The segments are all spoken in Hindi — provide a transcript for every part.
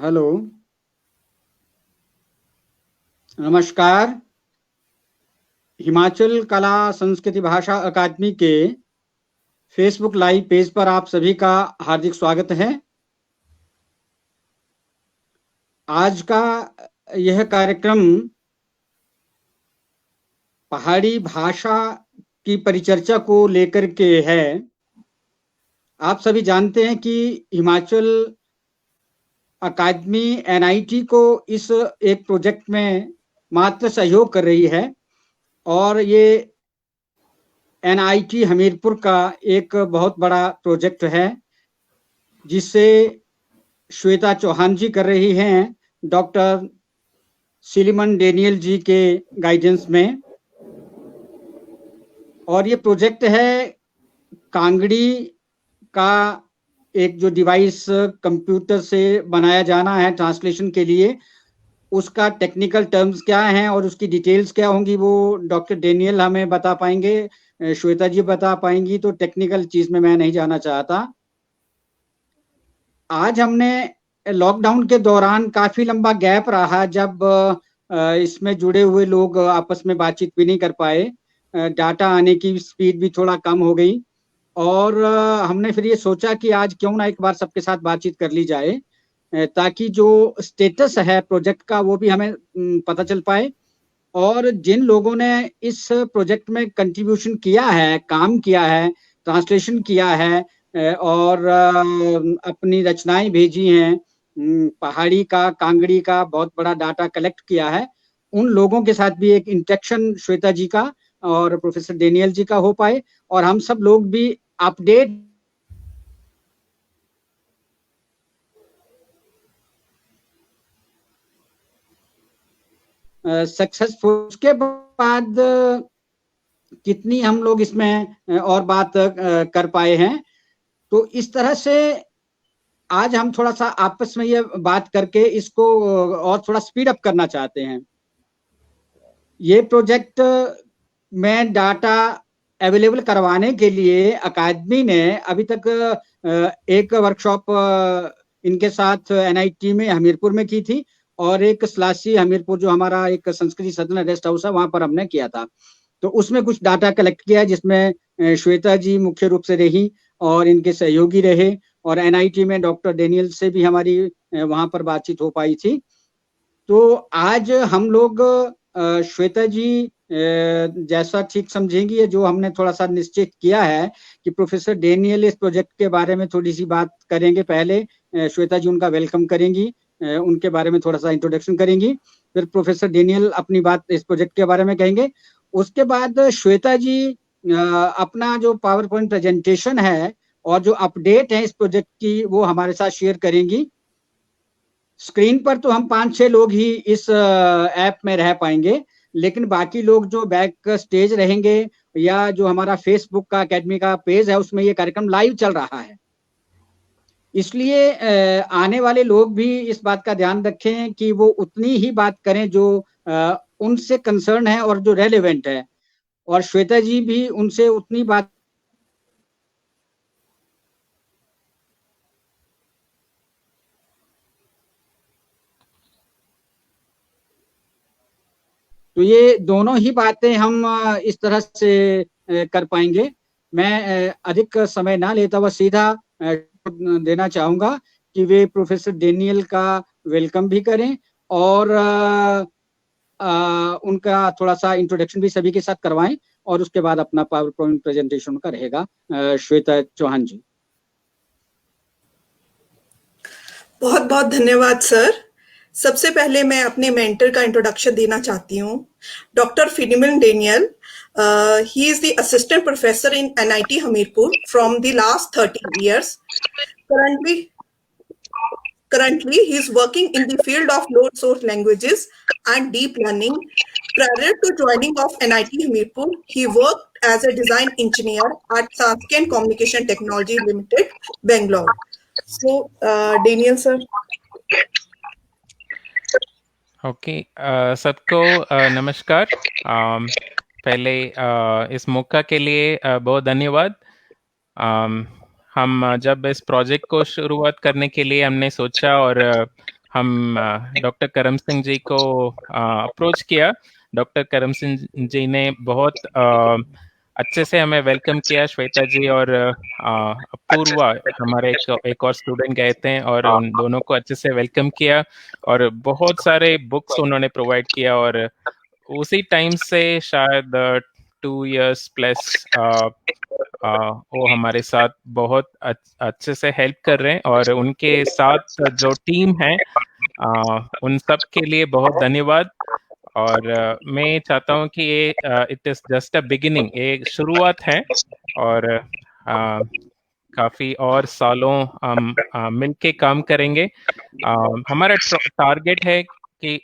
हेलो, नमस्कार। हिमाचल कला संस्कृति भाषा अकादमी के फेसबुक लाइव पेज पर आप सभी का हार्दिक स्वागत है। आज का यह कार्यक्रम पहाड़ी भाषा की परिचर्चा को लेकर के है। आप सभी जानते हैं कि हिमाचल अकादमी एनआईटी को इस एक प्रोजेक्ट में मात्र सहयोग कर रही है और ये एनआईटी हमीरपुर का एक बहुत बड़ा प्रोजेक्ट है जिसे श्वेता चौहान जी कर रही हैं डॉक्टर सिलीमन डेनियल जी के गाइडेंस में। और ये प्रोजेक्ट है कांगड़ी का एक जो डिवाइस कंप्यूटर से बनाया जाना है ट्रांसलेशन के लिए, उसका टेक्निकल टर्म्स क्या हैं और उसकी डिटेल्स क्या होंगी वो डॉक्टर डेनियल हमें बता पाएंगे, श्वेता जी बता पाएंगी। तो टेक्निकल चीज में मैं नहीं जाना चाहता। आज हमने लॉकडाउन के दौरान काफी लंबा गैप रहा जब इसमें जुड़े हुए लोग आपस में बातचीत भी नहीं कर पाए, डाटा आने की स्पीड भी थोड़ा कम हो गई और हमने फिर ये सोचा कि आज क्यों ना एक बार सबके साथ बातचीत कर ली जाए ताकि जो स्टेटस है प्रोजेक्ट का वो भी हमें पता चल पाए और जिन लोगों ने इस प्रोजेक्ट में कंट्रीब्यूशन किया है, काम किया है, ट्रांसलेशन किया है और अपनी रचनाएं भेजी हैं, पहाड़ी का कांगड़ी का बहुत बड़ा डाटा कलेक्ट किया है, उन लोगों के साथ भी एक इंटरेक्शन श्वेता जी का और प्रोफेसर डेनियल जी का हो पाए और हम सब लोग भी अपडेट सक्सेसफुल। उसके बाद कितनी हम लोग इसमें और बात कर पाए हैं, तो इस तरह से आज हम थोड़ा सा आपस में ये बात करके इसको और थोड़ा स्पीड अप करना चाहते हैं। ये प्रोजेक्ट में डाटा अवेलेबल करवाने के लिए अकादमी ने अभी तक एक वर्कशॉप इनके साथ एनआईटी में हमीरपुर में की थी और एक स्लासी हमीरपुर जो हमारा एक संस्कृति सदन रेस्ट हाउस है वहां पर हमने किया था। तो उसमें कुछ डाटा कलेक्ट किया जिसमें श्वेता जी मुख्य रूप से रही और इनके सहयोगी रहे और एनआईटी में डॉक्टर डेनियल से भी हमारी वहां पर बातचीत हो पाई थी। तो आज हम लोग श्वेता जी जैसा ठीक समझेंगी, ये जो हमने थोड़ा सा निश्चित किया है कि प्रोफेसर डेनियल इस प्रोजेक्ट के बारे में थोड़ी सी बात करेंगे। पहले श्वेता जी उनका वेलकम करेंगी, उनके बारे में थोड़ा सा इंट्रोडक्शन करेंगी, फिर प्रोफेसर डेनियल अपनी बात इस प्रोजेक्ट के बारे में कहेंगे। उसके बाद श्वेता जी अपना जो पावर पॉइंट प्रेजेंटेशन है और जो अपडेट है इस प्रोजेक्ट की वो हमारे साथ शेयर करेंगी। स्क्रीन पर तो हम 5-6 लोग ही इस ऐप में रह पाएंगे, लेकिन बाकी लोग जो बैक स्टेज रहेंगे या जो हमारा फेसबुक का अकेडमी का पेज है उसमें ये कार्यक्रम लाइव चल रहा है। इसलिए आने वाले लोग भी इस बात का ध्यान रखें कि वो उतनी ही बात करें जो उनसे कंसर्न है और जो रेलेवेंट है, और श्वेता जी भी उनसे उतनी बात। तो ये दोनों ही बातें हम इस तरह से कर पाएंगे। मैं अधिक समय ना लेता हुआ सीधा देना चाहूंगा कि वे प्रोफेसर डेनियल का वेलकम भी करें और उनका थोड़ा सा इंट्रोडक्शन भी सभी के साथ करवाएं और उसके बाद अपना पावर पॉइंट प्रेजेंटेशन का रहेगा। श्वेता चौहान जी। बहुत बहुत धन्यवाद सर। सबसे पहले मैं अपने मेंटर का इंट्रोडक्शन देना चाहती हूँ। Doctor Philemon Daniel, he is the assistant professor in NIT Hamirpur from the last 30 years. Currently he is working in the field of low source languages and deep learning. Prior to joining of NIT Hamirpur, he worked as a design engineer at Sasken Communication Technology Limited, Bangalore. So, Daniel sir. Okay, सबको नमस्कार। पहले इस मौका के लिए बहुत धन्यवाद। हम जब इस प्रोजेक्ट को शुरुआत करने के लिए हमने सोचा और हम डॉक्टर करम सिंह जी को अप्रोच किया। डॉक्टर करम सिंह जी ने बहुत अच्छे से हमें वेलकम किया। श्वेता जी और अपूर्वा हमारे एक और स्टूडेंट गए थे और उन दोनों को अच्छे से वेलकम किया और बहुत सारे बुक्स उन्होंने प्रोवाइड किया। और उसी टाइम से शायद 2 years प्लस वो हमारे साथ बहुत अच्छे से हेल्प कर रहे हैं। और उनके साथ जो टीम है उन सब के लिए बहुत धन्यवाद। और मैं चाहता हूँ कि ये it is just a beginning, एक शुरुआत है। और काफी और सालों हम मिलके काम करेंगे। हमारा टारगेट है कि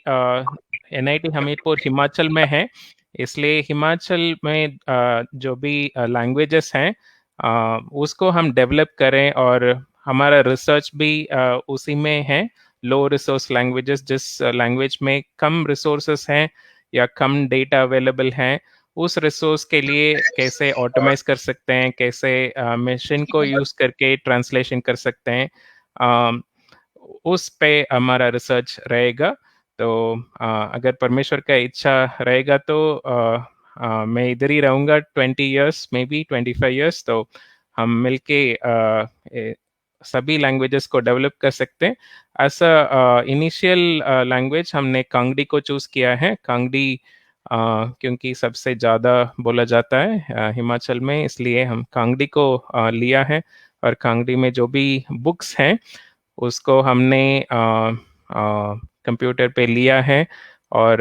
एनआईटी हमीरपुर हिमाचल में है, इसलिए हिमाचल में जो भी लैंग्वेजेस हैं उसको हम डेवलप करें। और हमारा रिसर्च भी उसी में है, लो रिसोर्स लैंग्वेजेस, जिस लैंग्वेज में कम रिसोर्सेस हैं या कम डेटा अवेलेबल हैं, उस रिसोर्स के लिए कैसे ऑटोमाइज कर सकते हैं, कैसे मशीन को यूज करके ट्रांसलेशन कर सकते हैं, उस पे हमारा रिसर्च रहेगा। तो अगर परमेश्वर का इच्छा रहेगा तो मैं इधर ही रहूँगा 20 years, मे बी 25 years। तो हम मिलके सभी लैंग्वेजेस को डेवलप कर सकते हैं। ऐसा इनिशियल लैंग्वेज हमने कांगड़ी को चूज किया है। कांगड़ी क्योंकि सबसे ज़्यादा बोला जाता है हिमाचल में, इसलिए हम कांगड़ी को लिया है। और कांगड़ी में जो भी बुक्स हैं उसको हमने कंप्यूटर पे लिया है। और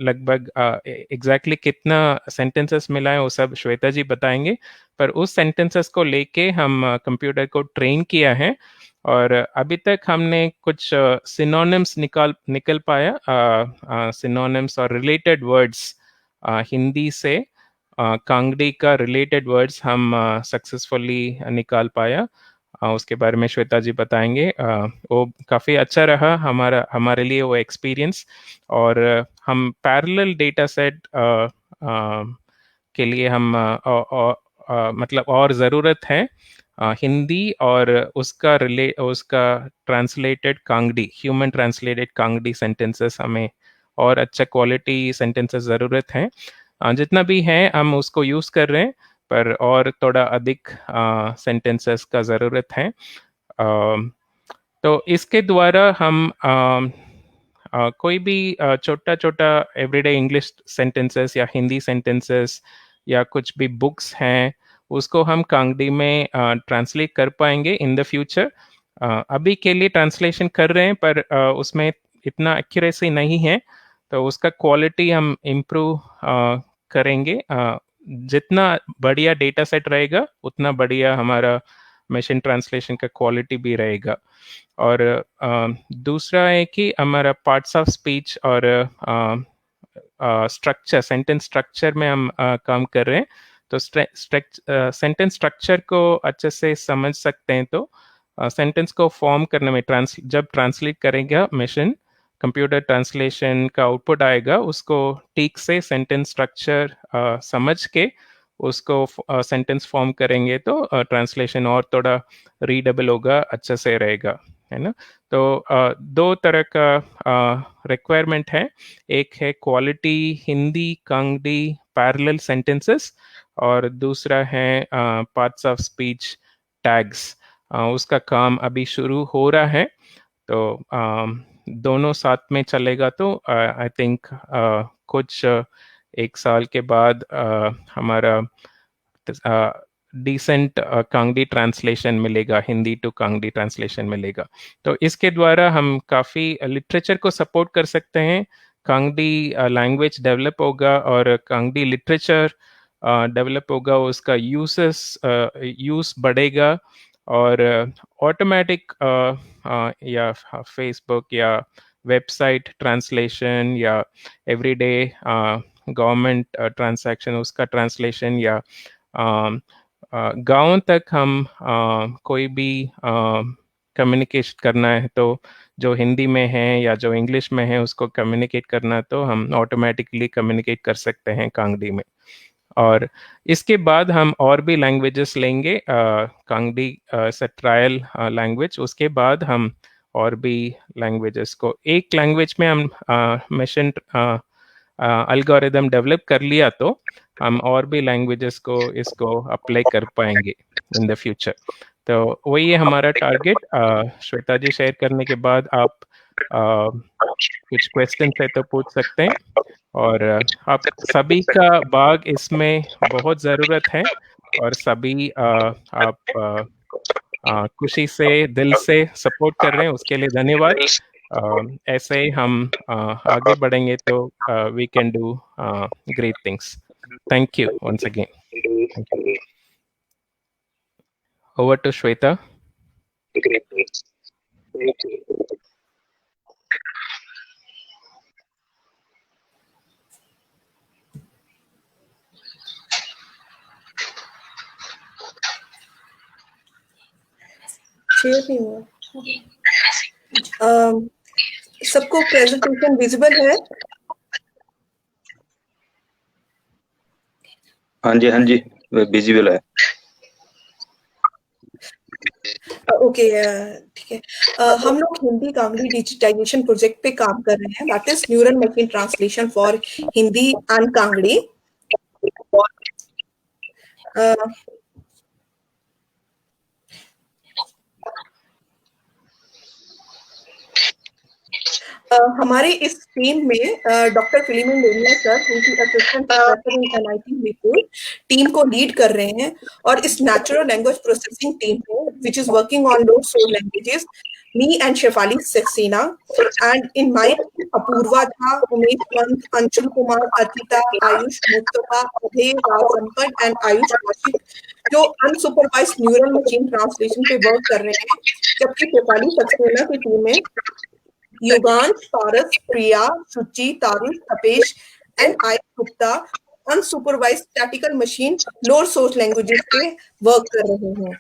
लगभग एग्जैक्टली कितना सेंटेंसेस मिला है वो सब श्वेता जी बताएंगे। पर उस सेंटेंसेस को लेके हम कंप्यूटर को ट्रेन किया है। और अभी तक हमने कुछ सिनोनिम्स निकल पाया, सिनोनिम्स और रिलेटेड वर्ड्स हिंदी से कांगड़ी का रिलेटेड वर्ड्स हम सक्सेसफुली निकाल पाया। उसके बारे में श्वेता जी बताएंगे। वो काफ़ी अच्छा रहा हमारे लिए वो एक्सपीरियंस। और हम पैरेलल डेटा सेट के लिए हम मतलब और ज़रूरत है हिंदी और उसका translated Kangri, human translated Kangri sentences, हमें और अच्छा क्वालिटी सेंटेंसेस ज़रूरत है। जितना भी है हम उसको यूज़ कर रहे हैं, पर और थोड़ा अधिक सेंटेंसेस का ज़रूरत है। तो इसके द्वारा हम कोई भी छोटा छोटा एवरीडे इंग्लिश सेंटेंसेस या हिंदी सेंटेंसेस या कुछ भी बुक्स हैं उसको हम कांगड़ी में ट्रांसलेट कर पाएंगे इन द फ्यूचर। अभी के लिए ट्रांसलेशन कर रहे हैं, पर उसमें इतना एक्यूरेसी नहीं है, तो उसका क्वालिटी हम इम्प्रूव करेंगे। जितना बढ़िया डेटा सेट रहेगा उतना बढ़िया हमारा मशीन ट्रांसलेशन का क्वालिटी भी रहेगा। और दूसरा है कि हमारा पार्ट्स ऑफ स्पीच और स्ट्रक्चर, सेंटेंस स्ट्रक्चर में हम काम कर रहे हैं। तो सेंटेंस स्ट्रक्चर को अच्छे से समझ सकते हैं तो सेंटेंस को फॉर्म करने में जब ट्रांसलेट करेगा मशीन, कंप्यूटर ट्रांसलेशन का आउटपुट आएगा, उसको ठीक से सेंटेंस स्ट्रक्चर समझ के उसको सेंटेंस फॉर्म करेंगे तो ट्रांसलेशन और थोड़ा रीडेबल होगा, अच्छे से रहेगा, है ना। तो दो तरह का रिक्वायरमेंट है। एक है quality Hindi Kangri parallel sentences, और दूसरा है पार्ट्स ऑफ स्पीच टैग्स। उसका काम अभी शुरू हो रहा है। तो दोनों साथ में चलेगा तो आई थिंक कुछ 1 साल के बाद हमारा डिसेंट कांगड़ी ट्रांसलेशन मिलेगा, हिंदी टू कांगड़ी ट्रांसलेशन मिलेगा। तो इसके द्वारा हम काफ़ी लिटरेचर को सपोर्ट कर सकते हैं। कांगड़ी लैंग्वेज डेवलप होगा और कांगड़ी लिटरेचर डेवलप होगा, उसका यूज़ बढ़ेगा। और ऑटोमेटिक या फेसबुक या वेबसाइट ट्रांसलेशन या एवरीडे गवर्नमेंट ट्रांसैक्शन उसका ट्रांसलेशन, या गाँव तक हम कोई भी कम्युनिकेशन करना है तो जो हिंदी में है या जो इंग्लिश में है उसको कम्युनिकेट करना, तो हम ऑटोमेटिकली कम्युनिकेट कर सकते हैं कांगड़ी में। और इसके बाद हम और भी लैंग्वेजेस लेंगे, कांगड़ी से ट्रायल लैंग्वेज, उसके बाद हम और भी लैंग्वेजेस को। एक लैंग्वेज में हम मशीन एल्गोरिदम डेवलप कर लिया तो हम और भी लैंग्वेजेस को इसको अप्लाई कर पाएंगे इन द फ्यूचर। तो वही है हमारा टारगेट। श्वेता जी शेयर करने के बाद आप कुछ क्वेश्चन है तो पूछ सकते हैं, और आप सभी का भाग इसमें बहुत ज़रूरत है, और सभी आप खुशी से दिल से सपोर्ट कर रहे हैं, उसके लिए धन्यवाद। ऐसे ही हम आगे बढ़ेंगे तो we can do great things. Thank you once again. Thank you. Over to Shweta. Share नहीं हुआ। सबको प्रेजेंटेशन विजिबल है? हाँ जी विजिबल है। ओके, ठीक है। हम लोग हिंदी कांगड़ी डिजिटाइजेशन प्रोजेक्ट पे काम कर रहे हैं, that is neural machine translation for Hindi and Kangri. हमारे इस टीम में डॉक्टर फिलिमिन डेनिया सर, उनकी assistant professor in NIT Hamirpur, team को लीड कर रहे हैं। और इस नेचुरल लैंग्वेज प्रोसेसिंग टीम को, which is working on load sole languages, me and Shefali Saxena, and in my Apurva Jha, Umesh Pant, Anshul Kumar, Arpita, Ayush Mustafa, Adhe Sampat and Ayush Kaushik, जो अनसुपरवाइज्ड न्यूरल मशीन ट्रांसलेशन पे वर्क कर रहे हैं। जबकि शेफाली सक्सेना की टीम में Yugansh, Paras, Priya, Suchi, Tarush, Tapesh and I Gupta unsupervised statistical machine lower source languages पे वर्क कर रहे हैं।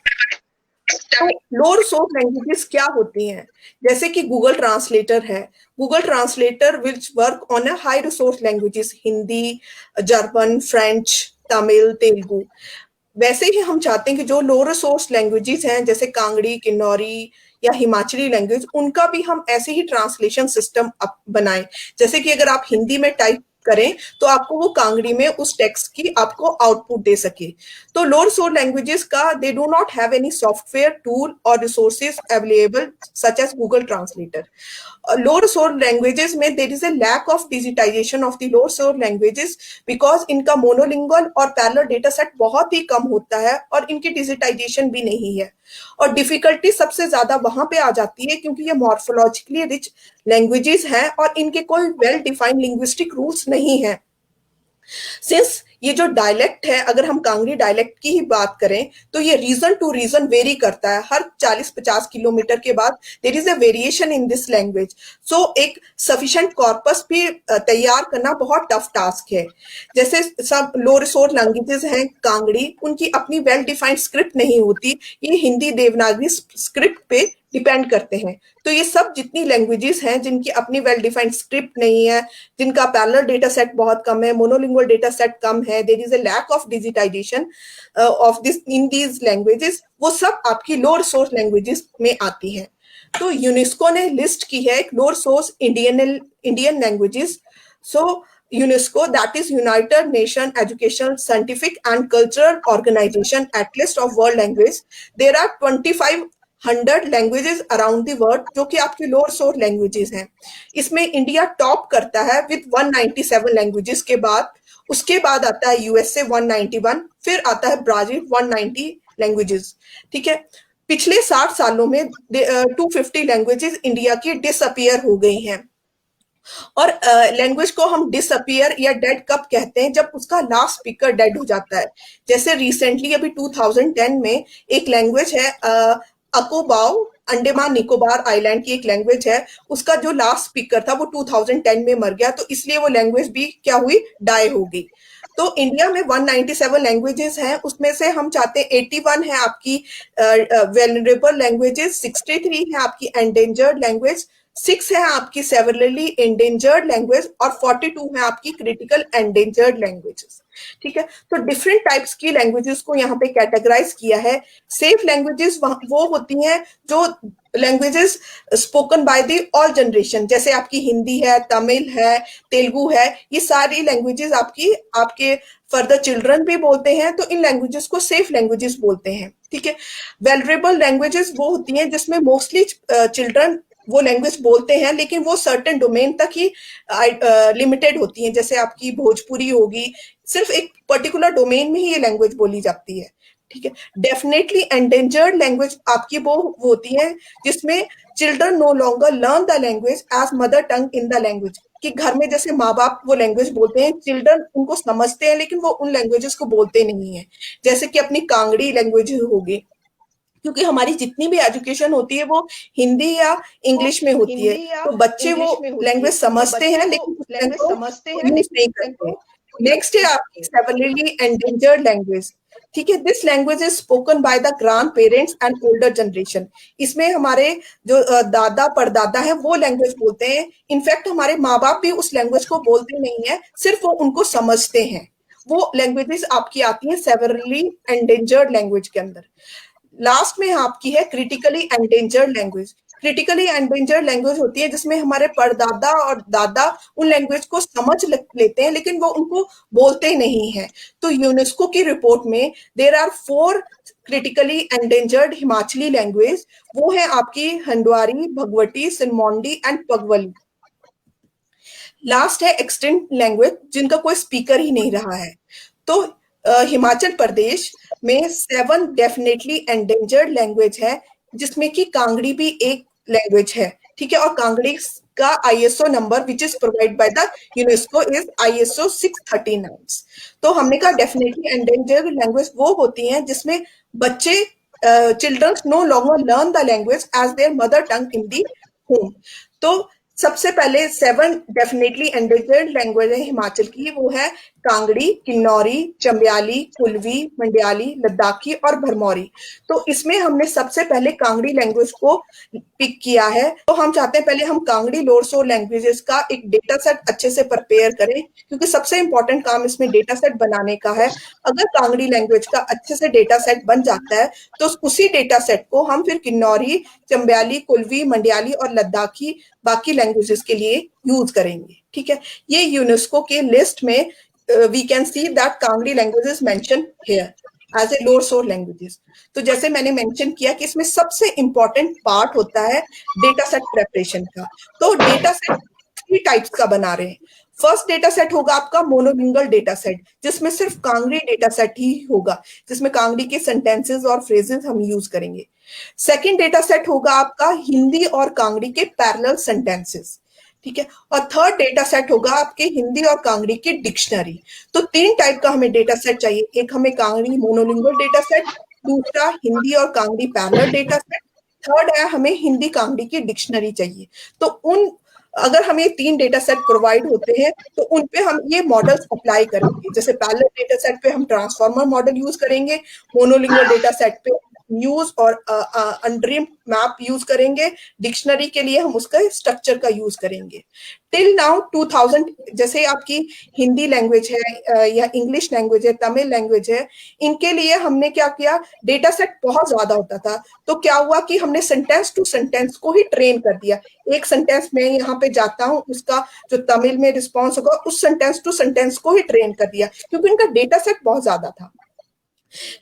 तो लोअर सोर्स लैंग्वेजेस क्या होती हैं? जैसे कि गूगल ट्रांसलेटर है। Google translator which work on a high resource languages, Hindi, German, French, Tamil, Telugu. वैसे ही हम चाहते हैं कि जो लोअर रिसोर्स लैंग्वेजेस हैं, जैसे कांगड़ी, किन्नौरी या हिमाचली लैंग्वेज, उनका भी हम ऐसे ही ट्रांसलेशन सिस्टम बनाएं। जैसे कि अगर आप हिंदी में टाइप करें तो आपको वो कांगड़ी में उस टेक्स्ट की आपको आउटपुट दे सके। तो लोअर सोर्स लैंग्वेजेस का they do not have any software, tool और resources available such as Google translator. Lower source languages में there is a lack of digitisation of the lower source languages, because इनका मोनोलिंगुअल और पैरेलल डेटा सेट बहुत ही कम होता है और इनकी डिजिटाइजेशन भी नहीं है। और डिफिकल्टी सबसे ज्यादा वहां पे आ जाती है क्योंकि ये मॉर्फोलॉजिकली रिच लैंग्वेजेस हैं और इनके कोई वेल डिफाइंड लिंग्विस्टिक रूल्स नहीं है। सिंस ये जो डायलेक्ट है, अगर हम कांगड़ी डायलेक्ट की ही बात करें तो ये रीजन टू रीजन वेरी करता है। हर 40-50 किलोमीटर के बाद there is a variation in this language. So एक सफिशिएंट कॉर्पस भी तैयार करना बहुत टफ टास्क है। जैसे सब लो रिसोर्स लैंग्वेजेस हैं कांगड़ी, उनकी अपनी वेल डिफाइंड स्क्रिप्ट नहीं होती, ये हिंदी देवनागरी स्क्रिप्ट पे डिपेंड करते हैं। तो ये सब जितनी लैंग्वेजेस हैं जिनकी अपनी वेल डिफाइंड स्क्रिप्ट नहीं है, जिनका पैरेलल डेटा सेट बहुत कम है, मोनोलिंगुअल डेटा सेट कम है, there is a lack of digitisation of this in these languages, वो सब आपकी लोअर सोर्स लैंग्वेजेस में आती हैं। तो यूनेस्को ने लिस्ट की है lower source Indian languages. So UNESCO, that is United Nations Educational, Scientific and Cultural Organization, Atlas of World Language. There are 2500 languages around the world जो कि आपकी लोअर सोर्स लैंग्वेजेस हैं। इसमें इंडिया टॉप करता है विद 197 लैंग्वेजेस के बाद। उसके बाद आता है यूएसए 191, फिर आता है ब्राजील 190 लैंग्वेजेस। ठीक है, पिछले 60 सालों में 250 लैंग्वेजेस इंडिया की डिसअपियर हो गई हैं। और लैंग्वेज को हम डिसअपियर या डेड कब कहते हैं? जब उसका लास्ट स्पीकर डेड हो जाता है। जैसे रिसेंटली अभी 2010 में एक लैंग्वेज है अकोबाओ, अंडमान निकोबार आइलैंड की एक लैंग्वेज है, उसका जो लास्ट स्पीकर था वो 2010 में मर गया, तो इसलिए वो लैंग्वेज भी क्या हुई, डाई हो गई। तो इंडिया में 197 लैंग्वेजेस हैं, उसमें से हम चाहते हैं 81 है आपकी वेलनरेबल लैंग्वेजेस, 63 है आपकी एंडेंजर्ड लैंग्वेज, 6 है आपकी सेवरली एंडेंजर्ड लैंग्वेज और 42 है आपकी क्रिटिकल एंडेंजर्ड लैंग्वेजेस। ठीक है, तो डिफरेंट टाइप्स की लैंग्वेजेस को यहाँ पे कैटेगराइज किया है। सेफ लैंग्वेजेस वो होती हैं जो languages spoken by the all generation, जैसे आपकी हिंदी है, तमिल है, तेलुगु है, ये सारी लैंग्वेजेस आपके फर्दर चिल्ड्रन भी बोलते हैं, तो इन लैंग्वेजेस को सेफ लैंग्वेजेस बोलते हैं। ठीक है। वेल्युरेबल लैंग्वेजेस वो होती हैं जिसमें मोस्टली चिल्ड्रन वो लैंग्वेज बोलते हैं, लेकिन वो सर्टेन डोमेन तक ही लिमिटेड होती हैं। जैसे आपकी भोजपुरी होगी, सिर्फ एक पर्टिकुलर डोमेन में ही ये लैंग्वेज बोली जाती है। ठीक है। डेफिनेटली एंडेंजर्ड लैंग्वेज आपकी वो होती है जिसमें children no longer learn the language as mother tongue in the language, कि घर में जैसे माँ बाप वो लैंग्वेज बोलते हैं, चिल्ड्रन उनको समझते हैं लेकिन वो उन लैंग्वेजेस को बोलते नहीं है। जैसे कि अपनी कांगड़ी लैंग्वेज होगी, क्योंकि हमारी जितनी भी एजुकेशन होती है वो हिंदी या इंग्लिश में होती है, तो बच्चे वो लैंग्वेज समझते हैं लेकिन उस लैंग्वेज को यूज नहीं करते। नेक्स्ट है आपकी सेवरली एंडेंजर्ड लैंग्वेज। ठीक है। This language is spoken by the grand parents and older generation. इसमें हमारे जो दादा परदादा है वो लैंग्वेज बोलते हैं। इनफैक्ट हमारे माँ बाप भी उस लैंग्वेज को बोलते नहीं है, सिर्फ वो उनको समझते हैं। वो लैंग्वेजेस आपकी आती हैं सेवरली एंडेंजर्ड लैंग्वेज के अंदर। लास्ट में आपकी है critically endangered language. Critically endangered language होती है जिसमें हमारे परदादा और दादा उन लैंग्वेज को समझ लेते हैं लेकिन वो उनको बोलते नहीं है। तो यूनेस्को की रिपोर्ट में there are 4 critically endangered Himachali language. वो है आपकी हंडवारी, भगवटी, सिरमौंडी एंड पगवली। लास्ट है एक्सटिंक्ट लैंग्वेज जिनका कोई स्पीकर ही नहीं रहा है। तो हिमाचल प्रदेश में 7 डेफिनेटली एंडेंजर्ड लैंग्वेज है, जिसमें कि कांगड़ी भी एक लैंग्वेज है। ठीक है। और कांगड़ी का ISO number which is provide by the UNESCO is ISO 639। तो हमने कहा डेफिनेटली एंडेंजर्ड लैंग्वेज वो होती हैं जिसमें बच्चे children no longer learn the language as their mother tongue in the home. तो सबसे पहले 7 डेफिनेटली एंडेंजर्ड लैंग्वेज है हिमाचल की, वो है कांगड़ी, किन्नौरी, चंबयाली, कुल्वी, मंडियाली, लद्दाखी और भरमौरी। तो इसमें हमने सबसे पहले कांगड़ी लैंग्वेज को पिक किया है। तो हम चाहते हैं पहले हम कांगड़ी लोअर सोर लैंग्वेजेस का एक डेटा सेट अच्छे से प्रिपेयर करें, क्योंकि सबसे इंपॉर्टेंट काम इसमें डेटा सेट बनाने का है। अगर कांगड़ी लैंग्वेज का अच्छे से डेटा सेट बन जाता है तो उसी डेटा सेट को हम फिर किन्नौरी, चंबयाली, कुल्वी, मंडियाली और लद्दाखी बाकी लैंग्वेजेस के लिए यूज करेंगे। ठीक है। ये यूनेस्को के लिस्ट में we can see that Kangdi language is mentioned here as a lower source languages। तो जैसे मैंने मेंशन किया कि इसमें सबसे इंपॉर्टेंट पार्ट होता है डेटा सेट प्रेपरेशन का। तो डेटा सेट 3 टाइप्स का बना रहे हैं। फर्स्ट डेटा सेट होगा आपका मोनोलिंगुअल डेटा सेट, जिसमें सिर्फ कांगड़ी डेटा सेट ही होगा, जिसमें कांगड़ी के सेंटेंसेस और फ्रेजेस हम यूज करेंगे। सेकेंड डेटा सेट होगा आपका हिंदी और कांगड़ी के पैरेलल सेंटेंसेस। ठीक है। और थर्ड डेटा सेट होगा आपके हिंदी और कांगड़ी की डिक्शनरी। तो 3 टाइप का हमें डेटा सेट चाहिए। एक हमें कांगड़ी मोनोलिंगुअल डेटा सेट, दूसरा हिंदी और Kangri parallel data set, third है हमें हिंदी कांगड़ी की डिक्शनरी चाहिए। तो अगर हमें 3 डेटा सेट प्रोवाइड होते हैं तो उन पे हम ये मॉडल्स अप्लाई करेंगे। जैसे पैरेलल डेटा सेट पे हम ट्रांसफॉर्मर मॉडल यूज करेंगे, मोनोलिंगुअल डेटा सेट पे न्यूज और अनड्रीम्ड मैप यूज करेंगे, डिक्शनरी के लिए हम उसका स्ट्रक्चर का यूज करेंगे। टिल नाउ 2000 जैसे आपकी हिंदी लैंग्वेज है या इंग्लिश लैंग्वेज है, तमिल लैंग्वेज है, इनके लिए हमने क्या किया, डेटा सेट बहुत ज्यादा होता था। तो क्या हुआ कि हमने सेंटेंस टू सेंटेंस को ही ट्रेन कर दिया। एक सेंटेंस में यहाँ पे जाता हूँ, उसका जो तमिल में रिस्पॉन्स होगा उस सेंटेंस टू सेंटेंस को ही ट्रेन कर दिया, क्योंकि इनका डेटा सेट बहुत ज्यादा था।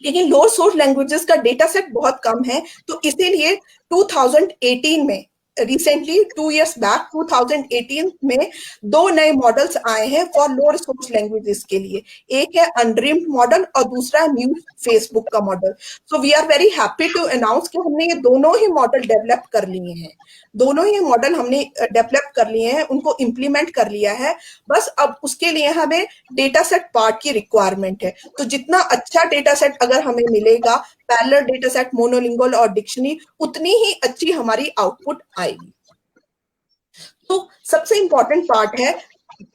लेकिन लोअर सोर्स लैंग्वेजेस का डेटा सेट बहुत कम है, तो इसीलिए 2018 में रिसेंटली 2 years बैक 2018 में 2 नए मॉडल्स आए हैं फॉर लोअर सोर्स लैंग्वेजेस के लिए। एक है अनड्रीम्ड मॉडल और दूसरा न्यू फेसबुक का model. So we are very happy to announce कि हमने ये दोनों ही मॉडल डेवलप कर लिए हैं। दोनों ही मॉडल हमने डेवलप कर लिए हैं, उनको इम्प्लीमेंट कर लिया है। बस अब उसके लिए हमें डेटा सेट पार्ट की रिक्वायरमेंट है। तो जितना अच्छा डेटा सेट अगर हमें मिलेगा, पैरेलल डेटा सेट, मोनोलिंगुअल और डिक्शनरी, उतनी ही अच्छी हमारी आउटपुट आएगी। तो सबसे इंपॉर्टेंट पार्ट है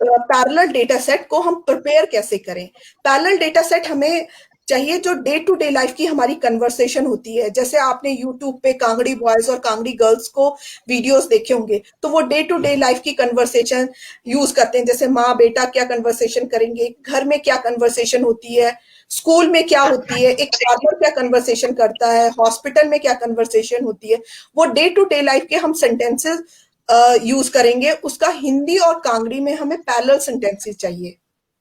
पैरेलल डेटा सेट को हम प्रिपेयर कैसे करें। पैरेलल डेटा सेट हमें चाहिए जो डे टू डे लाइफ की हमारी कन्वर्सेशन होती है। जैसे आपने यूट्यूब पे कांगड़ी बॉयज और कांगड़ी गर्ल्स को वीडियोस देखे होंगे, तो वो डे टू डे लाइफ की कन्वर्सेशन यूज करते हैं। जैसे माँ बेटा क्या कन्वर्सेशन करेंगे, घर में क्या कन्वर्सेशन होती है, स्कूल में क्या होती है, एक फार्मर क्या कन्वर्सेशन करता है, हॉस्पिटल में क्या कन्वर्सेशन होती है, वो डे टू डे लाइफ के हम सेंटेंसेस यूज करेंगे। उसका हिंदी और कांगड़ी में हमें पैरेलल सेंटेंसेस चाहिए।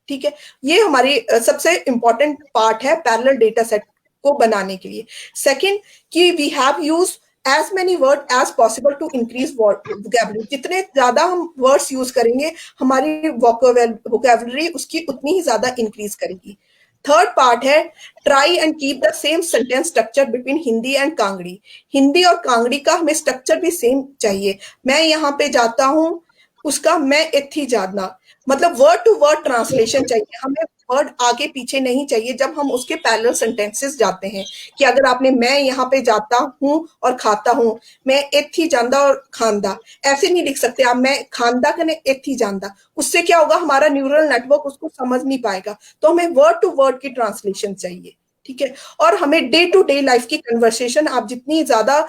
ठीक है, ये हमारी सबसे इंपॉर्टेंट पार्ट है पैरेलल डेटा सेट को बनाने के लिए। सेकंड कि we have use as many word as possible to increase vocabulary. जितने ज्यादा हम वर्ड्स यूज करेंगे हमारी वोकैबुलरी उसकी उतनी ही ज्यादा इंक्रीज करेगी। थर्ड पार्ट है try and keep the same sentence structure between Hindi and Kangri. Hindi और कांगड़ी का हमें स्ट्रक्चर भी सेम चाहिए। मैं यहाँ पे जाता हूँ, उसका मैं इत्थी जाना, मतलब वर्ड टू वर्ड ट्रांसलेशन चाहिए हमें, वर्ड आगे पीछे नहीं चाहिए जब हम उसके पैरेलल सेंटेंसेस जाते हैं। कि अगर आपने मैं यहाँ पे जाता हूँ और खाता हूँ, मैं इत्थी जांदा और खांदा, ऐसे नहीं लिख सकते आप, मैं खांदा कने इत्थी जांदा। उससे क्या होगा, हमारा न्यूरल नेटवर्क उसको समझ नहीं पाएगा। तो हमें वर्ड टू वर्ड की ट्रांसलेशन चाहिए। ठीक है, और हमें डे टू डे लाइफ की कन्वर्सेशन आप जितनी ज्यादा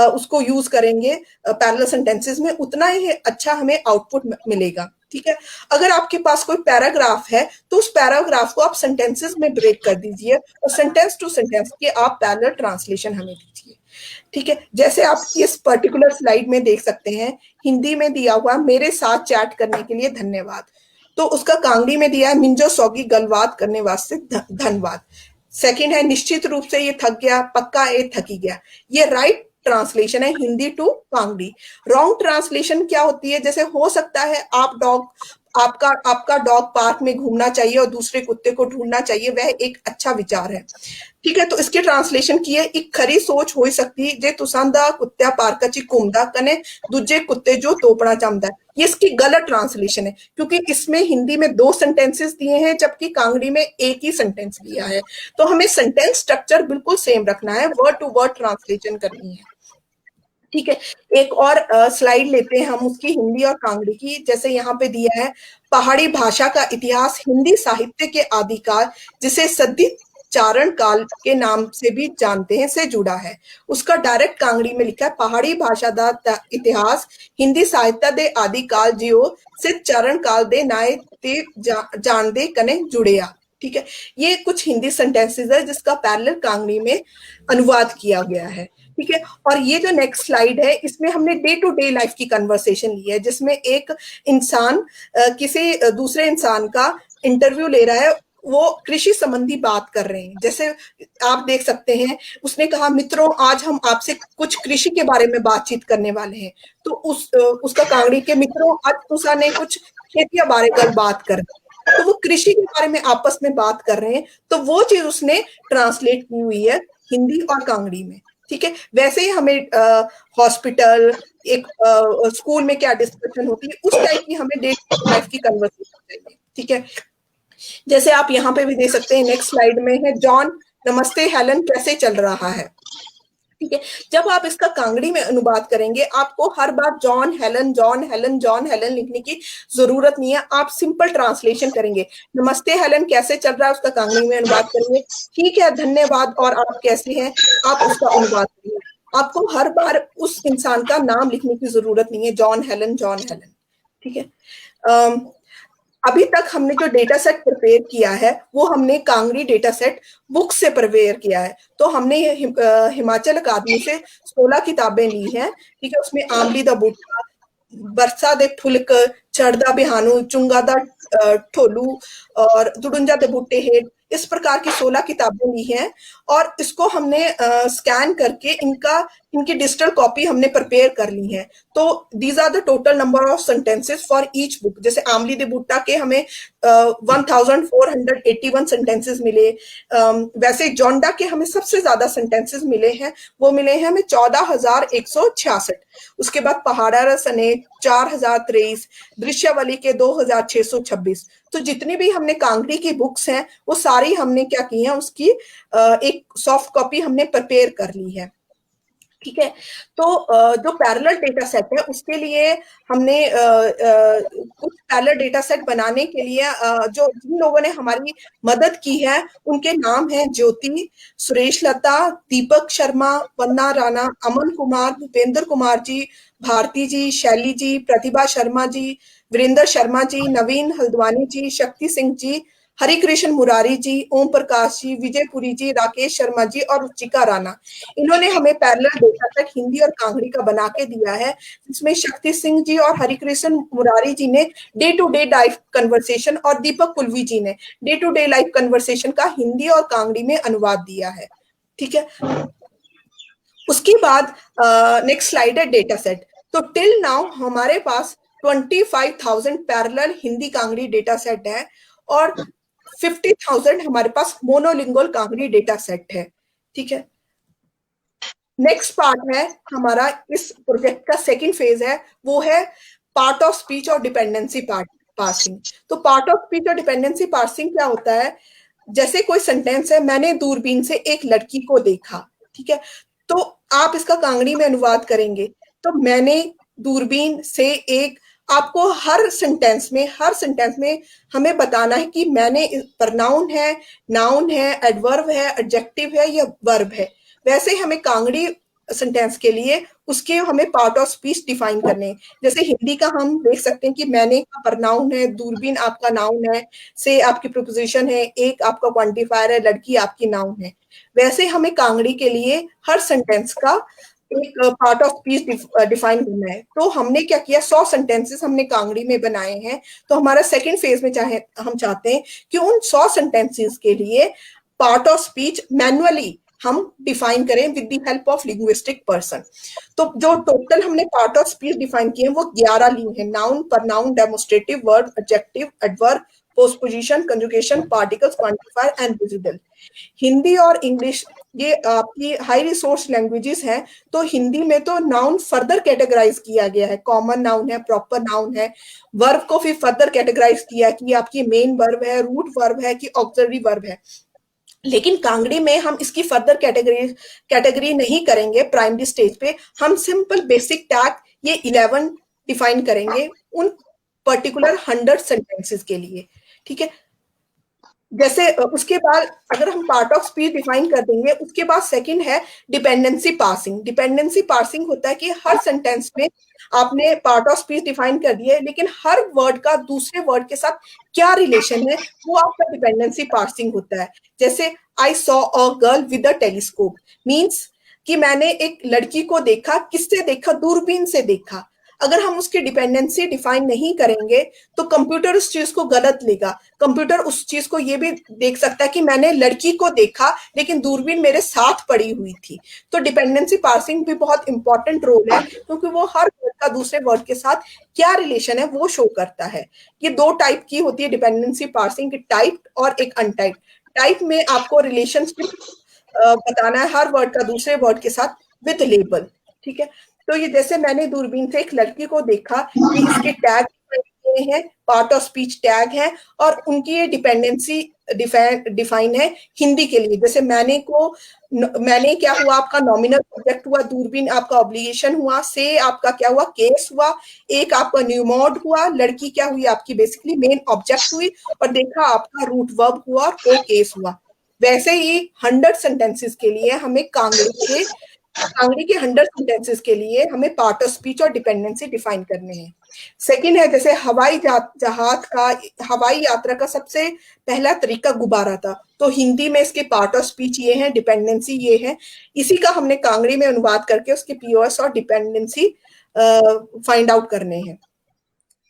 उसको यूज करेंगे पैरेलल सेंटेंसेस में, उतना ही अच्छा हमें आउटपुट मिलेगा। ठीक है, अगर आपके पास कोई पैराग्राफ है तो उस पैराग्राफ को आप सेंटेंसेस में ब्रेक कर दीजिए और सेंटेंस टू सेंटेंस के आप पैरेलल ट्रांसलेशन हमें दीजिए। ठीक है, जैसे आप इस पर्टिकुलर स्लाइड में देख सकते हैं, हिंदी में दिया हुआ मेरे साथ चैट करने के लिए धन्यवाद, तो उसका कांगड़ी में दिया है मिंजो सौगी गलबात करने वास्ते धन्यवाद। सेकंड है निश्चित रूप से ये थक गया, पक्का ये थकी गया। ये राइट ट्रांसलेशन है Hindi to Kangri. Wrong translation क्या होती है, जैसे हो सकता है आपका डॉग पार्क में घूमना चाहिए और दूसरे कुत्ते को ढूंढना चाहिए, वह एक अच्छा विचार है। ठीक है, तो इसके ट्रांसलेशन की है एक खरी सोच हो सकती जे तुसांदा कुत्त्या पार्क घूमदा कने दूजे कुत्ते जो तोपना चाहता है। ये इसकी गलत ट्रांसलेशन है, क्योंकि इसमें हिंदी में 2 सेंटेंसेस दिए हैं जबकि कांगड़ी में एक ही सेंटेंस दिया है। तो हमें सेंटेंस स्ट्रक्चर बिल्कुल सेम रखना है, वर्ड टू वर्ड ट्रांसलेशन करनी है। ठीक है, एक और स्लाइड लेते हैं हम उसकी हिंदी और कांगड़ी की। जैसे यहाँ पे दिया है पहाड़ी भाषा का इतिहास हिंदी साहित्य के आदिकाल, जिसे सदी चारण काल के नाम से भी जानते हैं, से जुड़ा है। उसका डायरेक्ट कांगड़ी में लिखा है पहाड़ी भाषा का इतिहास हिंदी साहित्य दे आदिकाल जियो सिद्ध चारण काल दे नाए ते जान दे कने जुड़िया। ठीक है, ये कुछ हिंदी सेंटेंसेस है जिसका पैरेलल कांगड़ी में अनुवाद किया गया है। ठीक है, और ये जो नेक्स्ट स्लाइड है इसमें हमने डे टू डे लाइफ की कन्वर्सेशन ली है, जिसमें एक इंसान किसी दूसरे इंसान का इंटरव्यू ले रहा है, वो कृषि संबंधी बात कर रहे हैं। जैसे आप देख सकते हैं, उसने कहा मित्रों आज हम आपसे कुछ कृषि के बारे में बातचीत करने वाले हैं। तो उसका कांगड़ी के मित्रों आज तुसा ने कुछ खेती बारे कल बात कर, तो वो कृषि के बारे में आपस में बात कर रहे हैं। तो वो चीज उसने ट्रांसलेट की हुई है हिंदी और कांगड़ी में। ठीक है, वैसे ही हमें हॉस्पिटल एक स्कूल में क्या डिस्कशन होती है, उस टाइप की हमें डे लाइफ की कन्वर्सेशन चाहिए। ठीक है, जैसे आप यहाँ पे भी देख सकते हैं, नेक्स्ट स्लाइड में है जॉन नमस्ते हेलन कैसे चल रहा है। ठीक है, जब आप इसका कांगड़ी में अनुवाद करेंगे आपको हर बार John Helen John Helen John Helen लिखने की जरूरत नहीं है। आप सिंपल ट्रांसलेशन करेंगे, नमस्ते हेलन कैसे चल रहा है उसका कांगड़ी में अनुवाद करेंगे, ठीक है धन्यवाद और आप कैसे हैं, आप उसका अनुवाद करेंगे। आपको हर बार उस इंसान का नाम लिखने की जरूरत नहीं है, जॉन हेलन जॉन हेलन। ठीक है, अभी तक हमने जो डेटा सेट प्रिपेयर किया है वो हमने कांगड़ी डेटा सेट बुक से प्रिपेयर किया है। तो हमने हिमाचल अकादमी से 16 किताबें ली हैं। ठीक है, उसमें आंवली दा बूटा, बरसा दे फुलक, चढ़दा बिहानू, चुंगा दा ठोलू और दुडुंजा दे बूटे हेठ, इस प्रकार की 16 किताबें ली हैं। और इसको हमने स्कैन करके इनकी डिजिटल कॉपी हमने प्रिपेयर कर ली है। तो these are the total number of sentences for each book. जैसे आंवली दे बूटा के हमें 1481 सेंटेंसेस मिले। वैसे जोंडा के हमें सबसे ज्यादा सेंटेंसेस मिले हैं, वो मिले हैं हमें 14,166। उसके बाद पहाड़ा रसने 4023, दृश्यावली के 2626। तो जितनी भी हमने कांगड़ी की बुक्स हैं वो सारी हमने क्या की है, उसकी एक सॉफ्ट कॉपी हमने प्रिपेयर कर ली है। ठीक है। तो जो पैरेलल डेटा सेट है उसके लिए हमने कुछ पैरेलल डेटा सेट बनाने के लिए जो जिन लोगों ने हमारी मदद की है उनके नाम हैं ज्योति, सुरेश लता, दीपक शर्मा, वन्ना राणा, अमन कुमार, भूपेंद्र कुमार जी, भारती जी, शैली जी, प्रतिभा शर्मा जी, वीरेंद्र शर्मा जी, नवीन हल्द्वानी जी, शक्ति सिंह जी, हरिकृष्ण मुरारी जी, ओम प्रकाश जी, विजयपुरी जी, राकेश शर्मा जी और रुचिका राणा। इन्होंने हमें पैरेलल डेटा सेट हिंदी और कांगड़ी का बना के दिया है, जिसमें शक्ति सिंह जी और हरिकृष्ण मुरारी जी ने day to day life conversation और दीपक कुलवी जी ने day to day life conversation का हिंदी और कांगड़ी में अनुवाद दिया है। ठीक है। उसके बाद नेक्स्ट स्लाइड है डेटा सेट। तो टिल नाउ हमारे पास 25,000 parallel Hindi Kangri data set है और 50,000 हमारे पास मोनोलिंगुअल कांगड़ी डेटा सेट है। ठीक है। नेक्स्ट पार्ट है हमारा इस प्रोजेक्ट का सेकंड फेज है, वो है पार्ट ऑफ स्पीच और डिपेंडेंसी पार्सिंग। तो पार्ट ऑफ स्पीच और डिपेंडेंसी पार्सिंग क्या होता है? जैसे कोई सेंटेंस है, मैंने दूरबीन से एक लड़की को देखा। ठीक है। तो आप इसका कांगड़ी में अनुवाद करेंगे तो मैंने दूरबीन से एक, आपको हर सेंटेंस में हमें बताना है कि मैंने प्रनाउन है, नाउन है, एडवर्ब है, एडजेक्टिव है या वर्ब है। वैसे हमें कांगड़ी सेंटेंस के लिए उसके हमें पार्ट ऑफ स्पीच डिफाइन करने हैं। जैसे हिंदी का हम देख सकते हैं कि मैंने का प्रनाउन है, दूरबीन आपका नाउन है, से आपकी प्रीपोजिशन है, एक आपका क्वांटिफायर है, लड़की आपकी नाउन है। वैसे हमें कांगड़ी के लिए हर सेंटेंस का एक पार्ट ऑफ स्पीच डिफाइन करना है। तो हमने क्या किया, 100 सेंटेंसेस हमने कांगड़ी में बनाए हैं। तो हमारा सेकंड फेज में हम चाहते हैं कि उन 100 सेंटेंसेस के लिए पार्ट ऑफ स्पीच मैनुअली हम डिफाइन करें with the help of linguistic person. तो जो टोटल हमने पार्ट ऑफ स्पीच डिफाइन किए हैं वो 11 लिए हैं। Noun, pronoun, demonstrative, verb, adjective, adverb, postposition, conjugation, particles, quantifier and visible. Hindi और इंग्लिश ये आपकी हाई रिसोर्स लैंग्वेजेस हैं। तो हिंदी में तो नाउन फर्दर कैटेगराइज किया गया है, कॉमन नाउन है, प्रॉपर नाउन है। वर्ब को फिर फर्दर कैटेगराइज किया कि आपकी मेन वर्ब है, रूट वर्ब है कि ऑक्सिलरी वर्ब है। लेकिन कांगड़ी में हम इसकी फर्दर कैटेगरी नहीं करेंगे। प्राइमरी स्टेज पे हम सिंपल बेसिक टैग ये 11 डिफाइन करेंगे उन पर्टिकुलर 100 सेंटेंसेस के लिए। ठीक है। जैसे उसके बाद अगर हम पार्ट ऑफ स्पीच डिफाइन कर देंगे, उसके बाद सेकंड है डिपेंडेंसी पार्सिंग। डिपेंडेंसी पार्सिंग होता है कि हर सेंटेंस में आपने पार्ट ऑफ स्पीच डिफाइन कर दिया है, लेकिन हर वर्ड का दूसरे वर्ड के साथ क्या रिलेशन है वो आपका डिपेंडेंसी पार्सिंग होता है। जैसे I saw a girl with a telescope means कि मैंने एक लड़की को देखा। किससे देखा? दूरबीन से देखा। अगर हम उसकी डिपेंडेंसी डिफाइन नहीं करेंगे तो कंप्यूटर उस चीज को गलत लेगा। कंप्यूटर उस चीज को ये भी देख सकता है कि मैंने लड़की को देखा लेकिन दूरबीन मेरे साथ पड़ी हुई थी। तो डिपेंडेंसी पार्सिंग भी बहुत इंपॉर्टेंट रोल है, क्योंकि वो हर वर्ड का दूसरे वर्ड के साथ क्या रिलेशन है वो शो करता है। ये 2 टाइप की होती है डिपेंडेंसी पार्सिंग, टाइप और एक अनटाइप। टाइप में आपको रिलेशनशिप बताना है हर वर्ड का दूसरे वर्ड के साथ विद लेबल। ठीक है। तो ये जैसे मैंने दूरबीन से एक लड़की को देखा, ये इसके टैग हैं, पार्ट ऑफ स्पीच टैग है और उनकी ये डिपेंडेंसी डिफाइन है हिंदी के लिए। जैसे मैंने क्या हुआ, आपका नॉमिनल सब्जेक्ट हुआ, दूरबीन आपका ऑब्लिगेशन हुआ, से आपका क्या हुआ, केस हुआ, एक आपका न्यूमोड हुआ, लड़की क्या हुई आपकी बेसिकली मेन ऑब्जेक्ट हुई, और देखा आपका रूट वर्ब हुआ और को केस हुआ। वैसे ही 100 सेंटेंसेस के लिए हमें कांगड़ी के 100 सेंटेंसेस के लिए हमें पार्ट ऑफ स्पीच और डिपेंडेंसी डिफाइन करने हैं। सेकंड है जैसे हवाई यात्रा का सबसे पहला तरीका गुब्बारा था। तो हिंदी में इसके पार्ट ऑफ स्पीच ये है, डिपेंडेंसी ये है। इसी का हमने कांगड़ी में अनुवाद करके उसके पीओएस और डिपेंडेंसी फाइंड आउट करने हैं।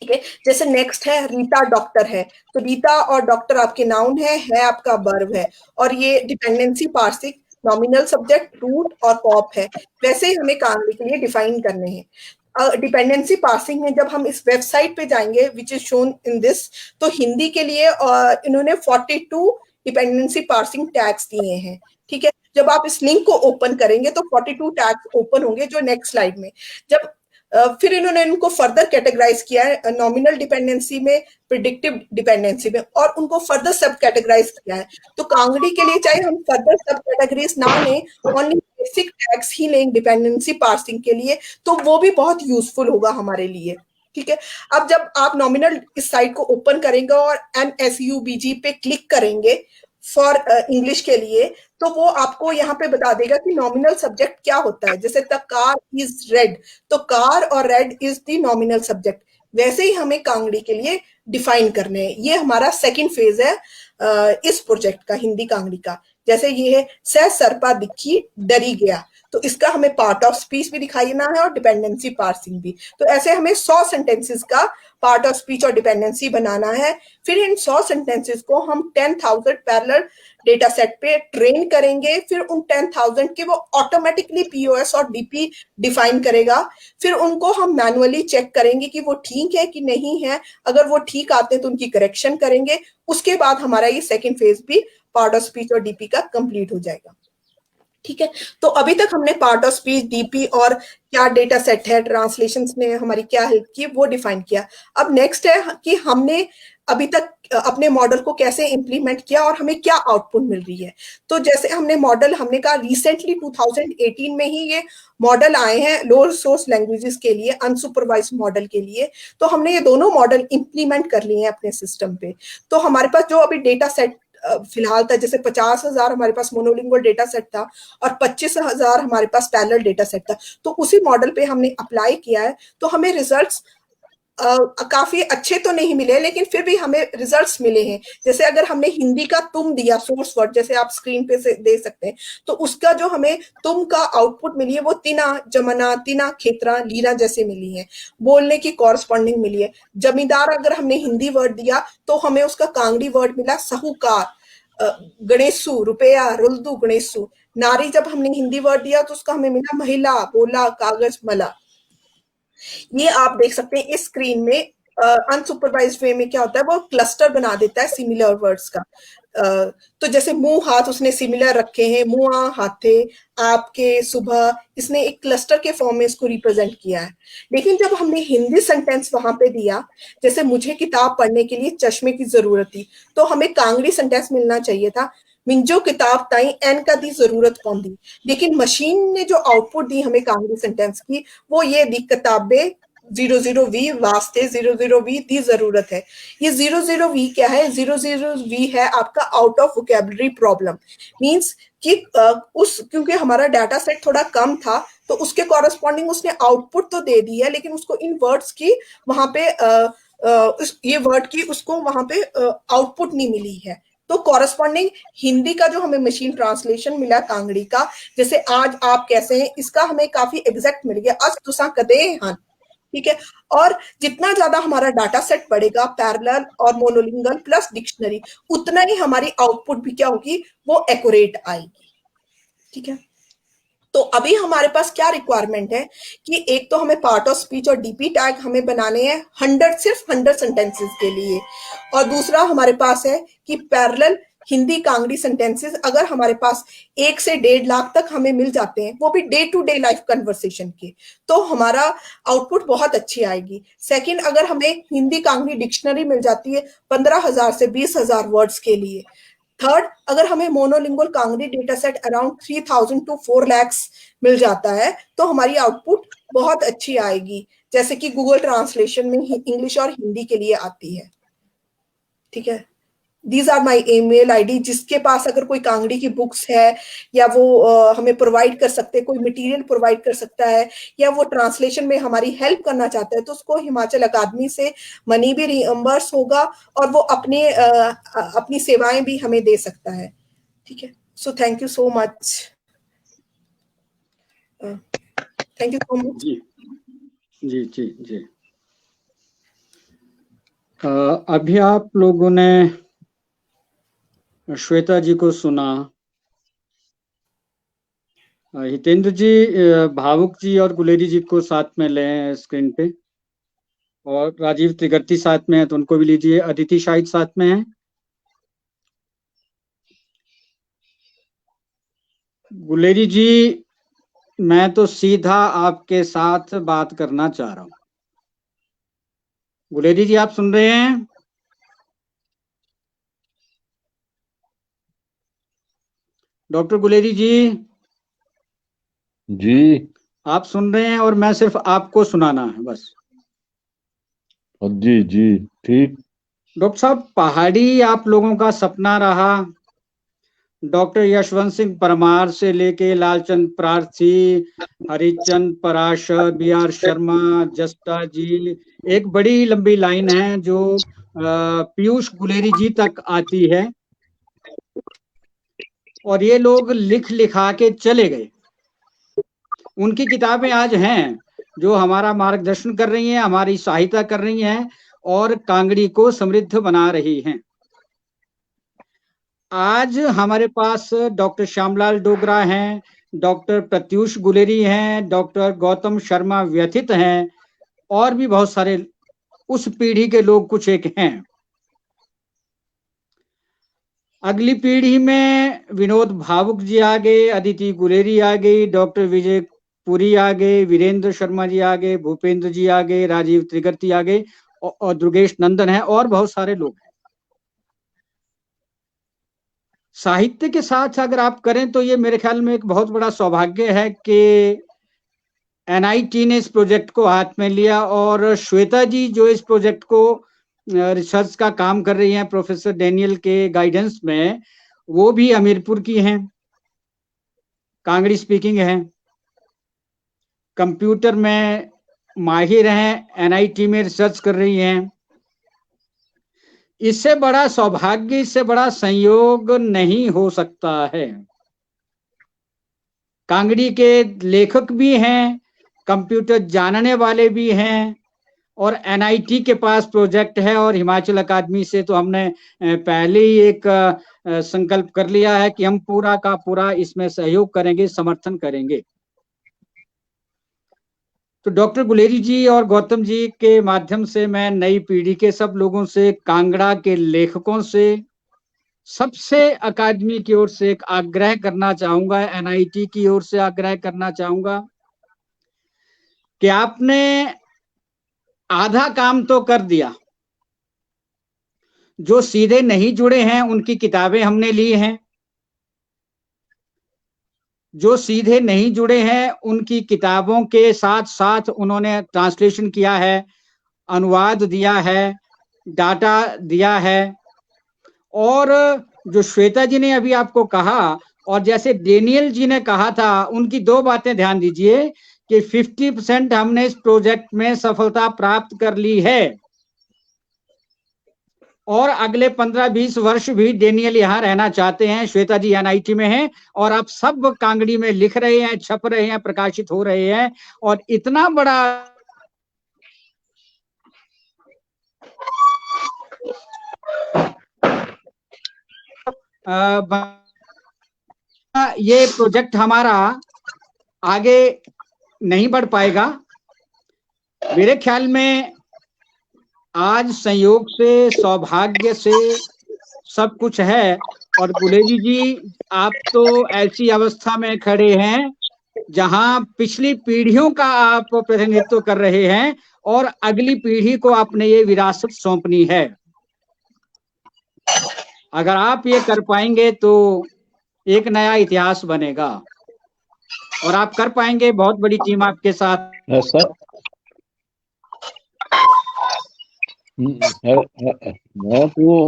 ठीक है। जैसे नेक्स्ट है रीता डॉक्टर है, तो रीता और डॉक्टर आपके नाउन है आपका वर्ब है, और ये dependency parsing nominal subject, root और कॉप है। वैसे ही हमें कांगड़ी के लिए डिफाइन करने हैं। डिपेंडेंसी पार्सिंग में जब हम इस वेबसाइट पे जाएंगे which is shown in this, तो हिंदी के लिए इन्होंने 42 डिपेंडेंसी पार्सिंग टैग्स दिए हैं। ठीक है। जब आप इस लिंक को ओपन करेंगे तो 42 टैग्स ओपन होंगे जो नेक्स्ट स्लाइड में। जब फिर इन्होंने इनको फर्दर कैटेगराइज किया है नॉमिनल डिपेंडेंसी में, प्रिडिक्टिव डिपेंडेंसी में, और उनको फर्दर सब कैटेगराइज किया है। तो कांगड़ी के लिए चाहे हम फर्दर सब कैटेगरीज ना लें, ओनली बेसिक टैग्स ही लें डिपेंडेंसी पार्सिंग के लिए, तो वो भी बहुत यूजफुल होगा हमारे लिए। ठीक है, अब जब आप नॉमिनल इस साइट को ओपन करेंगे और NSUBG पे क्लिक करेंगे फॉर इंग्लिश के लिए, तो वो आपको यहाँ पे बता देगा कि नॉमिनल सब्जेक्ट क्या होता है। जैसे द कार इज रेड, तो कार और red is the nominal subject, वैसे ही हमें कांगड़ी के लिए डिफाइन करने हैं। ये हमारा सेकंड फेज है इस प्रोजेक्ट का, हिंदी कांगड़ी का। जैसे ये है सह सरपा दिखी डरी गया, तो इसका हमें पार्ट ऑफ स्पीच भी दिखाना है और डिपेंडेंसी पार्सिंग भी। तो ऐसे हमें 100 सेंटेंसेस का पार्ट ऑफ स्पीच और डिपेंडेंसी बनाना है। फिर इन 100 सेंटेंसेस को हम 10,000 पैरेलल डेटा सेट पे ट्रेन करेंगे। फिर उन 10,000 के वो ऑटोमेटिकली POS और DP डिफाइन करेगा। फिर उनको हम मैनुअली चेक करेंगे कि वो ठीक है कि नहीं है। अगर वो ठीक आते हैं तो उनकी करेक्शन करेंगे। उसके बाद हमारा ये सेकेंड फेज भी पार्ट ऑफ स्पीच और DP का कंप्लीट हो जाएगा। ठीक है, तो अभी तक हमने पार्ट ऑफ स्पीच, DP और क्या डेटा सेट है, ट्रांसलेशंस ने हमारी क्या हेल्प की, वो डिफाइन किया। अब नेक्स्ट है कि हमने अभी तक अपने मॉडल को कैसे इंप्लीमेंट किया और हमें क्या आउटपुट मिल रही है। तो जैसे हमने कहा रिसेंटली 2018 में ही ये मॉडल आए हैं लोअर सोर्स लैंग्वेजेस के लिए, अनसुपरवाइज्ड मॉडल के लिए। तो हमने ये दोनों मॉडल इंप्लीमेंट कर लिए हैं अपने सिस्टम पे। तो हमारे पास जो अभी डेटा सेट फिलहाल था, जैसे 50,000 हमारे पास मोनोलिंगुअल डेटा सेट था और 25,000 हमारे पास पैरेलल डेटा सेट था। तो उसी मॉडल पे हमने अप्लाई किया है। तो हमें रिजल्ट्स काफी अच्छे तो नहीं मिले, लेकिन फिर भी हमें रिजल्ट्स मिले हैं। जैसे अगर हमने हिंदी का तुम दिया सोर्स वर्ड, जैसे आप स्क्रीन पे से दे सकते हैं, तो उसका जो हमें तुम का आउटपुट मिली है वो तिना, जमना, तिना, खेतरा, लीना जैसे मिली है, बोलने की कॉरस्पॉन्डिंग मिली है। जमींदार अगर हमने हिंदी वर्ड दिया तो हमें उसका कांगड़ी वर्ड मिला साहूकार, गणेशु, रुपया, रुल्दू, गणेशु। नारी जब हमने हिंदी वर्ड दिया तो उसका हमें मिला महिला, बोला, कागज, मला। ये आप देख सकते हैं इस स्क्रीन में। अनसुपरवाइज्ड वे में क्या होता है, वो क्लस्टर बना देता है सिमिलर वर्ड्स का। तो जैसे मुंह हाथ उसने सिमिलर रखे हैं, मुआ, हाथे, आपके, सुबह, इसने एक क्लस्टर के फॉर्म में इसको रिप्रेजेंट किया है। लेकिन जब हमने हिंदी सेंटेंस वहां पे दिया, जैसे मुझे किताब पढ़ने के लिए चश्मे की जरूरत थी, तो हमें कांगड़ी सेंटेंस मिलना चाहिए था, मिंजो किताब ताई एन का दी जरूरत पौंदी। लेकिन मशीन ने जो आउटपुट दी हमें कांगड़ी सेंटेंस की, वो ये दी, किताबे 00V वास्ते 00V दी जरूरत है। ये 00V क्या है? 00V है आपका out of vocabulary problem. Means कि क्योंकि हमारा डाटा सेट थोड़ा कम था, तो उसके कॉरेस्पॉन्डिंग उसने आउटपुट तो दे दी है, लेकिन उसको इन वर्ड्स की वहां पे ये वर्ड की उसको वहां पे आउटपुट नहीं मिली है। तो कॉरेस्पॉन्डिंग हिंदी का जो हमें मशीन ट्रांसलेशन मिला कांगड़ी का, जैसे आज आप कैसे हैं, इसका हमें काफी एग्जैक्ट मिल गया, आज तुसा कदे हन। ठीक है, और जितना ज्यादा हमारा डाटा सेट बढ़ेगा, पैरेलल और मोनोलिंगुअल प्लस डिक्शनरी, उतना ही हमारी आउटपुट भी क्या होगी, वो एक्यूरेट आएगी। ठीक है, तो अभी हमारे पास क्या रिक्वायरमेंट है कि एक तो हमें पार्ट ऑफ स्पीच और DP टैग हमें बनाने हैं 100 सेंटेंसेस के लिए, और दूसरा हमारे पास है कि पैरेलल हिंदी कांगड़ी सेंटेंसेस अगर हमारे पास 1 से 1.5 लाख तक हमें मिल जाते हैं, वो भी day to day life conversation के, तो हमारा आउटपुट बहुत अच्छी आएगी। सेकंड, अगर हमें हिंदी कांगड़ी डिक्शनरी मिल जाती है 15,000 से 20,000 वर्ड्स के लिए। थर्ड, अगर हमें monolingual Kangri data set around 3,000 to 4 lakhs मिल जाता है, तो हमारी आउटपुट बहुत अच्छी आएगी, जैसे कि गूगल ट्रांसलेशन में इंग्लिश और हिंदी के लिए आती है। ठीक है, these are my email ID। जिसके पास अगर कोई कांगड़ी की बुक्स है, या वो हमें प्रोवाइड कर सकते हैं, कोई मटेरियल प्रोवाइड कर सकता है, या वो ट्रांसलेशन में हमारी हेल्प करना चाहता है, तो उसको हिमाचल अकादमी से मनी भी रिइंबर्स होगा और वो अपनी सेवाएं भी हमें दे सकता है। ठीक है, so thank you so much. Thank you so much. जी जी जी जी। अभी आप लोगों ने श्वेता जी को सुना, हितेंद्र जी, भावुक जी और गुलेरी जी को साथ में लें स्क्रीन पे, और राजीव त्रिगर्ती साथ में है तो उनको भी लीजिए। अदिति शाहिद साथ में है। गुलेरी जी मैं तो सीधा आपके साथ बात करना चाह रहा हूं। गुलेरी जी, आप सुन रहे हैं? डॉक्टर गुलेरी जी, जी आप सुन रहे हैं और मैं सिर्फ आपको सुनाना है बस। जी जी ठीक। डॉक्टर साहब, पहाड़ी आप लोगों का सपना रहा। डॉक्टर यशवंत सिंह परमार से लेके लालचंद प्रार्थी, हरिचंद पराशर, बी आर शर्मा, जस्टा जी, एक बड़ी लंबी लाइन है जो पीयूष गुलेरी जी तक आती है। और ये लोग लिख लिखा के चले गए। उनकी किताबें आज हैं जो हमारा मार्गदर्शन कर रही हैं, हमारी सहायता कर रही हैं और कांगड़ी को समृद्ध बना रही हैं। आज हमारे पास डॉक्टर श्यामलाल डोगरा हैं, डॉक्टर प्रत्यूष गुलेरी हैं, डॉक्टर गौतम शर्मा व्यथित हैं और भी बहुत सारे उस पीढ़ी के लोग कुछ एक हैं। अगली पीढ़ी में विनोद भावुक जी आ गए, अदिति गुलेरी आ गई, डॉक्टर विजय पुरी आ गए, वीरेंद्र शर्मा जी आ गए, भूपेंद्र जी आ गए, राजीव त्रिगर्ती आ गए और दुर्गेश नंदन है और बहुत सारे लोग हैं। साहित्य के साथ अगर आप करें तो ये मेरे ख्याल में एक बहुत बड़ा सौभाग्य है कि एनआईटी ने इस प्रोजेक्ट को हाथ में लिया और श्वेता जी जो इस प्रोजेक्ट को रिसर्च का काम कर रही हैं प्रोफेसर डेनियल के गाइडेंस में, वो भी हमीरपुर की हैं, कांगड़ी स्पीकिंग हैं, कंप्यूटर में माहिर हैं, एनआईटी में रिसर्च कर रही हैं। इससे बड़ा सौभाग्य, इससे बड़ा संयोग नहीं हो सकता है। कांगड़ी के लेखक भी हैं, कंप्यूटर जानने वाले भी हैं और एनआईटी के पास प्रोजेक्ट है और हिमाचल अकादमी से तो हमने पहले ही एक संकल्प कर लिया है कि हम पूरा का पूरा इसमें सहयोग करेंगे, समर्थन करेंगे। तो डॉक्टर गुलेरी जी और गौतम जी के माध्यम से मैं नई पीढ़ी के सब लोगों से, कांगड़ा के लेखकों से, सबसे अकादमी की ओर से एक आग्रह करना चाहूंगा, एनआईटी की ओर से आग्रह करना चाहूंगा कि आपने आधा काम तो कर दिया। जो सीधे नहीं जुड़े हैं उनकी किताबें हमने ली हैं, जो सीधे नहीं जुड़े हैं उनकी किताबों के साथ साथ उन्होंने ट्रांसलेशन किया है, अनुवाद दिया है, डाटा दिया है। और जो श्वेता जी ने अभी आपको कहा और जैसे डेनियल जी ने कहा था, उनकी दो बातें ध्यान दीजिए कि 50% हमने इस प्रोजेक्ट में सफलता प्राप्त कर ली है और अगले 15-20 वर्ष भी डेनियल यहाँ रहना चाहते हैं। श्वेता जी एनआईटी में हैं और आप सब कांगड़ी में लिख रहे हैं, छप रहे हैं, प्रकाशित हो रहे हैं और इतना बड़ा ये प्रोजेक्ट हमारा आगे नहीं बढ़ पाएगा। मेरे ख्याल में आज संयोग से, सौभाग्य से सब कुछ है। और गुलेरी जी, आप तो ऐसी अवस्था में खड़े हैं जहां पिछली पीढ़ियों का आप प्रतिनिधित्व कर रहे हैं और अगली पीढ़ी को आपने ये विरासत सौंपनी है। अगर आप ये कर पाएंगे तो एक नया इतिहास बनेगा और आप कर पाएंगे। बहुत बड़ी टीम आपके साथ सर, मैं तो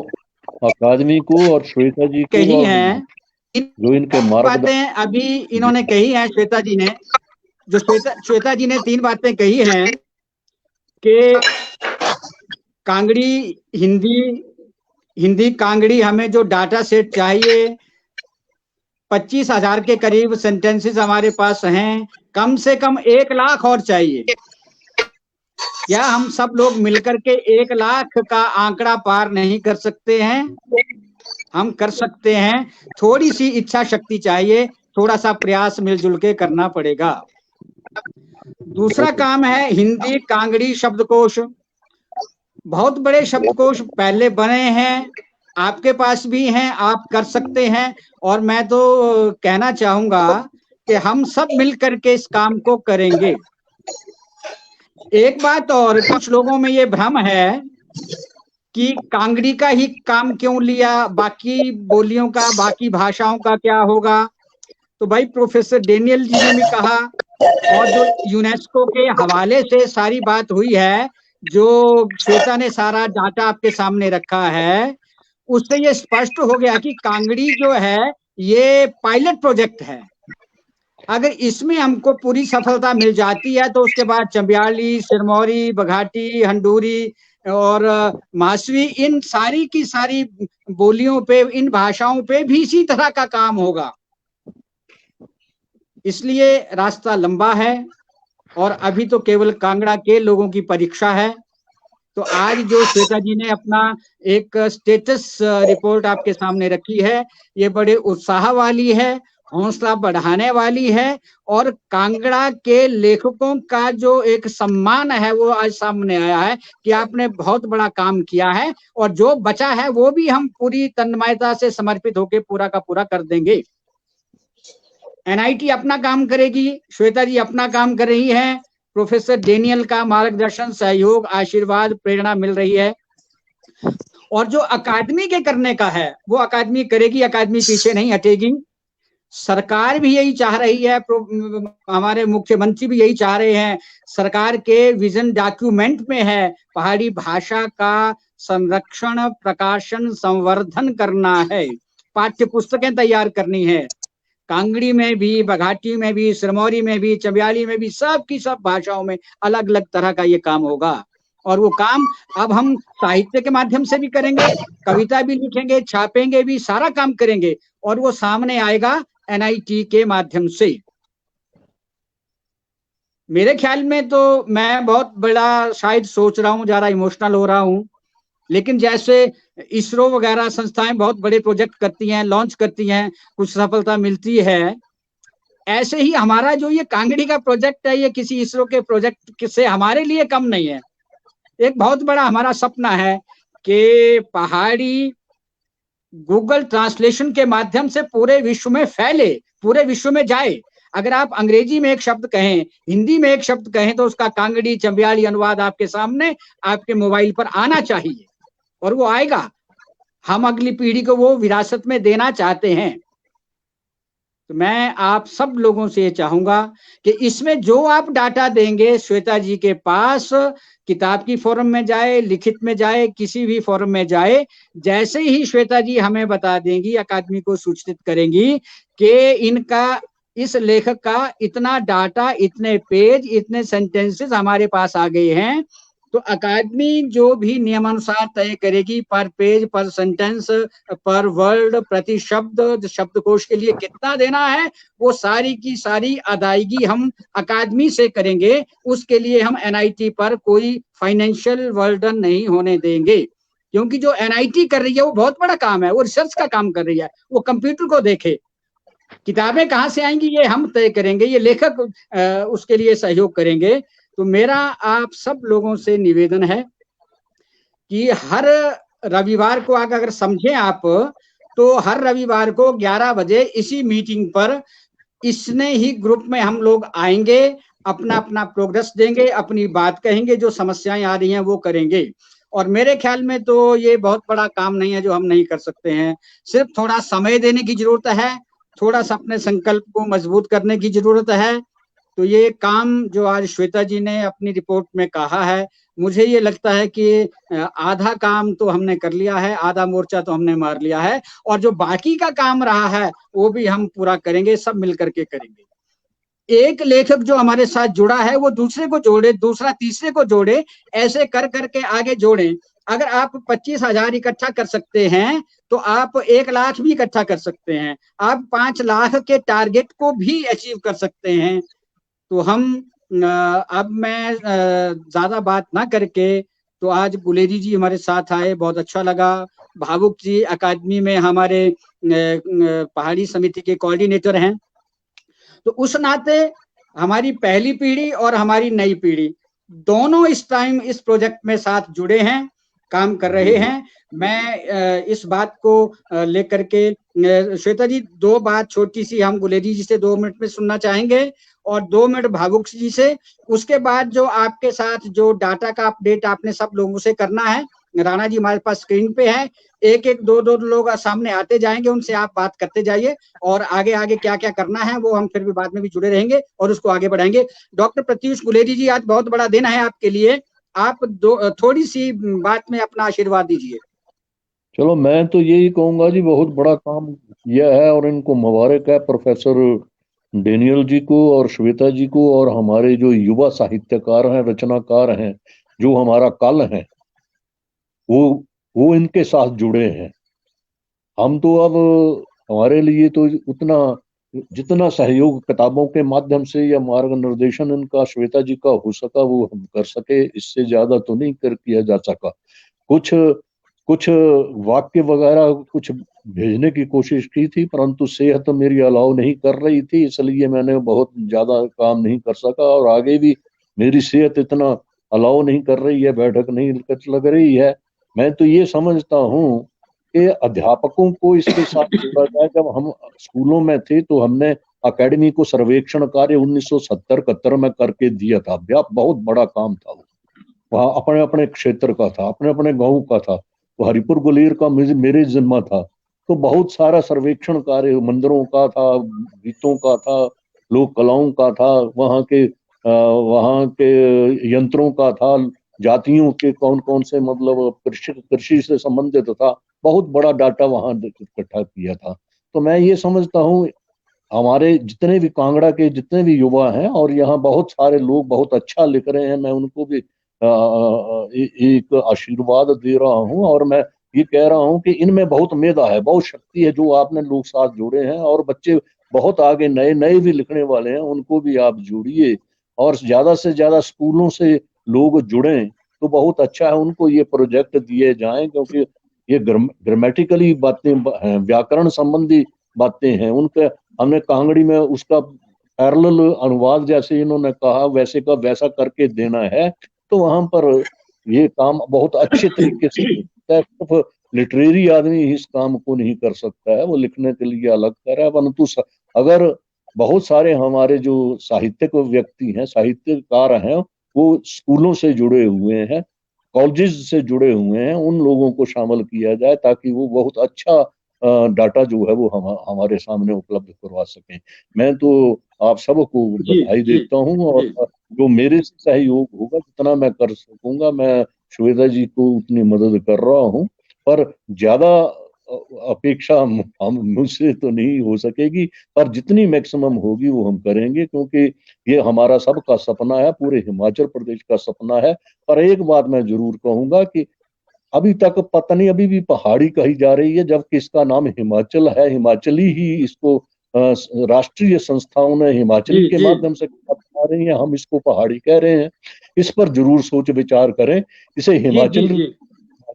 अकादमी को और श्वेता जी को कही हैं, जो इनके बातें अभी इन्होंने कही हैं, श्वेता जी ने, जो श्वेता जी ने 3 बातें कही हैं कि कांगड़ी हिंदी कांगड़ी हमें जो डाटा सेट चाहिए, 25,000 के करीब सेंटेंसेस हमारे पास हैं, कम से कम 1 लाख और चाहिए। क्या हम सब लोग मिलकर के 1 लाख का आंकड़ा पार नहीं कर सकते हैं? हम कर सकते हैं। थोड़ी सी इच्छा शक्ति चाहिए, थोड़ा सा प्रयास मिलजुल के करना पड़ेगा। दूसरा काम है हिंदी कांगड़ी शब्दकोश। बहुत बड़े शब्दकोश पहले बने हैं, आपके पास भी हैं, आप कर सकते हैं। और मैं तो कहना चाहूंगा कि हम सब मिल करके इस काम को करेंगे। एक बात और, कुछ लोगों में ये भ्रम है कि कांगड़ी का ही काम क्यों लिया, बाकी बोलियों का, बाकी भाषाओं का क्या होगा। तो भाई प्रोफेसर डेनियल जी ने भी कहा, और जो यूनेस्को के हवाले से सारी बात हुई है, जो श्वेता ने सारा डाटा आपके सामने रखा है, उससे ये स्पष्ट हो गया कि कांगड़ी जो है ये पायलट प्रोजेक्ट है। अगर इसमें हमको पूरी सफलता मिल जाती है तो उसके बाद चंबियाली, सिरमौरी, बघाटी, हंडूरी और मासवी, इन सारी की सारी बोलियों पे, इन भाषाओं पे भी इसी तरह का काम होगा। इसलिए रास्ता लंबा है और अभी तो केवल कांगड़ा के लोगों की परीक्षा है। तो आज जो श्वेता जी ने अपना एक स्टेटस रिपोर्ट आपके सामने रखी है, ये बड़े उत्साह वाली है, हौसला बढ़ाने वाली है, और कांगड़ा के लेखकों का जो एक सम्मान है वो आज सामने आया है कि आपने बहुत बड़ा काम किया है, और जो बचा है वो भी हम पूरी तन्मयता से समर्पित होकर पूरा का पूरा कर देंगे। एनआईटी अपना काम करेगी, श्वेता जी अपना काम कर रही है, प्रोफेसर डेनियल का मार्गदर्शन, सहयोग, आशीर्वाद, प्रेरणा मिल रही है, और जो अकादमी के करने का है वो अकादमी करेगी, अकादमी पीछे नहीं हटेगी। सरकार भी यही चाह रही है, हमारे मुख्यमंत्री भी यही चाह रहे हैं, सरकार के विजन डॉक्यूमेंट में है पहाड़ी भाषा का संरक्षण, प्रकाशन, संवर्धन करना है, पाठ्य पुस्तकें तैयार करनी है। कांगड़ी में भी, बघाटी में भी, सिरमौरी में भी, चंबियाली में भी, सब की सब भाषाओं में अलग अलग तरह का ये काम होगा। और वो काम अब हम साहित्य के माध्यम से भी करेंगे, कविता भी लिखेंगे, छापेंगे भी, सारा काम करेंगे, और वो सामने आएगा एनआईटी के माध्यम से। मेरे ख्याल में तो मैं बहुत बड़ा शायद सोच रहा हूँ, ज्यादा इमोशनल हो रहा हूँ, लेकिन जैसे इसरो वगैरह संस्थाएं बहुत बड़े प्रोजेक्ट करती हैं, लॉन्च करती हैं, कुछ सफलता मिलती है, ऐसे ही हमारा जो ये कांगड़ी का प्रोजेक्ट है, ये किसी इसरो के प्रोजेक्ट से हमारे लिए कम नहीं है। एक बहुत बड़ा हमारा सपना है कि पहाड़ी गूगल ट्रांसलेशन के माध्यम से पूरे विश्व में फैले, पूरे विश्व में जाए। अगर आप अंग्रेजी में एक शब्द कहें, हिंदी में एक शब्द कहें, तो उसका कांगड़ी, चंबियाली अनुवाद आपके सामने, आपके मोबाइल पर आना चाहिए, और वो आएगा। हम अगली पीढ़ी को वो विरासत में देना चाहते हैं। तो मैं आप सब लोगों से ये चाहूंगा कि इसमें जो आप डाटा देंगे श्वेता जी के पास, किताब की फॉर्म में जाए, लिखित में जाए, किसी भी फॉर्म में जाए, जैसे ही श्वेता जी हमें बता देंगी, अकादमी को सूचित करेंगी कि इनका, इस लेखक का इतना डाटा, इतने पेज, इतने सेंटेंसेस हमारे पास आ गए हैं, तो अकादमी जो भी नियमानुसार तय करेगी, पर पेज, पर सेंटेंस, पर वर्ड, प्रति शब्द, शब्दकोश के लिए कितना देना है, वो सारी की सारी अदायगी हम अकादमी से करेंगे। उसके लिए हम एनआईटी पर कोई फाइनेंशियल बर्डन नहीं होने देंगे, क्योंकि जो एनआईटी कर रही है वो बहुत बड़ा काम है, वो रिसर्च का काम कर रही है। वो कंप्यूटर को देखे, किताबें कहाँ से आएंगी ये हम तय करेंगे, ये लेखक उसके लिए सहयोग करेंगे। तो मेरा आप सब लोगों से निवेदन है कि हर रविवार को अगर समझें आप, तो हर रविवार को 11 बजे इसी मीटिंग पर, इसने ही ग्रुप में हम लोग आएंगे, अपना अपना प्रोग्रेस देंगे, अपनी बात कहेंगे, जो समस्याएं आ रही हैं वो करेंगे। और मेरे ख्याल में तो ये बहुत बड़ा काम नहीं है जो हम नहीं कर सकते हैं, सिर्फ थोड़ा समय देने की जरूरत है, थोड़ा सा अपने संकल्प को मजबूत करने की जरूरत है। तो ये काम जो आज श्वेता जी ने अपनी रिपोर्ट में कहा है, मुझे ये लगता है कि आधा काम तो हमने कर लिया है, आधा मोर्चा तो हमने मार लिया है, और जो बाकी का काम रहा है वो भी हम पूरा करेंगे, सब मिलकर के करेंगे। एक लेखक जो हमारे साथ जुड़ा है वो दूसरे को जोड़े, दूसरा तीसरे को जोड़े, ऐसे कर करके आगे जोड़े। अगर आप 25,000 इकट्ठा कर सकते हैं तो आप 1 लाख भी इकट्ठा कर सकते हैं, आप 5 लाख के टारगेट को भी अचीव कर सकते हैं। तो हम अब मैं ज्यादा बात ना करके, तो आज गुलेरी जी हमारे साथ आए, बहुत अच्छा लगा। भावुक जी अकादमी में हमारे पहाड़ी समिति के कोऑर्डिनेटर हैं, तो उस नाते हमारी पहली पीढ़ी और हमारी नई पीढ़ी दोनों इस टाइम इस प्रोजेक्ट में साथ जुड़े हैं। काम कर रहे हैं। मैं इस बात को लेकर के श्वेता जी 2 बात छोटी सी हम गुलेरी जी से 2 मिनट में सुनना चाहेंगे और 2 मिनट भावुक जी से। उसके बाद जो आपके साथ जो डाटा का अपडेट आपने सब लोगों से करना है, राणा जी हमारे पास स्क्रीन पे है, एक एक दो लोग सामने आते जाएंगे, उनसे आप बात करते जाइए और आगे आगे क्या क्या करना है वो हम फिर भी बाद में भी जुड़े रहेंगे और उसको आगे बढ़ाएंगे। डॉक्टर प्रत्युष गुलेरी जी, आज बहुत बड़ा दिन है आपके लिए, आप थोड़ी सी बात में अपना आशीर्वाद दीजिए। चलो, मैं तो यही कहूंगा जी, बहुत बड़ा काम किया है और इनको मुबारक है, प्रोफेसर डेनियल जी को और श्वेता जी को और हमारे जो युवा साहित्यकार हैं, रचनाकार हैं, जो हमारा कल है वो इनके साथ जुड़े हैं। हम तो अब हमारे लिए तो उतना जितना सहयोग किताबों के माध्यम से या मार्गनिर्देशन इनका श्वेता जी का हो सका वो हम कर सके, इससे ज्यादा तो नहीं किया जा सका। कुछ वाक्य वगैरह कुछ भेजने की कोशिश की थी, परंतु सेहत मेरी अलाउ नहीं कर रही थी, इसलिए मैंने बहुत ज्यादा काम नहीं कर सका और आगे भी मेरी सेहत इतना अलाउ नहीं कर रही है, बैठक नहीं लग रही है। मैं तो ये समझता हूँ कि अध्यापकों को इसके साथ जोड़ा जाए। जब हम स्कूलों में थे तो हमने अकेडमी को सर्वेक्षण कार्य 1970-71 में करके दिया था। बहुत बड़ा काम था वो, वहाँ अपने अपने क्षेत्र का था, अपने अपने गांव का था, तो हरिपुर गुलेर का मेरे जिम्मा था। तो बहुत सारा सर्वेक्षण कार्य मंदिरों का था, गीतों का था, लोक कलाओं का था, वहाँ के यंत्रों का था, जातियों के कौन कौन से मतलब कृषि से संबंधित था, बहुत बड़ा डाटा वहाँ इकट्ठा किया था। तो मैं ये समझता हूँ हमारे जितने भी कांगड़ा के जितने भी युवा हैं और यहाँ बहुत सारे लोग बहुत अच्छा लिख रहे हैं, मैं उनको भी एक आशीर्वाद दे रहा हूँ और मैं ये कह रहा हूँ कि इनमें बहुत मेधा है, बहुत शक्ति है जो आपने लोग साथ जोड़े हैं और बच्चे बहुत आगे नए नए भी लिखने वाले हैं, उनको भी आप जोड़िए और ज्यादा से ज्यादा स्कूलों से लोग जुड़ें तो बहुत अच्छा है। उनको ये प्रोजेक्ट दिए जाएं क्योंकि ये ग्रामेटिकली बातें हैं, व्याकरण संबंधी बातें हैं, उनके हमने कांगड़ी में उसका पैरेलल अनुवाद जैसे इन्होंने कहा वैसे का वैसा करके देना है। तो वहां पर ये काम बहुत अच्छे तरीके से होता है। सिर्फ लिटरेरी आदमी इस काम को नहीं कर सकता है, वो लिखने के लिए अलग कर है, परंतु अगर बहुत सारे हमारे जो साहित्यिक व्यक्ति हैं, साहित्यकार हैं, वो स्कूलों से जुड़े हुए हैं, कॉलेजेस से जुड़े हुए हैं, उन लोगों को शामिल किया जाए ताकि वो बहुत अच्छा डाटा जो है वो हमारे सामने उपलब्ध करवा सकें। मैं तो आप सबको बधाई देता हूँ और जो मेरे से सहयोग होगा जितना मैं कर सकूंगा, मैं श्वेता जी को उतनी मदद कर रहा हूँ, पर ज्यादा अपेक्षा हम मुझसे तो नहीं हो सकेगी, पर जितनी मैक्सिमम होगी वो हम करेंगे क्योंकि ये हमारा सबका सपना है, पूरे हिमाचल प्रदेश का सपना है। पर एक बात मैं जरूर कहूंगा कि अभी तक पता नहीं, अभी भी पहाड़ी कही जा रही है, जबकि इसका नाम हिमाचल है। हिमाचली ही इसको राष्ट्रीय संस्थाओं ने हिमाचली के माध्यम से बता रही है, हम इसको पहाड़ी कह रहे हैं। इस पर जरूर सोच विचार करें, इसे हिमाचली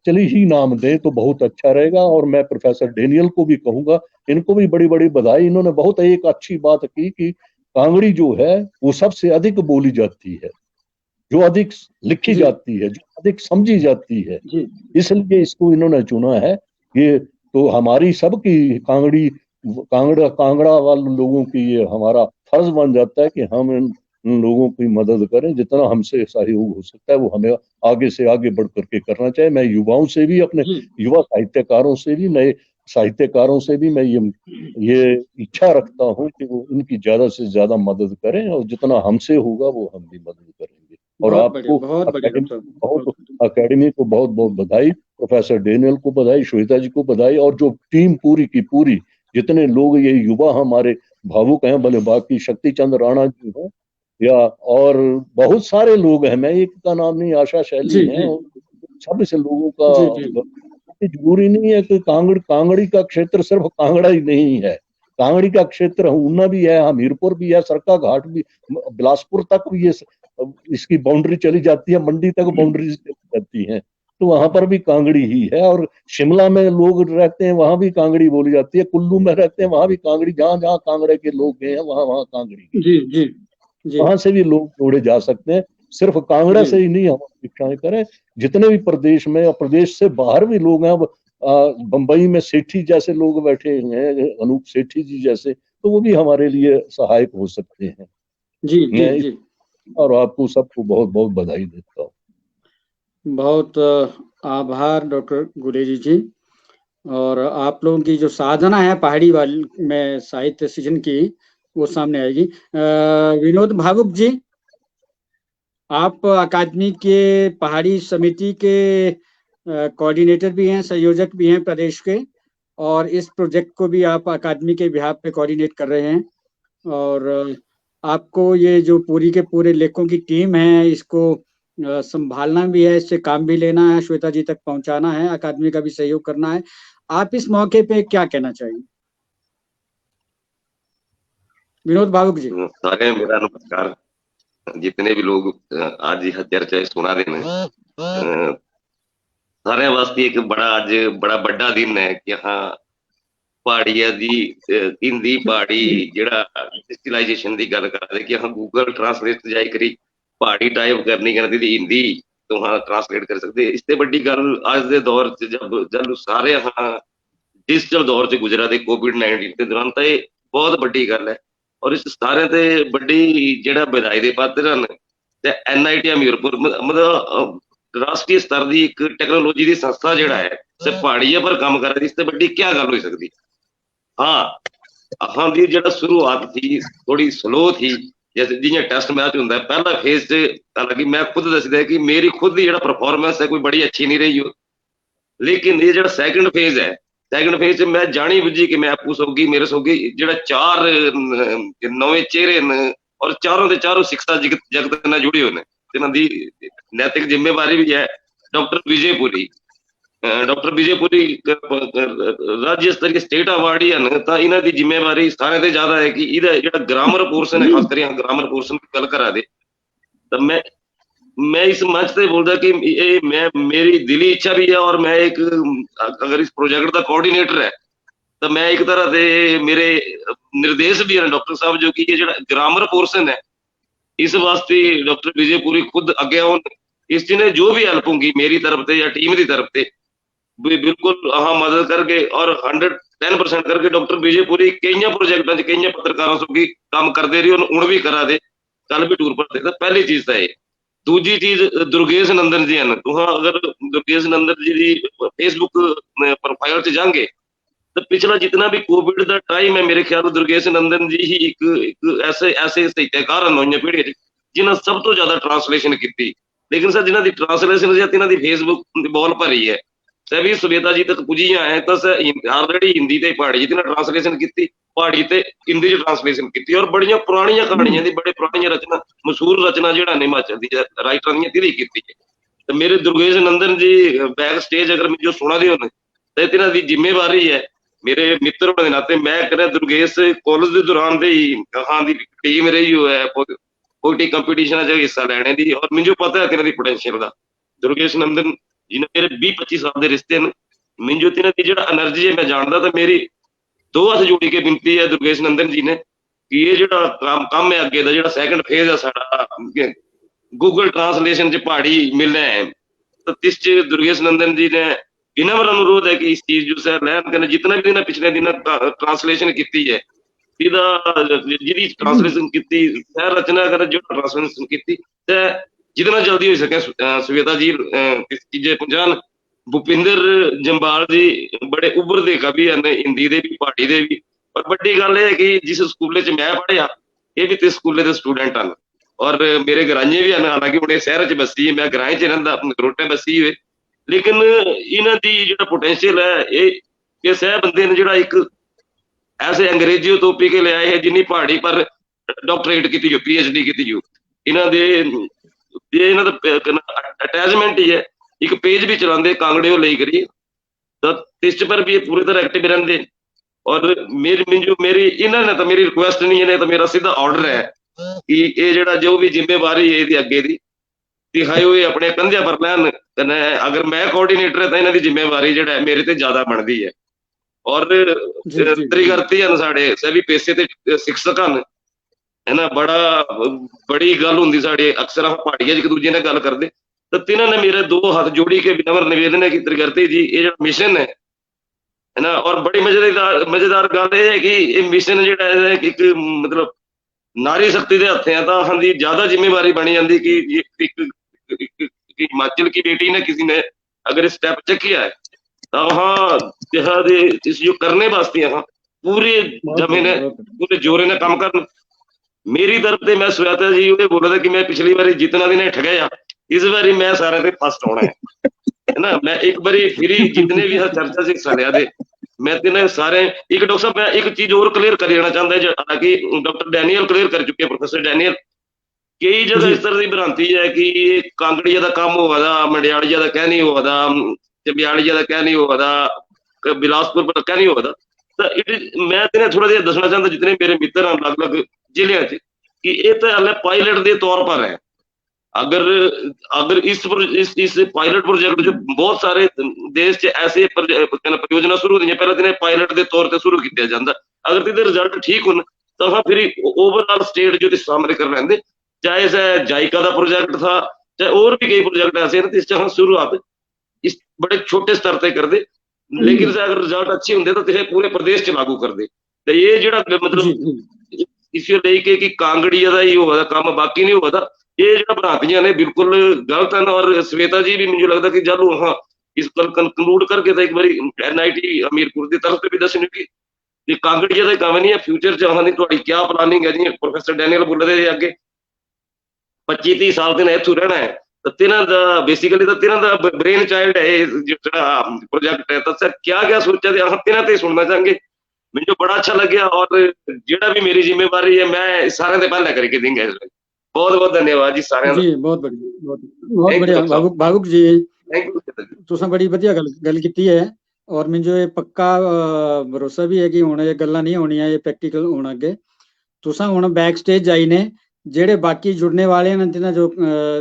ही नाम दें तो बहुत अच्छा रहेगा। और मैं प्रोफेसर डेनियल को भी कहूंगा, इनको भी बड़ी बड़ी बधाई, इन्होंने बहुत एक अच्छी बात की कि कांगड़ी जो है वो सबसे अधिक बोली जाती है, जो अधिक लिखी जाती है, जो अधिक समझी जाती है, इसलिए इसको इन्होंने चुना है। ये तो हमारी सबकी कांगड़ा वाले लोगों की ये हमारा फर्ज बन जाता है कि हम इन लोगों की मदद करें, जितना हमसे सहयोग हो सकता है वो हमें आगे से आगे बढ़ करके करना चाहिए। मैं युवाओं से भी, अपने युवा साहित्यकारों से भी, नए साहित्यकारों से भी मैं ये इच्छा रखता हूँ कि वो इनकी ज्यादा से ज्यादा मदद करें और जितना हमसे होगा वो हम भी मदद करेंगे। और आपको अकेडमी को बहुत बहुत बधाई, प्रोफेसर डेनियल को बधाई, श्वेता जी को बधाई और जो टीम पूरी की पूरी, जितने लोग ये युवा हमारे भावुक हैं, भले बाकी शक्ति चंद राणा जी हैं या और बहुत सारे लोग हैं, मैं एक का नाम नहीं, आशा शैली है, सब से लोगों का जरूरी नहीं है कि कांगड़ी का क्षेत्र सिर्फ कांगड़ा ही नहीं है, कांगड़ी का क्षेत्र ऊना भी है, हमीरपुर भी है, सरका घाट भी, बिलासपुर तक भी ये इसकी बाउंड्री चली जाती है, मंडी तक बाउंड्री चली जाती है, तो वहां पर भी कांगड़ी ही है। और शिमला में लोग रहते हैं वहां भी कांगड़ी बोली जाती है, कुल्लू में रहते हैं वहां भी कांगड़ी, जहां जहां कांगड़े के लोग गए हैं वहां वहां कांगड़ी, वहां से भी लोग जोड़े जा सकते हैं। सिर्फ कांगड़ा से ही नहीं हम अपेक्षाएं करें, जितने भी प्रदेश में और प्रदेश से बाहर भी लोग हैं, बंबई में सेठी जैसे लोग बैठे हैं, अनूप सेठी जी जैसे, तो वो भी हमारे लिए सहायक हो सकते हैं। जी जी जी। और आपको सबको बहुत बहुत बधाई देता हूँ। बहुत आभार डॉक्टर गुलेरी जी। और आप लोगों की जो साधना है पहाड़ी वाली में साहित्य सृजन की, वो सामने आएगी। विनोद भावुक जी, आप अकादमी के पहाड़ी समिति के कोऑर्डिनेटर भी हैं, संयोजक भी हैं प्रदेश के, और इस प्रोजेक्ट को भी आप अकादमी के बिहाफ पे कोऑर्डिनेट कर रहे हैं। और आपको ये जो पूरी के पूरे लेखों की टीम है, इसको संभालना भी है, इससे काम भी लेना है, श्वेता जी तक पहुंचाना है, अकादमी का भी सहयोग करना है। आप इस मौके पे क्या कहना चाहेंगे? विनोद भावुक जी। सारे मेरा नमस्कार। जितने भी लोग आज यह चर्चा सुना देने, सारे वास्ते एक बड़ा बड़ा दिन है कि हाँ पहाड़िया दी हिंदी पहाड़ी जेड़ा डिजिटलाइजेशन की गल कर कि हाँ गूगल ट्रांसलेट जाए करी पहाड़ी टाइप करनी करती हिंदी तो हाँ ट्रांसलेट कर सकते। इससे बड़ी गल आज के दौर च जब सारे हाँ डिजिटल दौर च गुजरा दे कोविड-19 के दौरान, तो ये बहुत बड़ी गल है। और इस सारे ते बड़ी जेड़ा बधाई दे पात्र हन ते NIT हमीरपुर मतलब राष्ट्रीय स्तर की एक टेक्नोलॉजी की संस्था जेड़ा है ते पहाड़िया पर काम कर रही, इससे बड़ी क्या गल हो सकती। हाँ हाँ दी जेड़ा शुरुआत थी थोड़ी स्लो थी, जैसे जियां टेस्ट मैच होंदा है पहला फेज च, हालांकि मैं खुद दसदा कि मेरी खुद की जेड़ा परफॉर्मेंस है कोई बड़ी अच्छी नहीं रही हो, लेकिन ये जेड़ा सैकंड फेज है, सैकंड फेज मैं जानी बुझी कि मैं आपू सौगी मेरे सौगी जेड़ा 4 नवे चेहरे न और चारों के चारों शिक्षा जगत नाल जुड़े होने, जिन्हां दी नैतिक जिम्मेवारी भी है। डॉक्टर विजय पुरी राज्य स्तरीय स्टेट अवार्ड ही है, तो इन्हां दी जिम्मेवारी सारे ते ज्यादा है कि इहदा जेड़ा ग्रामर पोर्शन है, खास कर ग्रामर पोर्शन की गल करा दे, तो मैं इस मंच से बोलता कि ये मैं मेरी दिली इच्छा भी है, और मैं एक अगर इस प्रोजेक्ट का कोऑर्डिनेटर है तो मैं एक तरह से मेरे निर्देश भी है डॉक्टर साहब जो कि ये जो ग्रामर पोर्शन है इस वास्ते डॉक्टर विजय पुरी खुद अगे आन, इस ने जो भी हेल्प होगी मेरी तरफ से या टीम की तरफ से बिल्कुल हाँ मदद करके और 110% करके डॉक्टर विजय पुरी कई प्रोजेक्टों कई पत्रकारों से काम करते रही, हूं भी करा दे, कल भी टूर पर थे। पहली चीज है। दूजी चीज दुर्गेश नंदन जी हैं, तो हाँ अगर दुर्गेश नंदन जी की फेसबुक प्रोफाइल से जाएंगे तो पिछला जितना भी कोविड का टाइम है मेरे ख्याल दुर्गेश नंदन जी ही एक ऐसे साहित्यकार हैं पीढ़ी जिन्हें सब तो ज्यादा ट्रांसलेशन की, लेकिन सर जिन्हों की ट्रांसलेशन तिन्हां दी फेसबुक बॉल भरी है सभी श्वेता जी तक पुजियां है, तो ऑलरेडी हिंदी ते पहाड़ी जी तिन्हां ट्रांसलेशन की, पहाड़ी ते हिंदी च ट्रांसलेशन की, और बड़ियां पुरानियां कहानियां दी बड़े पुरानियां रचना मशहूर रचना जिहड़ा ने हिमाचल दी राइटर दी तिरी की है। तो मेरे दुर्गेश नंदन जी बैक स्टेज अगर मैं जो सुना दे होने तो तिन्हां दी जिम्मेवारी है मेरे मित्र होने के नाते। मैं कहना दुर्गेश कॉलेज के दौरान दे हाँ दी टीम रही हो है पोइट्री कंपीटिशन हिस्सा लेने दी, और मुझे पता है तिन्हां दी पोटेंशियल का। दुर्गेश नंदन जिन्हें मेरे 20-25 साल के रिश्ते हैं, मिंजो तिन्हां दी जेड़ा एनर्जी है मैं जानता, तो मेरी 2 हाथ जोड़ी के विनती है दुर्गेश नंदन जी ने कि ये जो काम है अगे का जो सैकंड फेज है साडा गूगल ट्रांसलेशन च पहाड़ी मिलना है, तो इस दुर्गेश नंदन जी ने विनम्र अनुरोध है कि इस चीज जो सर लैन जितना भी पिछले दिन ट्रांसलेशन की है जी ट्रांसलेशन की रचना कर जो ट्रांसलेशन की जितना जल्दी हो सके श्वेता जी चीजें पहुंचान। भूपिंदर जंबाल जी बड़े उभरते कवि हैं हिंदी के भी पहाड़ी के भी, और बड़ी गल है कि जिस स्कूले च मैं पढ़िया ये भी तो स्कूले के स्टूडेंट हैं, और मेरे ग्राइए भी हैं, हालांकि हूँ शहर च बसी मैं ग्राए च रहा नगरोटे बसी हुए, लेकिन इन्हां दी जो पोटेंशियल है ये सह बंदे ने जो एक ऐसे अंग्रेजी उतोपी के लिया है जिन्हें पहाड़ी पर डॉक्टरेट की हो PhD की हो, इन्हां अटैचमेंट ही है। एक पेज भी चलाते कांगड़े ले करिए तो इस पर भी पूरी तरह एक्टिव रहते, और मेरी इन्होंने तो मेरी रिक्वेस्ट नहीं है, तो मेरा सीधा ऑर्डर है कि ये जो जो भी जिम्मेवारी है ये अगे की दिखाई हुई अपने कंधे पर लैन, अगर मैं कोऑर्डिनेटर है तो इन्हों की जिम्मेवारी जो मेरे ते ज्यादा बनती है। और तरीकरती हैं साढ़े सभी पेशे ते शिक्षक हैं, है ना, बड़ी गल हुंदी साडी, अक्सर हम पहाड़ियां एक दूजे नाल गल करदे, तो तिन्हां ने मेरे दो हाथ जोड़ी के विनम्र निवेदन है कि त्रिगर्ती जी ये जो मिशन है ना, और बड़ी मजेदार गल ये है कि ये मिशन जिहड़ा है एक मतलब नारी शक्ति दे हत्थे है, तो हां जी ज्यादा जिम्मेवारी बनी जाती कि एक हिमाचल की बेटी ने किसी ने अगर स्टेप चकिया है तो हाँ जो करने वास्ते हाँ पूरे जमीने पूरे जोरे ने काम करना। मेरी तरफ से मैं श्वेता जी ये बोला था कि मैं पिछली बारी जितना दिन ठगया, इस बारी मैं सारे पे फर्स्ट होना है ना। मैं एक बारी फिर जितने भी चर्चा से हिस्सा लिया थे मैं तिने सारे एक डॉक्टर साहब मैं एक चीज और क्लियर कर देना चाहता है, हालांकि डॉक्टर डैनियल क्लियर कर चुके हैं, प्रोफेसर डैनियल, कई जगह इस तरह की भ्रांति है कि कांगड़िया का काम हुआ था, मंडियाड़िया का कह नहीं हुआ था, चबियाड़िया का कह नहीं हुआ था, बिलासपुर पर कह नहीं हुआ था। तो मैं तेने थोड़ा जिहा दसना चाहता जितने मेरे मित्र हैं अलग अलग जिले कि ये तो हले पायलट के तौर पर है। अगर इस पायलट प्रोजेक्ट जो बहुत सारे देश च ऐसे परियोजना शुरू होती है, पहले दिन पायलट के तौर पर शुरू किया जाता, अगर तिहदे रिजल्ट ठीक होने तो हाँ फिर ओवरऑल स्टेट जो सामने कर लेंगे, चाहे जायका का प्रोजेक्ट था चाहे और भी कई प्रोजेक्ट ऐसे हैं, इस हाँ शुरुआत इस बड़े छोटे स्तर पर कर दे, लेकिन अगर रिजल्ट अच्छे होंगे तो पूरे प्रदेश च लागू कर दे। तो ये जो मतलब इस लेके कि कांगड़िया का ही हुआ था काम, बाकी नहीं हुआ था, ये जो भ्रांतियां ने बिल्कुल गलत है। और श्वेता जी भी मुझे लगता कि चलो हाँ इस कल कंक्लूड करके तो एक बार NIT हमीरपुर की तरफ से भी दसने कि कांगड़िया का काम नहीं है, फ्यूचर च हाँ थोड़ी क्या प्लानिंग है जी। प्रोफेसर डैनियल बोल रहे थे अगे 25-30 साल दिन इत्थों रहना है, तो तिन्हां दा बेसिकली तो तिन्हां दा ब्रेन चाइल्ड है जो प्रोजेक्ट है। तो सर क्या क्या सोचा थे हाँ तिन्हां ते सुनना चाहेंगे, मुझे बड़ा अच्छा लगे। और जेड़ा भी मेरी जिम्मेवारी है मैं सारे से पहले करके देंगे। बहुत बहुत धन्यवाद जी सारे जी, बहुत बढ़िया भावुक जी, तुसां बड़ी वधिया गल कीती है और मुझे ये पक्का भरोसा भी है कि हुण ये गल्लां नहीं होणियां, ये प्रैक्टिकल होण अगे। तुसां हुण बैक स्टेज जाई ने जेड़े बाकी जुड़ने वाले ने तिन्हां जो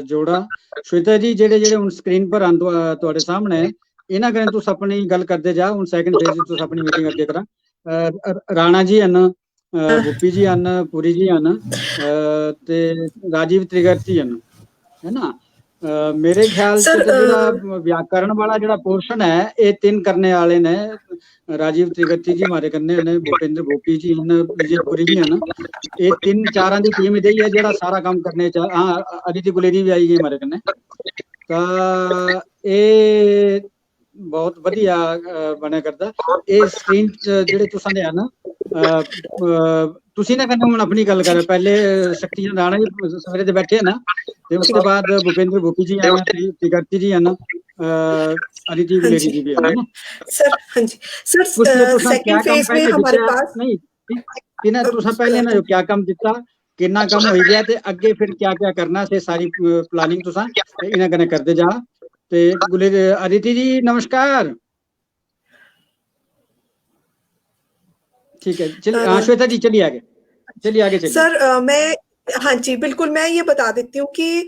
जोड़ा श्वेता जी जेड़े हुण स्क्रीन पर आन तुहाडे सामने इन्हां कने तुस अपनी गल करदे जा। हुण सैकंड फेज तुस अपनी मीटिंग अगे करा। राणा जी हन, भुप्पी जी हन, पुरी जी हन ते राजीव त्रिगर्ती हन, है ना। मेरे ख्याल से जो व्याकरण वाला जो पोर्शन है ये 3 करने वाले ने, राजीव त्रिगर्ती जी हमारे कन्ने ने, भूपेंद्र भोपी जी हैं, विजय पुरी जी हैं, ये 3-4 की टीम इधर ही है जो सारा काम करने हाँ अदिति गुलेरी भी आई है हमारे कन्ने। तो ये बहुत वधिया बने करता ये स्क्रीन जेडे तुसां दे है ना तुसी ना कन्ने हुण अपनी गल कर। पहले शक्ति राणा जी सवेरे दे बैठे है ना, ते उसके बाद भूपेंद्र भोपी जी हैं, त्रिगर्ती जी हैं, अदिति गुलेरी जी भी है ना। सर हाँ जी सर, सेकंड फेज में हमारे पास नहीं तिना तुसां पहले ना क्या काम दिता कितना कम हो गया ते अगे फिर क्या क्या करना से सारी प्लानिंग तुसां इना कने करदे जा। ते गुलेरी अदिति जी नमस्कार। ठीक है चलिए श्वेता जी चलिए आगे सर मैं हाँ जी बिल्कुल मैं ये बता देती हूँ कि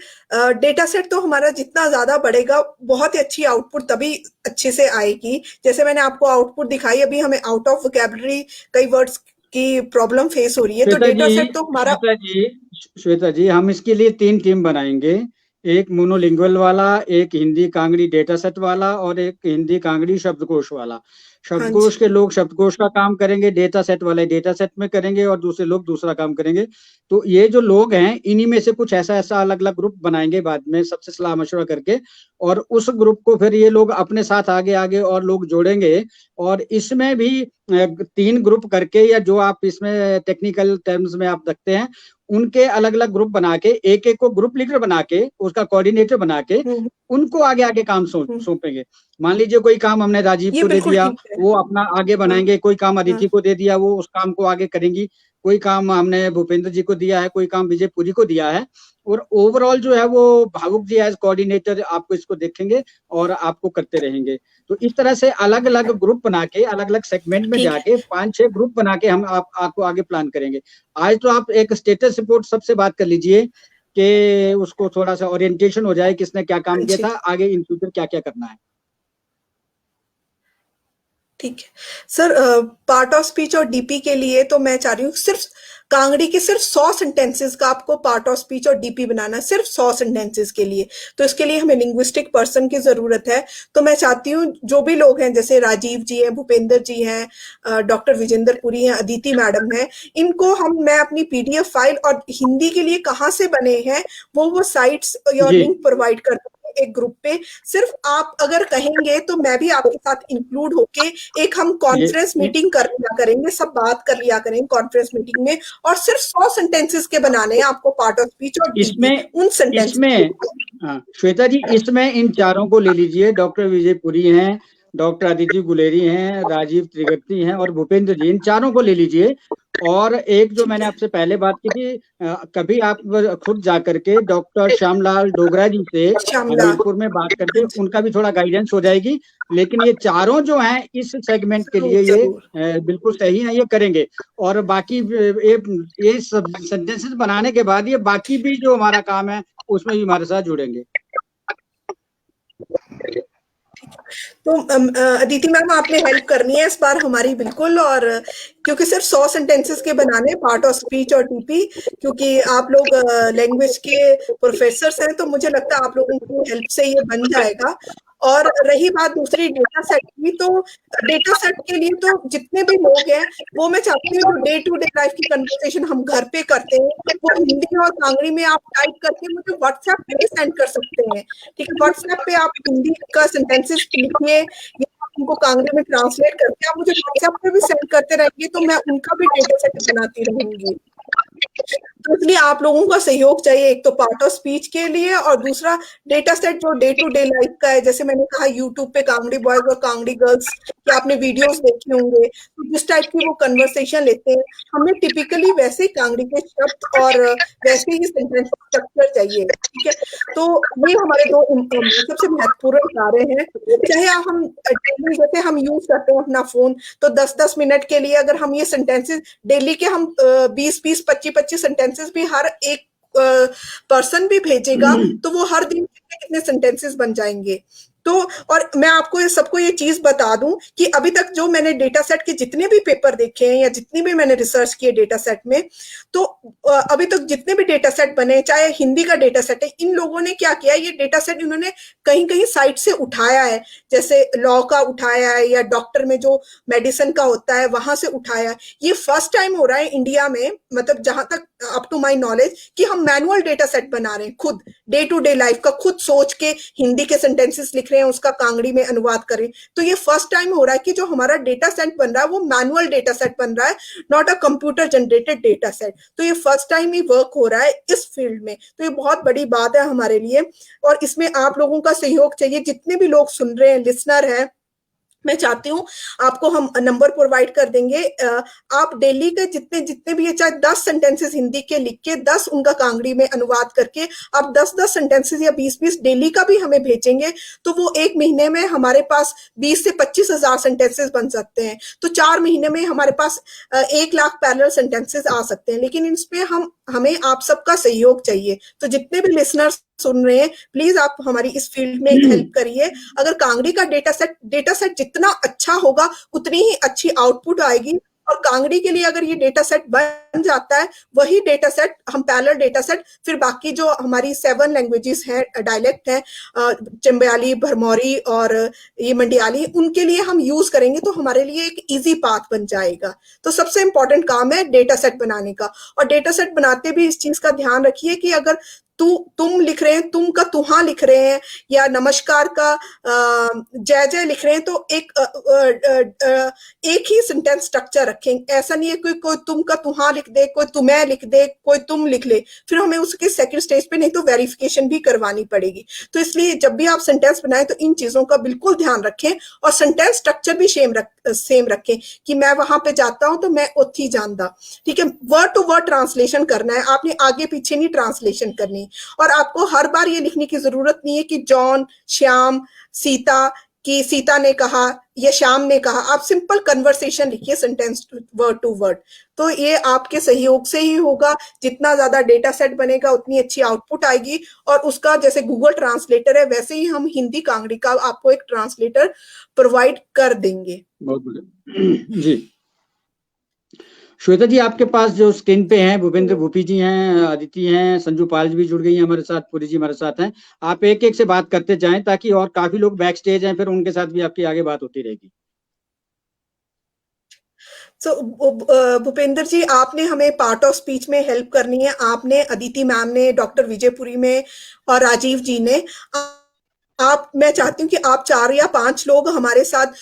डेटा सेट तो हमारा जितना ज्यादा बढ़ेगा बहुत ही अच्छी आउटपुट तभी अच्छे से आएगी। जैसे मैंने आपको आउटपुट दिखाई, अभी हमें आउट ऑफ वोकैबुलरी कई वर्ड्स की प्रॉब्लम फेस हो रही है, तो डेटा सेट तो हमारा श्वेता जी हम इसके लिए 3 टीम बनाएंगे, एक मोनोलिंगुअल वाला, एक हिंदी कांगड़ी डेटा सेट वाला और एक हिंदी कांगड़ी शब्दकोश वाला। शब्दकोश के लोग शब्दकोश का काम करेंगे, डेटा सेट वाले डेटा सेट में करेंगे और दूसरे लोग दूसरा काम करेंगे। तो ये जो लोग हैं इन्हीं में से कुछ ऐसा अलग अलग ग्रुप बनाएंगे बाद में सबसे सलाह मशवरा करके, और उस ग्रुप को फिर ये लोग अपने साथ आगे और लोग जोड़ेंगे। और इसमें भी 3 ग्रुप करके या जो आप इसमें टेक्निकल टर्म्स में आप रखते हैं उनके अलग अलग ग्रुप बना के एक को ग्रुप लीडर बना के उसका कोऑर्डिनेटर बना के उनको आगे काम सौंपेंगे। मान लीजिए कोई काम हमने राजीव को दे दिया वो अपना आगे बनाएंगे, कोई काम अदिति को दे दिया वो उस काम को आगे करेंगी, कोई काम हमने भूपेंद्र जी को दिया है, कोई काम विजय पुरी को दिया है, और ओवरऑल जो है वो भावुक जी एज कोऑर्डिनेटर आपको इसको देखेंगे और आपको करते रहेंगे। तो इस तरह से अलग अलग ग्रुप बना के अलग अलग सेगमेंट में जाके 5-6 ग्रुप बना के हम आपको आगे प्लान करेंगे। आज तो आप एक स्टेटस रिपोर्ट सबसे बात कर लीजिए कि उसको थोड़ा सा ओरिएंटेशन हो जाए किसने क्या काम किया था, आगे इन फ्यूचर क्या क्या करना है। ठीक है सर, पार्ट ऑफ स्पीच और डीपी के लिए तो मैं चाह रही हूँ सिर्फ कांगड़ी के सिर्फ 100 सेंटेंसेस का आपको पार्ट ऑफ स्पीच और डीपी बनाना है, सिर्फ 100 सेंटेंसेस के लिए। तो इसके लिए हमें लिंग्विस्टिक पर्सन की जरूरत है। तो मैं चाहती हूँ जो भी लोग हैं, जैसे राजीव जी हैं, भूपेंद्र जी हैं, डॉक्टर विजेंद्र पुरी हैं, अदिति मैडम हैं, इनको मैं अपनी पीडीएफ फाइल और हिंदी के लिए कहाँ से बने हैं वो साइट्स और लिंक प्रोवाइड कर एक ग्रुप पे। सिर्फ आप अगर कहेंगे तो मैं भी आपके साथ इंक्लूड होके एक हम कॉन्फ्रेंस मीटिंग कर लिया करेंगे, सब बात कर लिया करेंगे कॉन्फ्रेंस मीटिंग में, और सिर्फ 100 सेंटेंसेस के बनाने हैं आपको पार्ट ऑफ स्पीच और इसमें उन सेंटेंसेस में श्वेता जी, इसमें इन चारों को ले लीजिए, डॉक्टर विजय पुरी हैं, डॉक्टर अदिति गुलेरी हैं, राजीव त्रिगर्ती हैं और भूपेंद्र जी, इन चारों को ले लीजिए। और एक जो मैंने आपसे पहले बात की थी, कभी आप खुद जाकर के डॉक्टर श्यामलाल डोगरा जी से हमीरपुर में बात करके उनका भी थोड़ा गाइडेंस हो जाएगी। लेकिन ये चारों जो हैं इस सेगमेंट के लिए ये बिल्कुल सही है, ये करेंगे। और बाकी ये सब सेंटेंसेस बनाने के बाद ये बाकी भी जो हमारा काम है उसमें भी हमारे साथ जुड़ेंगे। तो अदिति मैम, आपने हेल्प करनी है इस बार हमारी बिल्कुल, और क्योंकि सिर्फ 100 सेंटेंसेस के बनाने पार्ट ऑफ स्पीच और टीपी, क्योंकि आप लोग लैंग्वेज के प्रोफेसर्स हैं, तो मुझे लगता है आप लोगों की हेल्प से ये बन जाएगा। और रही बात दूसरी डेटा सेट की, तो डेटा सेट के लिए तो जितने भी लोग हैं वो मैं चाहती हूँ डे टू डे लाइफ की कन्वर्सेशन हम घर पे करते हैं वो हिंदी और कांगड़ी में आप टाइप करके मुझे व्हाट्सएप पे भी सेंड कर सकते हैं। ठीक है, व्हाट्सएप पे आप हिंदी का सेंटेंसेस लिखिए या उनको कांगड़ी में ट्रांसलेट करके आप मुझे व्हाट्सएप पे भी सेंड करते रहेंगे, तो मैं उनका भी डेटा सेट बनाती रहूंगी। तो इसलिए आप लोगों का सहयोग चाहिए, एक तो पार्ट ऑफ स्पीच के लिए और दूसरा डेटा सेट जो डे टू डे लाइफ का है। जैसे मैंने कहा यूट्यूब पे कांगड़ी बॉयज और कांगड़ी गर्ल्स के आपने वीडियोस देखे होंगे, तो जिस टाइप की वो कन्वर्सेशन लेते हैं, हमें टिपिकली वैसे ही कांगड़ी के शब्द और वैसे ही सेंटेंस स्ट्रक्चर चाहिए। ठीक है, तो ये हमारे दो सबसे महत्वपूर्ण कार्य हैं। चाहे हम जैसे हम यूज करते हैं अपना फोन, तो 10-10 मिनट के लिए अगर हम ये सेंटेंसेस डेली के हम 20-20, 25-25 सेंटेंसेस भी हर एक पर्सन भी भेजेगा, तो वो हर दिन कितने सेंटेंसेस बन जाएंगे। तो और मैं आपको सबको ये चीज बता दूं कि अभी तक जो मैंने डेटा सेट के जितने भी पेपर देखे हैं या जितनी भी मैंने रिसर्च किए डेटा सेट में, तो अभी तक जितने भी डेटा सेट बने, चाहे हिंदी का डेटा सेट है, इन लोगों ने क्या किया, ये डेटा सेट इन्होंने कहीं कहीं साइट से उठाया है, जैसे लॉ का उठाया है या डॉक्टर में जो मेडिसिन का होता है वहां से उठाया है। ये फर्स्ट टाइम हो रहा है इंडिया में, मतलब जहां तक अप टू माई नॉलेज, कि हम मैनुअल डेटा सेट बना रहे हैं, खुद डे टू डे लाइफ का खुद सोच के हिंदी के सेंटेंसेस लिख रहे हैं, उसका कांगड़ी में अनुवाद करें। तो ये फर्स्ट टाइम हो रहा है कि जो हमारा डेटा सेट बन रहा है वो मैनुअल डेटा सेट बन रहा है, not a computer generated data set. तो ये फर्स्ट टाइम ही वर्क हो रहा है इस फील्ड में, तो ये बहुत बड़ी बात है हमारे लिए, और इसमें आप लोगों का सहयोग चाहिए। जितने भी लोग सुन रहे हैं, लिसनर हैं, मैं चाहती हूँ आपको हम नंबर प्रोवाइड कर देंगे, आप डेली के जितने जितने भी, चाहे 10 सेंटेंसेस हिंदी के लिख के 10 उनका कांगड़ी में अनुवाद करके आप 10-10 सेंटेंसेस या 20-20 डेली का भी हमें भेजेंगे, तो वो एक महीने में हमारे पास 20 से 25 हजार सेंटेंसेस बन सकते हैं। तो 4 महीने में हमारे पास 1 लाख पैरेलल सेंटेंसेस आ सकते हैं। लेकिन इसमें हमें आप सबका सहयोग चाहिए। तो जितने भी लिसनर्स सुन रहे हैं, प्लीज आप हमारी इस फील्ड में हेल्प करिए। अगर कांगड़ी का डेटा सेट जितना अच्छा होगा उतनी ही अच्छी आउटपुट आएगी, और कांगड़ी के लिए अगर ये डेटा सेट बन जाता है, वही डेटा सेट हम पैरेलल डेटा सेट फिर बाकी जो हमारी 7 लैंग्वेजेस हैं, डायलेक्ट हैं, चंबयाली, भरमौरी और ये मंडियाली, उनके लिए हम यूज करेंगे, तो हमारे लिए एक इजी पाथ बन जाएगा। तो सबसे इंपॉर्टेंट काम है डेटा सेट बनाने का, और डेटा सेट बनाते भी इस चीज का ध्यान रखिए कि अगर तुम लिख रहे हैं, तुम का तुहा लिख रहे हैं, या नमस्कार का जय जय लिख रहे हैं, तो एक ही सेंटेंस स्ट्रक्चर रखें। ऐसा नहीं है कोई तुम का तुहा लिख दे, कोई तुम्हें लिख दे, कोई तुम लिख ले, फिर हमें उसके सेकंड स्टेज पे नहीं तो वेरिफिकेशन भी करवानी पड़ेगी। तो इसलिए जब भी आप सेंटेंस बनाएं तो इन चीजों का बिल्कुल ध्यान रखें, और सेंटेंस स्ट्रक्चर भी सेम रखें कि मैं वहां पे जाता हूं तो मैं ओथी जानदा। ठीक है, वर्ड टू वर्ड ट्रांसलेशन करना है, आपने आगे पीछे नहीं ट्रांसलेशन करनी। और आपको हर बार ये लिखने की जरूरत नहीं है कि जॉन, श्याम, सीता, कि सीता ने कहा या श्याम ने कहा। आप सिंपल कन्वर्सेशन लिखिए, सेंटेंस वर्ड टू वर्ड। तो ये आपके सहयोग से ही होगा। जितना ज्यादा डेटा सेट बनेगा उतनी अच्छी आउटपुट आएगी, और उसका जैसे गूगल ट्रांसलेटर है वैसे ही हम हिंदी कांगड़ी का आपको एक ट्रांसलेटर प्रोवाइड कर देंगे। बहुत बढ़िया जी। श्वेता जी, आपके पास जो स्क्रीन पे हैं भूपेंद्र भूपी जी हैं, अदिति हैं, संजू पाल जी भी जुड़ गई हैं हमारे साथ, पूरी जी हमारे साथ हैं। आप एक एक से बात करते जाएं ताकि और काफी लोग बैक स्टेज हैं, फिर उनके साथ भी आपकी आगे बात होती रहेगी। भूपेंद्र जी, आपने हमें पार्ट ऑफ स्पीच में हेल्प करनी है। आपने, अदिति मैम ने, डॉक्टर विजयपुरी में और राजीव जी ने। मैं चाहती हूँ कि आप 4 या 5 लोग हमारे साथ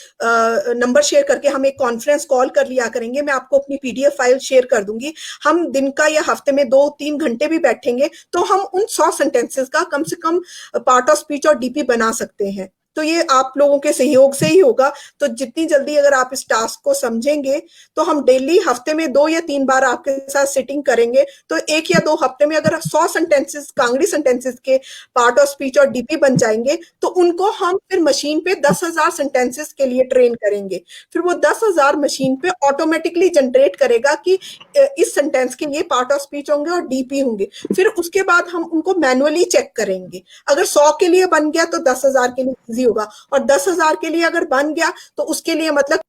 नंबर शेयर करके हम एक कॉन्फ्रेंस कॉल कर लिया करेंगे। मैं आपको अपनी पीडीएफ फाइल शेयर कर दूंगी। हम दिन का या हफ्ते में 2-3 घंटे भी बैठेंगे तो हम उन 100 सेंटेंसेस का कम से कम पार्ट ऑफ स्पीच और डीपी बना सकते हैं। तो ये आप लोगों के सहयोग से ही होगा। तो जितनी जल्दी अगर आप इस टास्क को समझेंगे तो हम डेली हफ्ते में 2 या 3 बार आपके साथ सिटिंग करेंगे। तो 1 या 2 हफ्ते में अगर 100 सेंटेंसेस, कांगड़ी सेंटेंसेस के पार्ट ऑफ स्पीच और डीपी बन जाएंगे तो उनको हम फिर मशीन पे 10,000 सेंटेंसेस के लिए ट्रेन करेंगे। फिर वो 10,000 मशीन पे ऑटोमेटिकली जनरेट करेगा कि इस सेंटेंस के ये पार्ट ऑफ स्पीच होंगे और डीपी होंगे। फिर उसके बाद हम उनको मैनुअली चेक करेंगे। अगर 100 के लिए बन गया तो 10,000 के लिए इजी होगा, और 10,000 के लिए अगर बन गया तो उसके लिए मतलब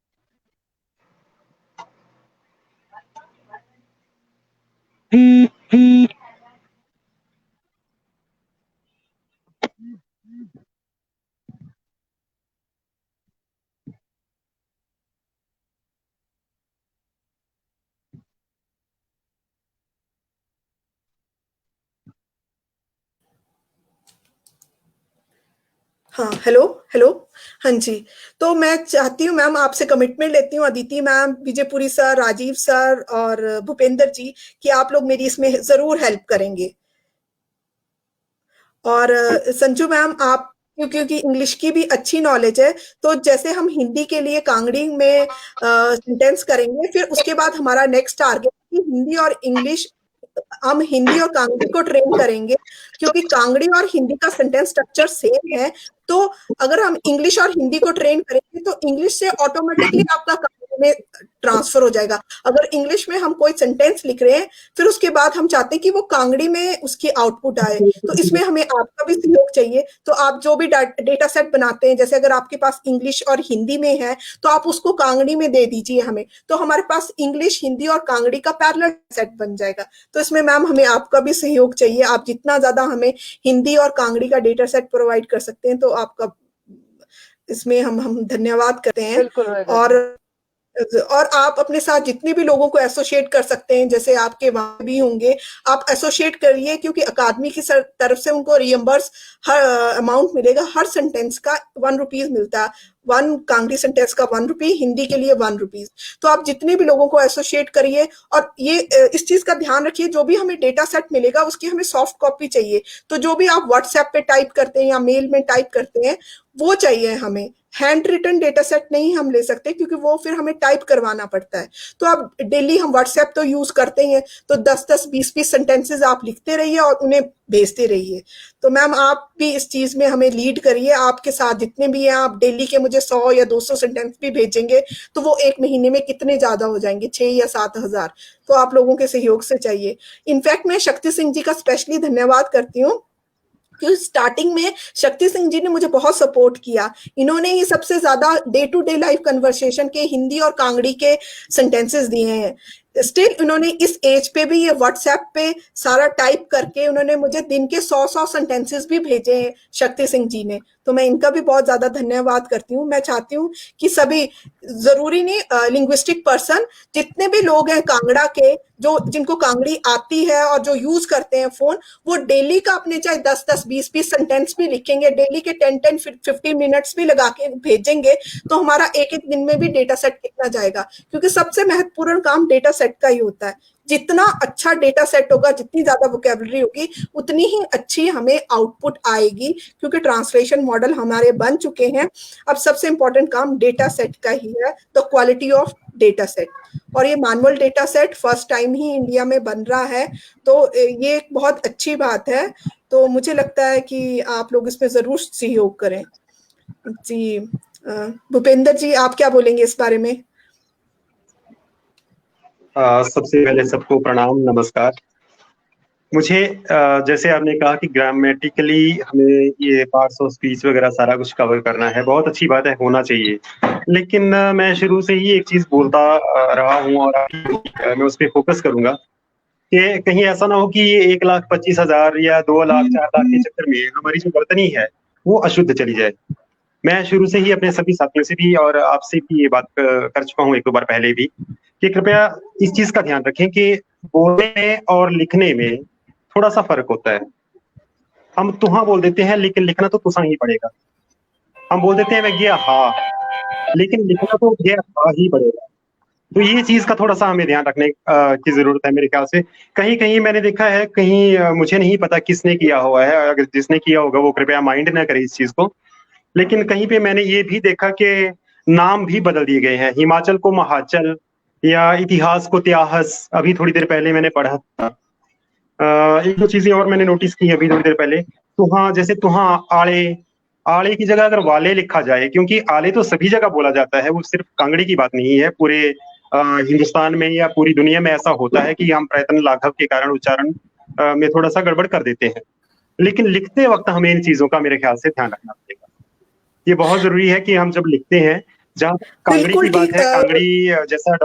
हाँ, हेलो हेलो, हाँ जी। तो मैं चाहती हूँ मैम, आपसे कमिटमेंट लेती हूँ, Aditi ma'am, Vijaypuri sir, Rajeev sir और भूपेंद्र जी, कि आप लोग मेरी इसमें जरूर हेल्प करेंगे। और संजू मैम, आप क्योंकि इंग्लिश की भी अच्छी नॉलेज है, तो जैसे हम हिंदी के लिए कांगड़ी में सेंटेंस करेंगे, फिर उसके बाद हमारा नेक्स्ट टारगेट कि हिंदी और इंग्लिश, हम हिंदी और कांगड़ी को ट्रेन करेंगे, क्योंकि कांगड़ी और हिंदी का सेंटेंस स्ट्रक्चर सेम है। तो अगर हम इंग्लिश और हिंदी को ट्रेन करेंगे तो इंग्लिश से ऑटोमेटिकली आपका कांगड़ी में ट्रांसफर हो जाएगा। अगर इंग्लिश में हम कोई सेंटेंस लिख रहे हैं, फिर उसके बाद हम चाहते हैं कि वो कांगड़ी में उसकी आउटपुट आए, तो इसमें हमें आपका भी सहयोग चाहिए। तो आप जो भी डेटा सेट बनाते हैं, जैसे अगर आपके पास इंग्लिश और हिंदी में है तो आप उसको कांगड़ी में दे दीजिए हमें, तो हमारे पास इंग्लिश, हिंदी और कांगड़ी का पैरेलल सेट बन जाएगा। तो इसमें मैम हमें आपका भी सहयोग चाहिए। आप जितना ज्यादा हमें हिंदी और कांगड़ी का डेटा सेट प्रोवाइड कर सकते हैं तो आपका इसमें हम धन्यवाद करते हैं। और आप अपने साथ जितने भी लोगों को एसोसिएट कर सकते हैं, जैसे आपके वहां भी होंगे, आप एसोसिएट करिए, क्योंकि अकादमी की तरफ से उनको रियम्बर्स हर अमाउंट मिलेगा। हर सेंटेंस का 1 रुपीज मिलता है। 1 कांगड़ी सेंटेंस का 1 रुपी, हिंदी के लिए 1 रुपीज। तो आप जितने भी लोगों को एसोसिएट करिए, और ये इस चीज का ध्यान रखिए, जो भी हमें डेटा सेट मिलेगा उसकी हमें सॉफ्ट कॉपी चाहिए। तो जो भी आप व्हाट्सएप पे टाइप करते हैं या मेल में टाइप करते हैं वो चाहिए हमें। हैंड रिटन डेटा सेट नहीं हम ले सकते, क्योंकि वो फिर हमें टाइप करवाना पड़ता है। तो आप डेली, हम व्हाट्सएप तो यूज करते हैं, तो 10-10, 20-20 सेंटेंसेस आप लिखते रहिए और उन्हें भेजते रहिए। तो मैम आप भी इस चीज में हमें लीड करिए। आपके साथ जितने भी हैं, आप डेली के मुझे 100 या 200 सेंटेंस भी भेजेंगे तो वो एक महीने में कितने ज्यादा हो जाएंगे, 6 या 7 हजार। तो आप लोगों के सहयोग से चाहिए। इनफैक्ट मैं शक्ति सिंह जी का स्पेशली धन्यवाद करती हूँ, क्योंकि स्टार्टिंग में शक्ति सिंह जी ने मुझे बहुत सपोर्ट किया। इन्होंने ही सबसे ज्यादा day to day life conversation के हिंदी और कांगड़ी के सेंटेंसेस दिए हैं। स्टिल उन्होंने इस एज पे भी ये व्हाट्सएप पे सारा टाइप करके उन्होंने मुझे दिन के 100-100 सेंटेंसेस भी भेजे हैं, शक्ति सिंह जी ने। तो मैं इनका भी बहुत ज्यादा धन्यवाद करती हूँ। मैं चाहती हूँ कि सभी, जरूरी नहीं लिंग्विस्टिक पर्सन, जितने भी लोग हैं कांगड़ा के, जो जिनको कांगड़ी आती है और जो यूज करते हैं फोन, वो डेली का अपने चाहे 10-10, 20-20 सेंटेंस भी लिखेंगे, डेली के 10-10, 15 मिनट्स भी लगा के भेजेंगे, तो हमारा एक एक दिन में भी डेटा सेट कितना जाएगा। क्योंकि सबसे महत्वपूर्ण काम डेटा सेट का ही होता है। जितना अच्छा डेटा सेट होगा, जितनी ज्यादा वोकैबुलरी होगी, उतनी ही अच्छी हमें आउटपुट आएगी, क्योंकि ट्रांसलेशन मॉडल हमारे बन चुके हैं। अब सबसे इंपॉर्टेंट काम डेटा सेट का ही है, तो क्वालिटी ऑफ डेटा सेट। और ये manual data set first time ही इंडिया में बन रहा है, तो ये एक बहुत अच्छी बात है। तो मुझे लगता है कि आप लोग इसमें जरूर सहयोग करें। जी भूपेंद्र जी, आप क्या बोलेंगे इस बारे में? सबसे पहले सबको प्रणाम, नमस्कार। मुझे जैसे आपने कहा कि ग्रामेटिकली हमें ये पार्ट्स ऑफ स्पीच वगैरह सारा कुछ कवर करना है, बहुत अच्छी बात है, होना चाहिए। लेकिन मैं शुरू से ही एक चीज बोलता रहा हूँ और मैं उस पर फोकस करूंगा कि कहीं ऐसा ना हो कि ये 1,25,000 या 2 लाख 4 लाख के चक्कर में हमारी जो वर्तनी है वो अशुद्ध चली जाए। मैं शुरू से ही अपने सभी साथियों से भी और आपसे भी ये बात कर चुका हूँ 1-2 बार पहले भी कि कृपया इस चीज का ध्यान रखें कि बोलने में और लिखने में थोड़ा सा फर्क होता है। हम तुहा बोल देते हैं लेकिन लिखना तो तुसा ही पड़ेगा। हम बोल देते हैं मैं गया हाँ, लेकिन लिखना तो गया हाँ ही पड़ेगा। तो ये चीज का थोड़ा सा हमें ध्यान रखने की जरूरत है मेरे ख्याल से। कहीं कहीं मैंने देखा है, कहीं मुझे नहीं पता किसने किया हुआ है, अगर जिसने किया होगा वो कृपया माइंड ना करे इस चीज को, लेकिन कहीं पे मैंने ये भी देखा कि नाम भी बदल दिए गए हैं। हिमाचल को महाचल या इतिहास को त्याहस, अभी थोड़ी देर पहले मैंने पढ़ा था। एक दो चीजें और मैंने नोटिस की अभी थोड़ी देर पहले। तुहा, जैसे तुहा आले, आले की जगह अगर वाले लिखा जाए, क्योंकि आले तो सभी जगह बोला जाता है, वो सिर्फ कांगड़ी की बात नहीं है, पूरे हिंदुस्तान में या पूरी दुनिया में ऐसा होता है कि हम प्रयत्न लाघव के कारण उच्चारण में थोड़ा सा गड़बड़ कर देते हैं। लेकिन लिखते वक्त हमें इन चीजों का मेरे ख्याल से ध्यान रखना पड़ेगा। ये बहुत जरूरी है कि हम जब लिखते हैं, जहाँ कांगड़ी की बात है, कांगड़ी जैसा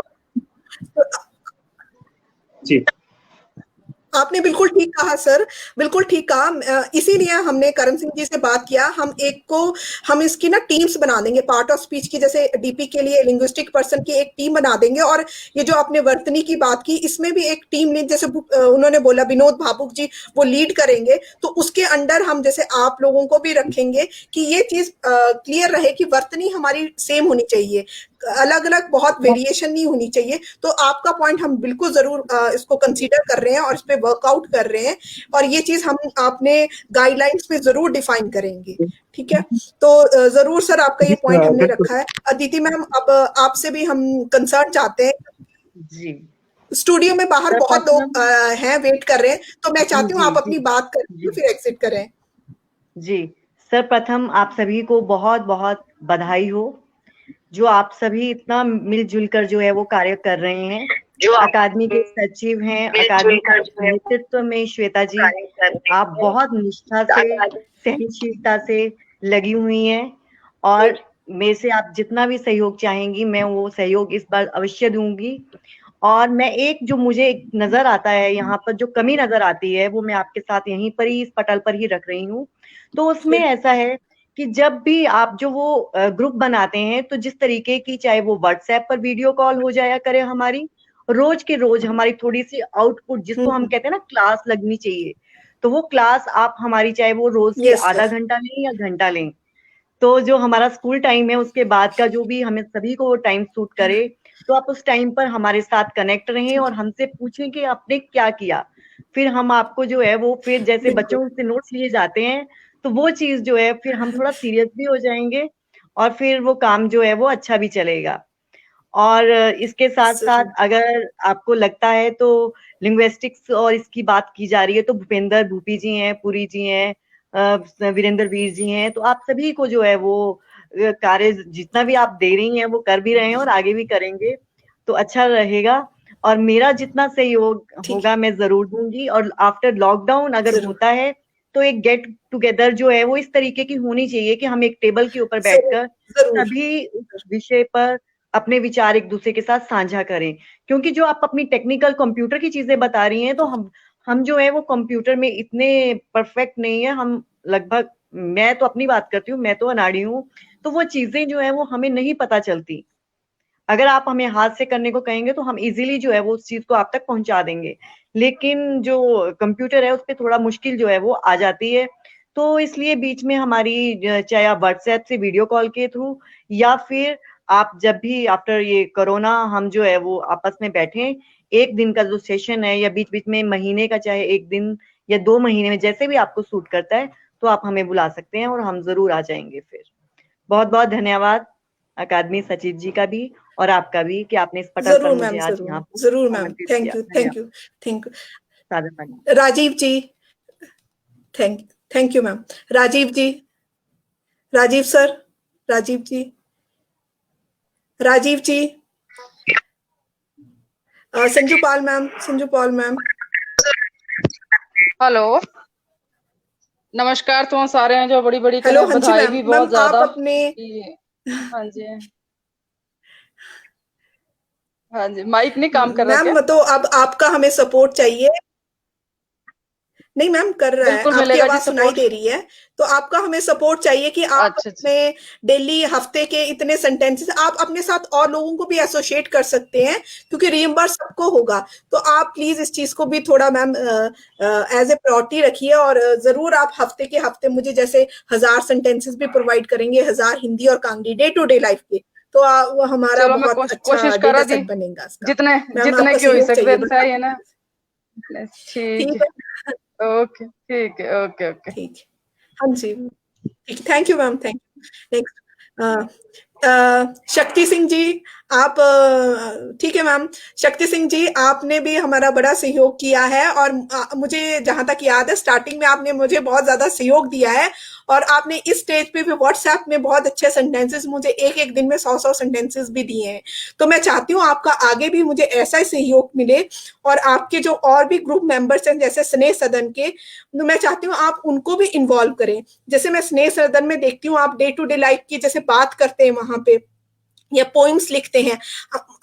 जी, आपने बिल्कुल ठीक कहा सर, बिल्कुल ठीक कहा। इसीलिए हमने करण सिंह जी से बात किया। हम इसकी ना टीम्स बना देंगे, पार्ट ऑफ स्पीच की, जैसे डीपी के लिए लिंग्विस्टिक पर्सन की एक टीम बना देंगे। और ये जो आपने वर्तनी की बात की, इसमें भी एक टीम ने, जैसे उन्होंने बोला विनोद भावुक जी वो लीड करेंगे, तो उसके अंडर हम जैसे आप लोगों को भी रखेंगे कि ये चीज क्लियर रहे कि वर्तनी हमारी सेम होनी चाहिए, अलग अलग बहुत वेरिएशन नहीं होनी चाहिए। तो आपका पॉइंट हम बिल्कुल जरूर इसको कंसीडर कर रहे हैं और इस पे वर्कआउट कर रहे हैं, और ये चीज हम आपने गाइडलाइंस में जरूर डिफाइन करेंगे। ठीक है, तो जरूर सर आपका ये पॉइंट हमने रखा है। अदिति मैम, अब आपसे भी हम कंसर्न चाहते हैं जी। स्टूडियो में बाहर बहुत लोग हैं, वेट कर रहे हैं, तो मैं चाहती हूँ आप अपनी बात करें फिर एग्जिट करें। जी सर, प्रथम आप सभी को बहुत बहुत बधाई हो, जो आप सभी इतना मिलजुल कर जो है वो कार्य कर रहे हैं। जो अकादमी के सचिव हैं, अकादमी के नेतृत्व में श्वेता जी, आप बहुत निष्ठा से, सहनशीलता से लगी हुई हैं, और मेरे से आप जितना भी सहयोग चाहेंगी मैं वो सहयोग इस बार अवश्य दूंगी। और मैं जो मुझे नजर आता है, यहाँ पर जो कमी नजर आती है, वो मैं आपके साथ यहीं पर ही इस पटल पर ही रख रही हूँ। तो उसमें ऐसा है कि जब भी आप जो वो ग्रुप बनाते हैं, तो जिस तरीके की, चाहे वो व्हाट्सएप पर वीडियो कॉल हो जाया करे, हमारी रोज के रोज हमारी थोड़ी सी आउटपुट, जिसको हम कहते हैं ना क्लास लगनी चाहिए, तो वो क्लास आप हमारी, चाहे वो रोज के आधा घंटा लें या घंटा लें, तो जो हमारा स्कूल टाइम है उसके बाद का जो भी हमें सभी को टाइम सूट करे, तो आप उस टाइम पर हमारे साथ कनेक्ट रहें और हमसे पूछें कि आपने क्या किया। फिर हम आपको जो है वो, फिर जैसे बच्चों से नोट्स लिए जाते हैं, तो वो चीज जो है फिर हम थोड़ा सीरियस भी हो जाएंगे और फिर वो काम जो है वो अच्छा भी चलेगा। और इसके साथ साथ अगर आपको लगता है तो लिंग्विस्टिक्स और इसकी बात की जा रही है, तो भूपेंद्र भूपी जी हैं, पुरी जी हैं, वीरेंद्र वीर जी हैं, तो आप सभी को जो है वो कार्य जितना भी आप दे रही हैं वो कर भी रहे हैं और आगे भी करेंगे, तो अच्छा रहेगा। और मेरा जितना सहयोग होगा मैं जरूर दूंगी। और आफ्टर लॉकडाउन अगर होता है तो एक गेट टुगेदर जो है वो इस तरीके की होनी चाहिए कि हम एक टेबल के ऊपर बैठकर सभी उस विषय पर अपने विचार एक दूसरे के साथ साझा करें। क्योंकि जो आप अपनी टेक्निकल कंप्यूटर की चीजें बता रही हैं, तो हम जो है वो कंप्यूटर में इतने परफेक्ट नहीं है। हम लगभग, मैं तो अपनी बात करती हूँ, मैं तो अनाड़ी हूँ, तो वो चीजें जो है वो हमें नहीं पता चलती। अगर आप हमें हाथ से करने को कहेंगे तो हम इजीली जो है वो उस चीज को आप तक पहुंचा देंगे, लेकिन जो कंप्यूटर है उस पर थोड़ा मुश्किल जो है वो आ जाती है। तो इसलिए बीच में हमारी, चाहे आप व्हाट्सएप से वीडियो कॉल के थ्रू या फिर आप जब भी आफ्टर ये कोरोना हम जो है वो आपस में बैठे, एक दिन का जो सेशन है या बीच बीच में महीने का, चाहे एक दिन या 2 महीने में, जैसे भी आपको सूट करता है, तो आप हमें बुला सकते हैं और हम जरूर आ जाएंगे। फिर बहुत बहुत धन्यवाद अकादमी सचिव जी का भी और आपका भी कि आपने इस पटल पर मुझे आज यहाँ जरूर ma'am, thank you, thank you, thank you. Rajeev ji, thank you ma'am. Rajeev ji, Rajeev sir, Rajeev ji, Rajeev ji, Sanju Pal ma'am, Sanju Pal ma'am, hello, नमस्कार तुम सारे हैं जो बड़ी बड़ी हेलो, करें, हाँ जी बधाई मैम। भी मैम बहुत ज्यादा। आप अपने हाँ जी, हाँ जी, माइक नहीं काम कर रहा क्या? मैम तो अब आपका हमें सपोर्ट चाहिए। नहीं मैम कर रहा है, बिल्कुल आपकी मिलेगा जी आवाज सुनाई सपोर्ट। दे रही है। तो आपका हमें सपोर्ट चाहिए कि आप अच्छा अच्छा, अपने डेली हफ्ते के इतने सेंटेंसेस आप अपने साथ और लोगों को भी एसोसिएट कर सकते हैं, क्योंकि रीइंबर्स सबको होगा। तो आप प्लीज इस चीज को भी थोड़ा मैम एज ए प्रायोरिटी रखिए, और जरूर आप हफ्ते के हफ्ते मुझे जैसे 1000 सेंटेंसेस भी प्रोवाइड करेंगे, 1000 हिंदी और Kangri day to day life के, तो वो हमारा चलो मैं बहुत अच्छा कोशिश डेटा करा दी, सेट बनेगा इसका। जितने मैम जितने आपका की हो सहयोग सकते चाहिए हैं, बस। सही है ना? ठीक ठीक है, है, ओके ठीक है, ओके ओके। ठीक है, हाँ जी, ठीक, thank you ma'am, thank you. Next Shakti Singh ji, आप ठीक है मैम। शक्ति सिंह जी, आपने भी हमारा बड़ा सहयोग किया है, और मुझे जहां तक याद है स्टार्टिंग में आपने मुझे बहुत ज्यादा सहयोग दिया है, और आपने इस स्टेज पे भी व्हाट्सएप में बहुत अच्छे सेंटेंसेस मुझे एक एक दिन में 100 सेंटेंसेस भी दिए हैं। तो मैं चाहती हूँ आपका आगे भी मुझे ऐसा ही सहयोग मिले, और आपके जो और भी ग्रुप मेंबर्स हैं जैसे स्नेह सदन के, तो मैं चाहती हूँ आप उनको भी इन्वॉल्व करें। जैसे मैं स्नेह सदन में देखती हूँ आप डे टू डे लाइफ की जैसे बात करते हैं वहां पे, या पोइम्स लिखते हैं।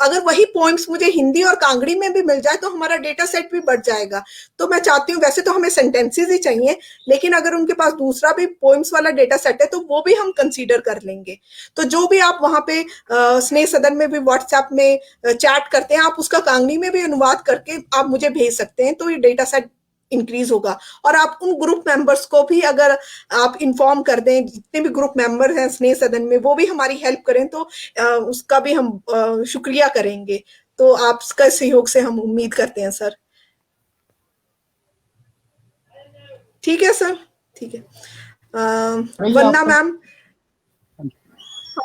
अगर वही पोइम्स मुझे हिंदी और कांगड़ी में भी मिल जाए तो हमारा डेटा सेट भी बढ़ जाएगा। तो मैं चाहती हूँ, वैसे तो हमें सेंटेंसेस ही चाहिए, लेकिन अगर उनके पास दूसरा भी पोइम्स वाला डेटा सेट है तो वो भी हम कंसीडर कर लेंगे। तो जो भी आप वहां पे स्नेह सदन में भी व्हाट्सएप में चैट करते हैं, आप उसका कांगड़ी में भी अनुवाद करके आप मुझे भेज सकते हैं, तो ये डेटा सेट इंक्रीज होगा। और आप उन ग्रुप मेंबर्स को भी अगर आप इन्फॉर्म कर दें, जितने भी ग्रुप मेंबर हैं स्नेह सदन में, वो भी हमारी हेल्प करें, तो उसका भी हम शुक्रिया करेंगे। तो आपका सहयोग से हम उम्मीद करते हैं सर। ठीक है सर, ठीक है। वंदना मैम,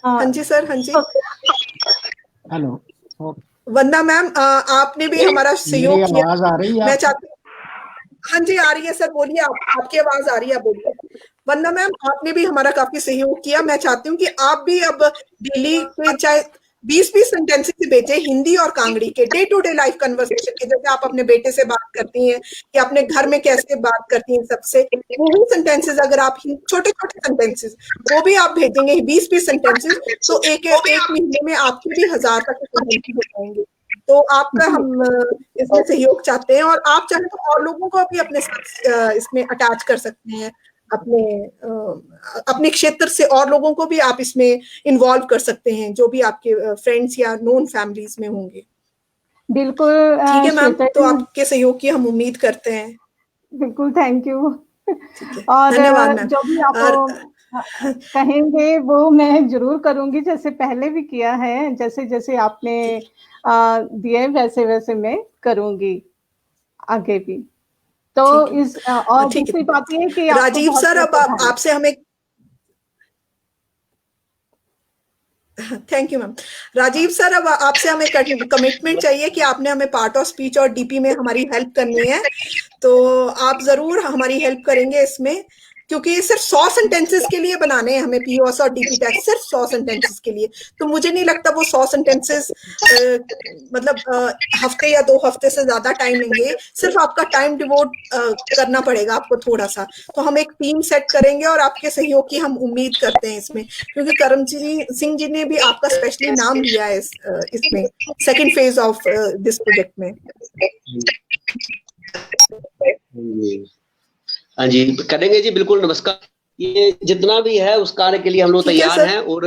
हाँ जी सर, हाँ जी। हेलो, वंदना मैम, आपने भी हमारा सहयोग किया। आवाज आ रही है? मैं चाहती हूँ, हाँ जी आ रही है सर, बोलिए, आपकी आवाज आ रही है, बोलिए। वंदना मैम, आपने भी हमारा काफी सहयोग किया। मैं चाहती हूँ कि आप भी अब डेली के चाहे 20-20 सेंटेंसेस भेजें हिंदी और कांगड़ी के, day to day life conversation के, जैसे आप अपने बेटे से बात करती हैं या अपने घर में कैसे बात करती हैं सबसे, वही सेंटेंसेस अगर आप छोटे छोटे सेंटेंसेस वो भी आप भेजेंगे 20-20 सेंटेंसेस, तो एक महीने में आपके भी 1000 तक सेंटेंसेस हो जाएंगे। तो आपका हम इसमें सहयोग चाहते हैं, और आप चाहें तो और लोगों को भी अपने साथ इसमें अटैच कर सकते हैं। अपने क्षेत्र से और लोगों को भी आप इसमें इन्वॉल्व कर सकते हैं, जो भी आपके फ्रेंड्स या नोन फैमिलीज में होंगे। बिल्कुल ठीक है मैम, श्वेता तो जी, आपके सहयोग की हम उम्मीद करते हैं। बिल्कुल, थैंक यू। और धन्यवाद मैम। जो भी आप कहेंगे वो मैं जरूर करूंगी, जैसे पहले भी किया है, जैसे जैसे आपने दिए वैसे वैसे मैं करूंगी आगे भी। तो इस और दूसरी बात ये है कि राजीव सर, अब आपसे हमें thank you ma'am. Rajeev sir, अब आपसे हमें कमिटमेंट चाहिए कि आपने हमें पार्ट ऑफ स्पीच और डीपी में हमारी हेल्प करनी है। तो आप जरूर हमारी हेल्प करेंगे इसमें, क्योंकि सिर्फ 100 सेंटेंसेस के लिए बनाने हैं हमें पीओएस और डीपी टैक्स, सिर्फ 100 सेंटेंसेस के लिए। तो मुझे नहीं लगता वो 100 सेंटेंसेस मतलब हफ्ते या 2 हफ्ते से ज्यादा टाइम लेंगे। सिर्फ आपका टाइम डिवोट करना पड़ेगा आपको थोड़ा सा। तो हम एक टीम सेट करेंगे, और आपके सहयोग की हम उम्मीद करते हैं इसमें, क्योंकि करमजीत सिंह जी ने भी आपका स्पेशली नाम लिया है इसमें second phase of this project में। हाँ जी, करेंगे जी, बिल्कुल। नमस्कार। ये जितना भी है उस कार्य के लिए हम लोग तैयार हैं, और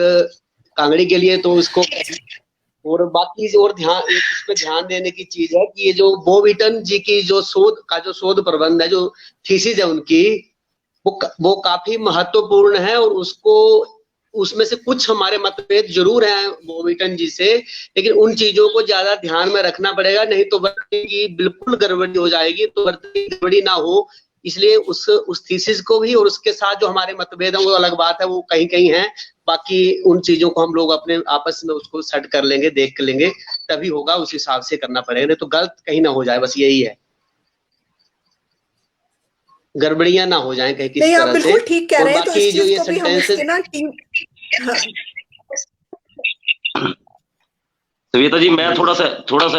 कांगड़ी के लिए तो इसको, और बाकी और इस पे ध्यान देने की चीज है कि ये जो बॉब ईटन जी की जो शोध प्रबंध है, जो थीसिस है उनकी, वो काफी महत्वपूर्ण है, और उसमें से कुछ हमारे मतभेद जरूर हैं बॉब ईटन जी से, लेकिन उन चीजों को ज्यादा ध्यान में रखना पड़ेगा, नहीं तो वर्तनी की बिल्कुल गड़बड़ी हो जाएगी। तो वर्तनी की गड़बड़ी ना हो, इसलिए उस थीसिस को भी, और उसके साथ जो हमारे मतभेद हैं वो अलग बात है, वो कहीं कहीं है। बाकी उन चीजों को हम लोग अपने आपस में उसको सेट कर लेंगे, देख लेंगे, तभी होगा, उस हिसाब से करना पड़ेगा, नहीं तो गलत कहीं ना हो जाए, बस यही है, गड़बड़ियां ना हो जाएं कहीं किसी तरह से। बिल्कुल ठीक कह रहे हैं। तो इस जो चीज ये को भी हम इसके ना टीम सविता जी, मैं थोड़ा सा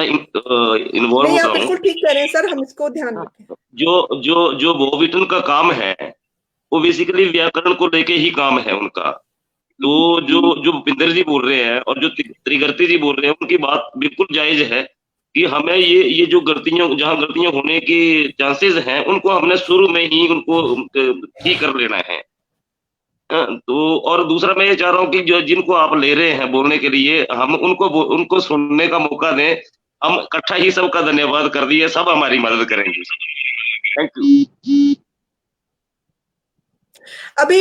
इन्वॉल्व नहीं, होता आप हूँ। बिल्कुल ठीक कह रहे हैं सर, हम इसको ध्यान रखें। जो जो जो बॉबिटन का काम है वो बेसिकली व्याकरण को लेके ही काम है उनका। तो जो जो भूपिंदर जी बोल रहे हैं और जो त्रिगर्ती जी बोल रहे हैं उनकी बात बिल्कुल जायज है कि हमें ये जो जहां गलतियां होने के चांसेस हैं उनको हमने शुरू में ही उनको ठीक कर लेना है। तो और दूसरा मैं ये चाह रहा हूँ कि जो जिनको आप ले रहे हैं बोलने के लिए हम उनको सुनने का मौका दें। हम इकट्ठा ही सबका धन्यवाद कर दिए, सब हमारी मदद करेंगे। Thank you. अभी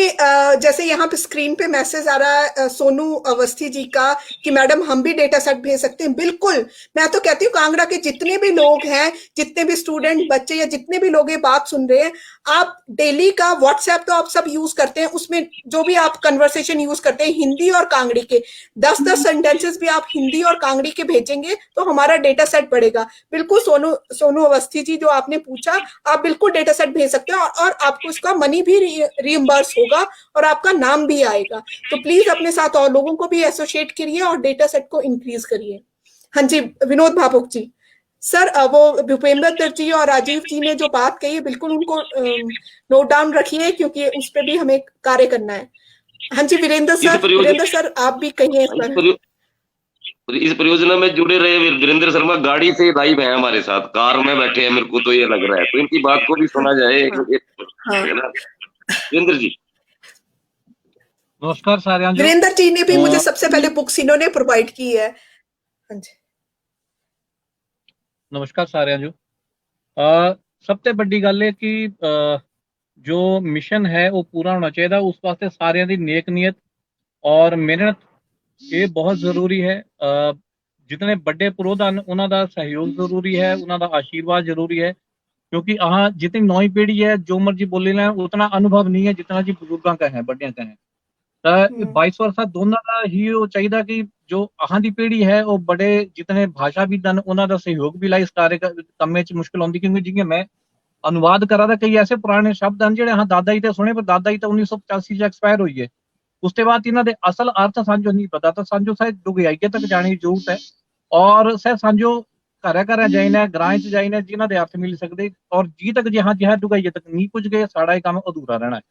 जैसे यहाँ पे स्क्रीन पे मैसेज आ रहा है सोनू अवस्थी जी का कि मैडम हम भी डेटा सेट भेज सकते हैं। बिल्कुल, मैं तो कहती हूँ कांगड़ा के जितने भी लोग हैं, जितने भी स्टूडेंट बच्चे या जितने भी लोग ये बात सुन रहे हैं, आप डेली का व्हाट्सएप तो आप सब यूज करते हैं, उसमें जो भी आप कन्वर्सेशन यूज करते हैं हिंदी और कांगड़ी के 10-10 सेंटेंसेस भी आप हिंदी और कांगड़ी के भेजेंगे तो हमारा डेटा सेट बढ़ेगा। बिल्कुल सोनू अवस्थी जी जो आपने पूछा, आप बिल्कुल डेटा सेट भेज सकते हैं और आपको इसका मनी भी रीइंबर्स होगा और आपका नाम भी आएगा। तो प्लीज अपने साथ और लोगों को भी एसोसिएट करिए और डेटा सेट को इंक्रीज करिए। हाँ जी, विनोद भावुक जी। सर वो भूपेंद्र जी और राजीव जी ने जो बात कही है बिल्कुल उनको नोट डाउन रखिए क्योंकि उस पर भी हमें कार्य करना है। हाँ जी वीरेंद्र सर आप भी कहिए इस परियोजना में जुड़े रहे वीरेंद्र शर्मा गाड़ी से लाइव है हमारे साथ, कार में बैठे हैं, मेरे को तो ये लग रहा है, तो इनकी बात को भी सुना जाए। वीरेंद्र जी नमस्कार सारे। वीरेंद्र जी ने भी मुझे सबसे पहले बुक्स इन्होंने प्रोवाइड की है। हाँ जी नमस्कार सारे। सबसे बड़ी गल है कि जो मिशन है वो पूरा होना चाहिए, उस वास्ते सारे दी नेक नीयत और मेहनत ये बहुत जरूरी है। जितने बड़े पुरोधन उन्हों का सहयोग जरूरी है, उन्हों का आशीर्वाद जरूरी है, क्योंकि जितनी नई पीढ़ी है जो मर्जी बोले लें उतना अनुभव नहीं है जितना जी बुजुर्गों का है, बड़िया का है। 22 वर्षा दोनों का ही वो चाहिए कि जो अहां दी पीढ़ी है वो बड़े जितने भाषाविद हैं उन्हों का सहयोग भी ला इस कार्य कम में मुश्किल आती, क्योंकि जियां मैं अनुवाद करा था कई ऐसे पुराने शब्द हैं जो दादा ही तो सुने पर दादा ही तो 1985 एक्सपायर हुई है। उसके बाद इन्हों के असल अर्थ साझो नहीं पता, तो साझो शायद डुगयाई तक जाने की जरूरत है और सह साझो घर जाइना ग्रां च जाइना जिन्हों के अर्थ मिल सकते, और जी तक जहाँ जहाँ डुगाइए तक नहीं पुज गए साड़ा काम अधूरा रहना है,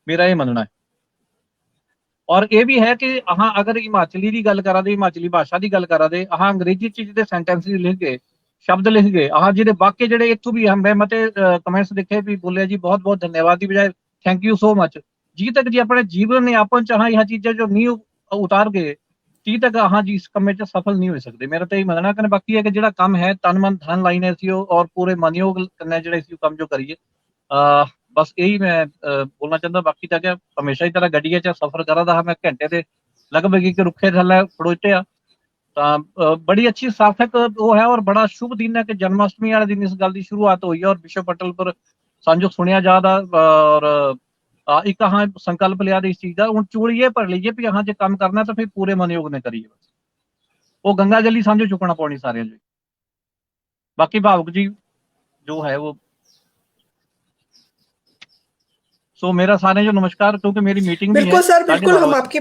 मेरा ये मनना है। और ये भी है कि अहाँ अगर हिमाचली की गल करा दे, हिमाचली भाषा की गल करा दे, अहाँ अंग्रेजी च सेंटेंस लिख गए, शब्द लिख गए, अहाँ जिहदे बाकी जिहड़े इत्थों भी मैं मते कमेंट्स देखे भी बोले जी बहुत बहुत धन्यवाद की बजाय थैंक यू सो मच, जी तक जी अपने जीवन यापन च अहाँ यह चीज़ें जो नहीं उतार गए जी तक अहाँ जी इस कम सफल नहीं हो सकते। मेरा तो यही मनना है। बाकी है कि जो काम है तन मन धन लाइने और पूरे मनयोग कन्नै जो काम जो करिए, बस यही मैं बोलना चाहता। बाकी तक हमेशा ही तरह गड्डिया च सफर करा था, मैं घंटे से लगभग एक रुखे थले खड़ोते आ, बड़ी अच्छी सार्थक वो है और बड़ा शुभ दिन है कि जन्माष्टमी वाले दिन इस गल की शुरुआत हुई है और विश्व पटल पर सांझो सुनिया जाता और एक हाँ संकल्प लिया इस चीज का। हूँ चूड़ी ये भर लीजिए भी हाँ जो काम करना तो फिर पूरे मनयोग ने करिए, बस वो गंगा जली सांझो चुकना पौनी सारे जी। बाकी भावुक जी जो है वो सो मेरा सारे जो नमस्कार, क्योंकि मेरी मीटिंग भी है। बिल्कुल सर, बिल्कुल हम आपके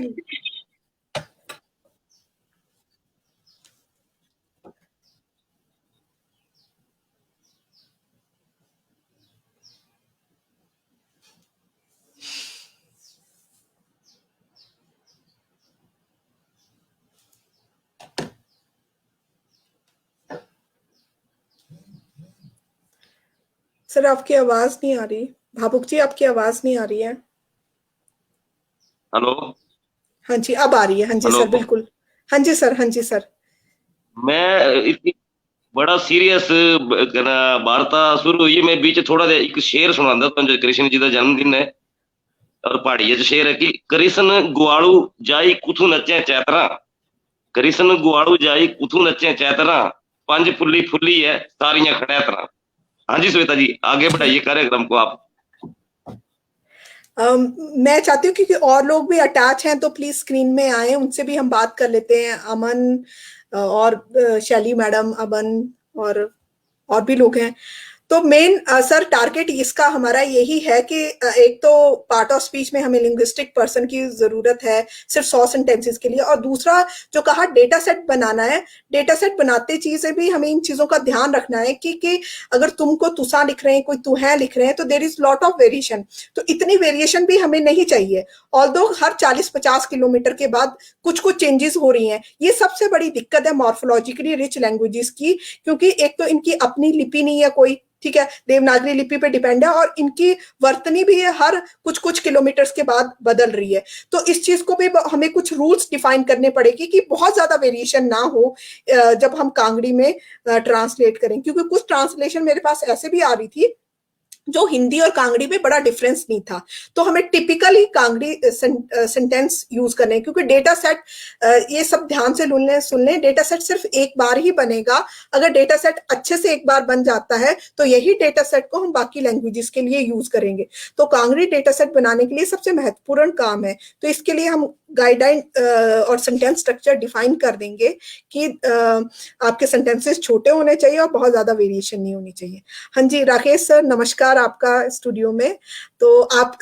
सर आपकी आवाज नहीं आ रही। भावुक जी आपकी आवाज नहीं आ रही है। हेलो। हाँ जी अब आ रही है। हाँ जी सर बिल्कुल। हाँ जी सर। हाँ जी सर। मैं इतनी बड़ा सीरियस वार्ता शुरू हुई, मैं बीच थोड़ा एक शेर सुनांदा तो जो कृष्ण जी का जन्मदिन है और पहाड़ी शेर है कि कृष्ण गुआड़ू जाई कुथू नचे चैतरा, कृष्ण गुआड़ू जाई कुथू नचे चैतरा, पंज फुल्ली फुल्ली है सारियां खड़ैतरा। हाँ जी श्वेता जी आगे बढ़ाइए कार्यक्रम को आप। मैं चाहती हूँ क्योंकि और लोग भी अटैच हैं तो प्लीज स्क्रीन में आए, उनसे भी हम बात कर लेते हैं। अमन और शैली मैडम, अमन और भी लोग हैं। तो मेन सर टारगेट इसका हमारा यही है कि एक तो पार्ट ऑफ स्पीच में हमें लिंग्विस्टिक पर्सन की जरूरत है सिर्फ 100 सेंटेंसेस के लिए, और दूसरा जो कहा डेटा सेट बनाना है, डेटा सेट बनाते चीजें भी हमें इन चीजों का ध्यान रखना है कि अगर तुमको तुसा लिख रहे हैं, कोई तू है लिख रहे हैं, तो there is lot of variation, तो इतनी वेरिएशन भी हमें नहीं चाहिए। ऑल्दो हर 40-50 किलोमीटर के बाद कुछ कुछ चेंजेस हो रही हैं, ये सबसे बड़ी दिक्कत है मॉर्फोलॉजिकली रिच लैंग्वेजेस की, क्योंकि एक तो इनकी अपनी लिपि नहीं है कोई, ठीक है, देवनागरी लिपि पे डिपेंड है, और इनकी वर्तनी भी है हर कुछ कुछ किलोमीटर्स के बाद बदल रही है। तो इस चीज को भी हमें कुछ रूल्स डिफाइन करने पड़ेगी कि बहुत ज्यादा वेरिएशन ना हो जब हम कांगड़ी में ट्रांसलेट करें, क्योंकि कुछ ट्रांसलेशन मेरे पास ऐसे भी आ रही थी जो हिंदी और कांगड़ी में बड़ा डिफरेंस नहीं था, तो हमें टिपिकली कांगड़ी सेंटेंस यूज करने, क्योंकि डेटा सेट ये सब ध्यान से सुन लें, डेटा सेट सिर्फ एक बार ही बनेगा। अगर डेटा सेट अच्छे से एक बार बन जाता है तो यही डेटा सेट को हम बाकी लैंग्वेजेस के लिए यूज करेंगे। तो कांगड़ी डेटा सेट बनाने के लिए सबसे महत्वपूर्ण काम है, तो इसके लिए हम गाइडलाइन और सेंटेंस स्ट्रक्चर डिफाइन कर देंगे कि आपके सेंटेंसेस छोटे होने चाहिए और बहुत ज्यादा वेरिएशन नहीं होनी चाहिए। हाँ जी, राकेश सर नमस्कार आपका स्टूडियो में। तो आप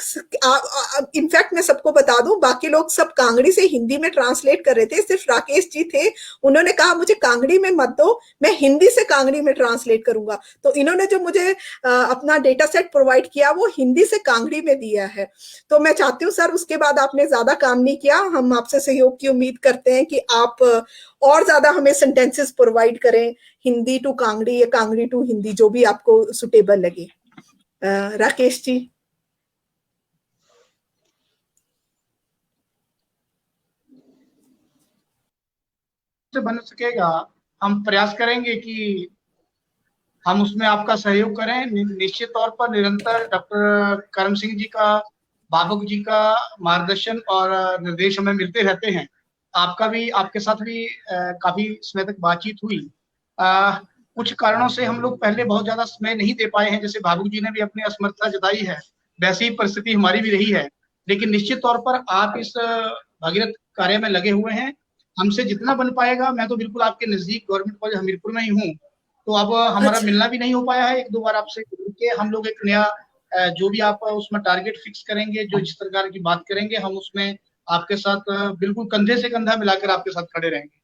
इनफैक्ट मैं सबको बता दूं, बाकी लोग सब कांगड़ी से हिंदी में ट्रांसलेट कर रहे थे, सिर्फ राकेश जी थे, उन्होंने कहा मुझे कांगड़ी में मत दो, मैं हिंदी से कांगड़ी में ट्रांसलेट करूंगा। तो इन्होंने जो मुझे अपना डेटा सेट प्रोवाइड किया वो हिंदी से कांगड़ी में दिया है। तो मैं चाहती हूँ सर उसके बाद आपने ज्यादा काम नहीं किया, हम आपसे सहयोग की उम्मीद करते हैं कि आप और ज्यादा हमें सेंटेंसेस प्रोवाइड करें हिंदी टू कांगड़ी या कांगड़ी टू हिंदी, जो भी आपको सुटेबल लगे। राकेश जी। से बन सकेगा हम प्रयास करेंगे कि हम उसमें आपका सहयोग करें। निश्चित तौर पर निरंतर डॉक्टर करम सिंह जी का, भावुक जी का मार्गदर्शन और निर्देश हमें मिलते रहते हैं। आपका भी, आपके साथ भी काफी समय तक बातचीत हुई। कुछ कारणों से हम लोग पहले बहुत ज्यादा समय नहीं दे पाए हैं, जैसे भावुक जी ने भी अपनी असमर्थता जताई है, वैसी ही परिस्थिति हमारी भी रही है। लेकिन निश्चित तौर पर आप इस भगीरथ कार्य में लगे हुए हैं, हमसे जितना बन पाएगा। मैं तो बिल्कुल आपके नजदीक गवर्नमेंट कॉलेज हमीरपुर में ही हूँ, तो अब हमारा मिलना भी नहीं हो पाया है। 1-2 बार आपसे मिलके हम लोग एक नया जो भी आप उसमें टारगेट फिक्स करेंगे, जो जिस प्रकार की बात करेंगे, हम उसमें आपके साथ बिल्कुल कंधे से कंधा मिलाकर आपके साथ खड़े रहेंगे।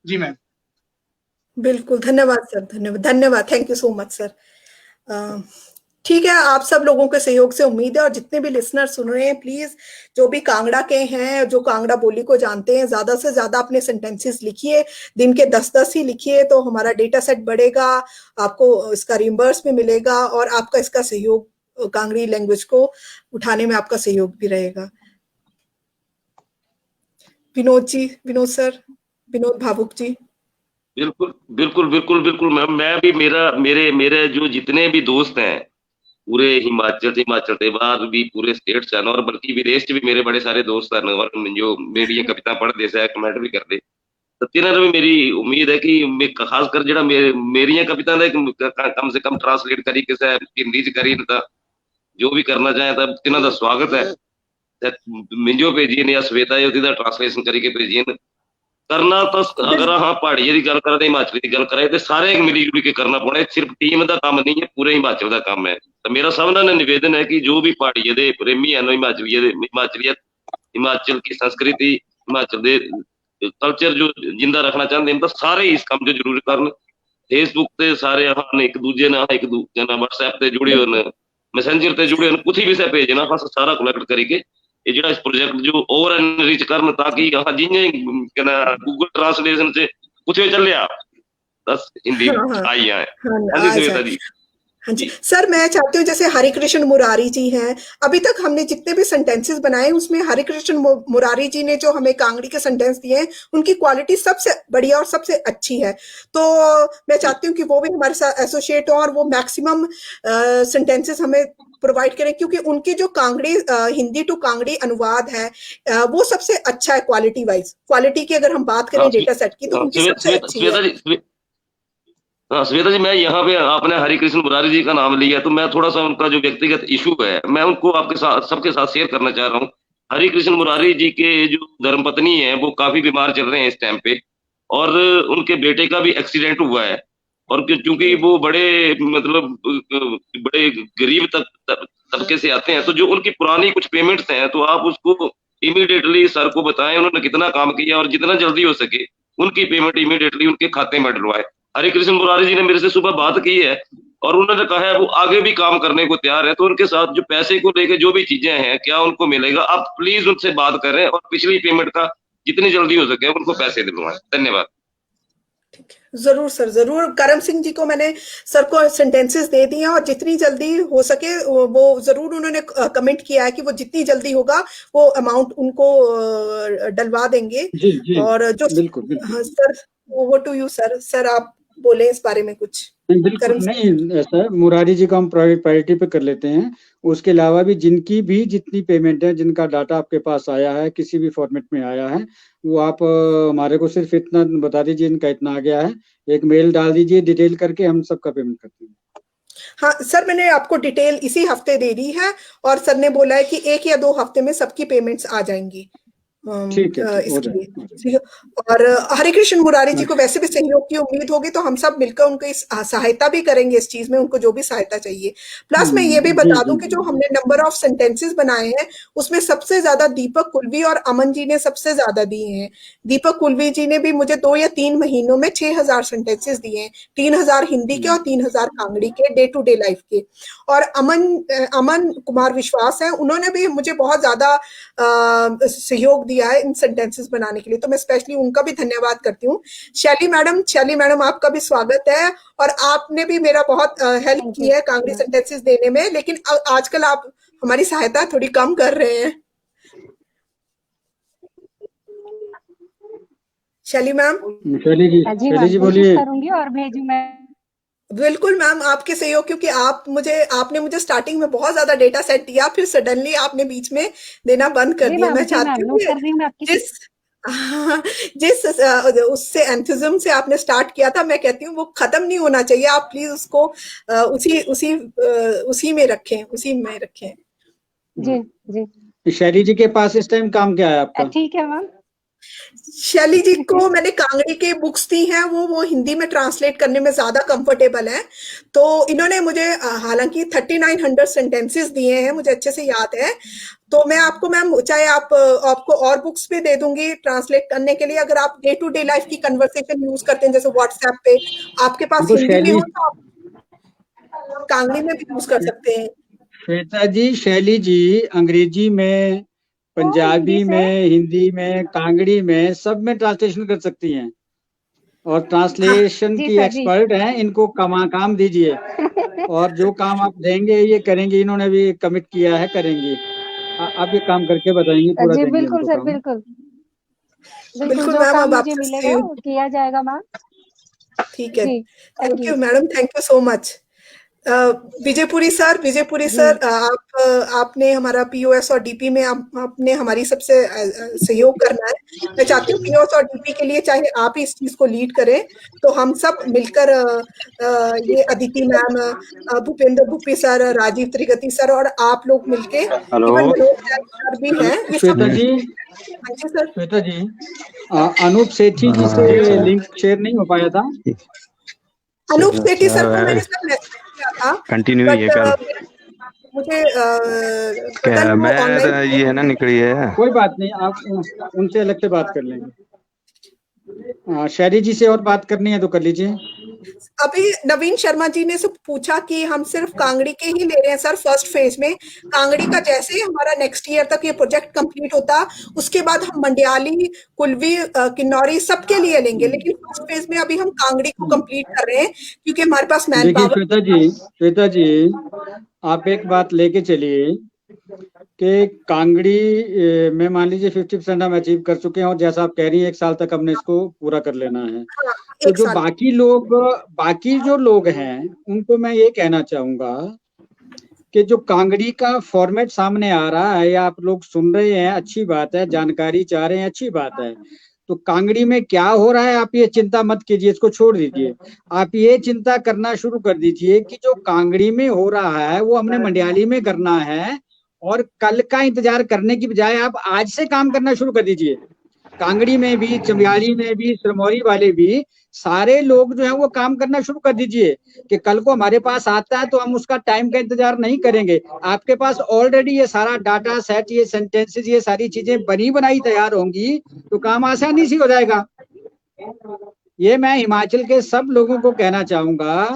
जी मैम। बिल्कुल, धन्यवाद सर, धन्यवाद, thank you so much sir. ठीक है, आप सब लोगों के सहयोग से उम्मीद है, और जितने भी लिसनर सुन रहे हैं प्लीज जो भी कांगड़ा के हैं, जो कांगड़ा बोली को जानते हैं, ज्यादा से ज्यादा अपने सेंटेंसेस लिखिए, दिन के 10-10 ही लिखिए, तो हमारा डेटा सेट बढ़ेगा, आपको इसका रिइंबर्स भी मिलेगा, और आपका इसका सहयोग कांगड़ी लैंग्वेज को उठाने में आपका सहयोग भी रहेगा। विनोद जी, विनोद सर, विनोद भावुक जी। बिल्कुल बिल्कुल बिल्कुल बिल्कुल मैम, मैं भी मेरे जो जितने भी दोस्त हैं पूरे हिमाचल के बाद भी पूरे स्टेट से, और बल्कि विदेश भी मेरे बड़े सारे दोस्त हैं, और जो मेरी कविता पढ़ दे से कमेंट भी कर दे, तो तिन्हां भी मेरी उम्मीद है कि खासकर जो मेरी कविता कम से कम ट्रांसलेट करी किसी हिंदी च करी, जो भी करना चाहे तो तिन्हां दा स्वागत है। मिंजो भेजिए या श्वेता जी दा ट्रांसलेशन करके भेजिए करना। तो अगर हाँ पहाड़िये की गल करें, हिमाचली की गल करें, तो सारे मिली जुली के करना पौना, सिर्फ टीम का काम नहीं है, पूरे हिमाचल का काम है। तो मेरा सबना निवेदन है कि जो भी पहाड़िये दे प्रेमी हैं, हिमाचलियत, हिमाचल की संस्कृति, हिमाचल के कल्चर जो जिंदा रखना चाहते हैं, तो सारे इस काम जो जरूर करन। फेसबुक से सारे हाँ एक दूजे ना व्हाट्सएप से जुड़े हो, मैसेंजर से जुड़े हो, कुछ भी से भेजना, हाँ सारा कलेक्ट करके ये जो इस प्रोजेक्ट जो ओवर एनरिच करन, ताकि हाँ जिन्हें गूगल ट्रांसलेशन से कुछ भी चल रहा बस हिंदी आई है। हाँ जी श्वेता जी। हाँ जी सर, मैं चाहती हूँ जैसे हरे कृष्ण मुरारी जी हैं, अभी तक हमने जितने भी सेंटेंसेस बनाए उसमें हरे कृष्ण मुरारी जी ने जो हमें कांगड़ी के सेंटेंस दिए हैं उनकी क्वालिटी सबसे बढ़िया और सबसे अच्छी है। तो मैं चाहती हूँ कि वो भी हमारे साथ एसोसिएट हो और वो मैक्सिमम सेंटेंसेस हमें प्रोवाइड करें, क्योंकि उनकी जो कांगड़ी हिंदी टू कांगड़ी अनुवाद है वो सबसे अच्छा है क्वालिटी वाइज। क्वालिटी की अगर हम बात करें डेटा सेट की तो उनकी सबसे अच्छी है। हाँ श्वेता जी, मैं यहाँ पे आपने हरि कृष्ण मुरारी जी का नाम लिया, तो मैं थोड़ा सा उनका जो व्यक्तिगत इशू है मैं उनको आपके साथ सबके साथ शेयर करना चाह रहा हूँ। हरि कृष्ण मुरारी जी के जो धर्मपत्नी है वो काफी बीमार चल रहे हैं इस टाइम पे, और उनके बेटे का भी एक्सीडेंट हुआ है। और क्योंकि वो बड़े मतलब बड़े गरीब तबके से आते हैं, तो जो उनकी पुरानी कुछ पेमेंट्स हैं तो आप उसको इमीडिएटली सर को बताएं उन्होंने कितना काम किया, और जितना जल्दी हो सके उनकी पेमेंट इमीडिएटली उनके खाते में डलवाए। हरे कृष्ण मुरारी जी ने मेरे से सुबह बात की है और उन्होंने कहा है वो आगे भी काम करने को तैयार है, तो उनके साथ जो पैसे को लेके जो भी चीजें हैं क्या उनको मिलेगा, आप प्लीज उनसे बात करें और पिछली पेमेंट का जितनी जल्दी हो सके उनको पैसे दिलवाएं। धन्यवाद। जरूर सर, जरूर। करम सिंह जी को मैंने सर को सेंटेंसेस दे दिए और जितनी जल्दी हो सके वो जरूर उन्होंने कमेंट किया है कि वो जितनी जल्दी होगा वो अमाउंट उनको डलवा देंगे। जी, और जो बिल्कुल। हाँ sir, over to you sir. Sir आप बोले इस बारे में कुछ। बिल्कुल नहीं सर, मुरारी जी को हम प्रायोरिटी पे कर लेते हैं। उसके अलावा भी जिनकी भी जितनी पेमेंट है, जिनका डाटा आपके पास आया है, किसी भी फॉर्मेट में आया है, वो आप हमारे को सिर्फ इतना बता दीजिए इनका इतना आ गया है, एक मेल डाल दीजिए डिटेल करके, हम सबका पेमेंट करते हैं। हाँ सर, मैंने आपको डिटेल इसी हफ्ते दे दी है और सर ने बोला है कि 1 या 2 हफ्ते में सबकी पेमेंट्स आ जाएंगी। ठीक है, इसके लिए। और हरे कृष्ण मुरारी जी को वैसे भी सहयोग की उम्मीद होगी, तो हम सब मिलकर उनको सहायता भी करेंगे इस चीज में, उनको जो भी सहायता चाहिए। प्लस मैं ये भी बता दूं कि जो हमने नंबर ऑफ सेंटेंसेस बनाए हैं उसमें सबसे ज्यादा दीपक कुलवी और अमन जी ने सबसे ज्यादा दिए हैं। दीपक कुलवी जी ने भी मुझे 2 या 3 महीनों में 6000 सेंटेंसेस दिए हैं, 3000 हिंदी के और 3000 कांगड़ी के डे टू डे लाइफ के। और अमन कुमार विश्वास है, उन्होंने भी मुझे बहुत ज्यादा सहयोग दिया है इन सेंटेंसेस बनाने के लिए, तो मैं स्पेशली उनका भी धन्यवाद करती हूँ। शैली मैडम आपका भी स्वागत है और आपने भी मेरा बहुत हेल्प की है कांगड़ी सेंटेंसेस देने में, लेकिन आजकल आप हमारी सहायता थोड़ी कम कर रहे हैं। शैली मैम। शैली जी बोलिए। करूंगी और भेजूं मैं। बिल्कुल मैम, आपके सहयोग, क्योंकि आपने मुझे स्टार्टिंग में बहुत ज्यादा डेटा सेट दिया, फिर सडनली आपने बीच में देना बंद कर दिया। मैं चाहती हूँ जिस उससे एंथुसिज्म से आपने स्टार्ट किया था, मैं कहती हूँ वो खत्म नहीं होना चाहिए। आप प्लीज उसको उसी में रखें। जी। शैली जी के पास इस टाइम काम क्या है आपका? ठीक है मैम। शैली जी को मैंने कांगड़ी के बुक्स दी हैं, वो हिंदी में ट्रांसलेट करने में ज्यादा कंफर्टेबल है, तो इन्होंने मुझे हालांकि 3900 सेंटेंसेस दिए हैं, मुझे अच्छे से याद है। तो मैं आपको मैम चाहे आपको और बुक्स भी दे दूंगी ट्रांसलेट करने के लिए, अगर आप डे टू डे लाइफ की कन्वर्सेशन यूज करते हैं जैसे व्हाट्सएप पे, आपके पास हिंदी में हो तो आप कांगड़ी में भी यूज कर सकते हैं। श्वेता जी, शैली जी अंग्रेजी में, पंजाबी में, हिंदी में, कांगड़ी में, सब में ट्रांसलेशन कर सकती हैं और ट्रांसलेशन की एक्सपर्ट हैं। इनको काम दीजिए और जो काम आप देंगे ये करेंगे। इन्होंने भी कमिट किया है, करेंगे। आप ये काम करके बताएंगे, पूरा देंगे। बिल्कुल सर, बिल्कुल मैम, अब आपसे मिलेगा वो किया जाएगा मैम। ठीक है, thank you madam, thank you so much. Vijaypuri sir, आपने हमारा पीओएस और डीपी में आपने हमारी सबसे सहयोग करना है। मैं चाहती हूँ पीओएस और डीपी के लिए चाहे आप ही इस चीज को लीड करें, तो हम सब मिलकर ये Aditi ma'am, Bhupendra Bhupi sir, Rajeev Trigati sir और आप लोग मिलके, भी हैं। श्वेता जी, अनूप सेठी जी से लिंक शेयर नहीं हो पाया था। अनूप सेठी सर को मैंने सब मैसेज किया था, कंटिन्यू ये कर मुझे क्या मैं ये है ना निकली है। कोई बात नहीं, आप उनसे अलग से बात कर लेंगे। शैली जी से और बात करनी है तो कर लीजिए। अभी नवीन शर्मा जी ने पूछा कि हम सिर्फ कांगड़ी के ही ले रहे हैं सर फर्स्ट फेज में। कांगड़ी का जैसे ही हमारा नेक्स्ट ईयर तक ये प्रोजेक्ट कंप्लीट होता, उसके बाद हम मंडियाली, कुल्वी, किन्नौरी सबके लिए लेंगे, लेकिन फर्स्ट फेज में अभी हम कांगड़ी को कंप्लीट कर रहे हैं क्योंकि हमारे पास मैन पावर। श्वेता जी आप एक बात लेके चलिए कि कांगड़ी में मान लीजिए 50% हम अचीव कर चुके हैं और जैसा आप कह रही हैं 1 साल तक हमने इसको पूरा कर लेना है। तो जो बाकी जो लोग हैं उनको मैं ये कहना चाहूंगा कि जो कांगड़ी का फॉर्मेट सामने आ रहा है या आप लोग सुन रहे हैं, अच्छी बात है, जानकारी चाह रहे हैं, अच्छी बात है। तो कांगड़ी में क्या हो रहा है आप ये चिंता मत कीजिए, इसको छोड़ दीजिए। आप ये चिंता करना शुरू कर दीजिए कि जो कांगड़ी में हो रहा है वो हमने मंडियाली में करना है, और कल का इंतजार करने की बजाय आप आज से काम करना शुरू कर दीजिए। कांगड़ी में भी, चमियाड़ी में भी, सिरमौरी वाले भी, सारे लोग जो है वो काम करना शुरू कर दीजिए कि कल को हमारे पास आता है तो हम उसका टाइम का इंतजार नहीं करेंगे। आपके पास ऑलरेडी ये सारा डाटा सेट, ये सेंटेंसेस, ये सारी चीजें बनी बनाई तैयार होंगी तो काम आसानी से हो जाएगा। ये मैं हिमाचल के सब लोगों को कहना चाहूंगा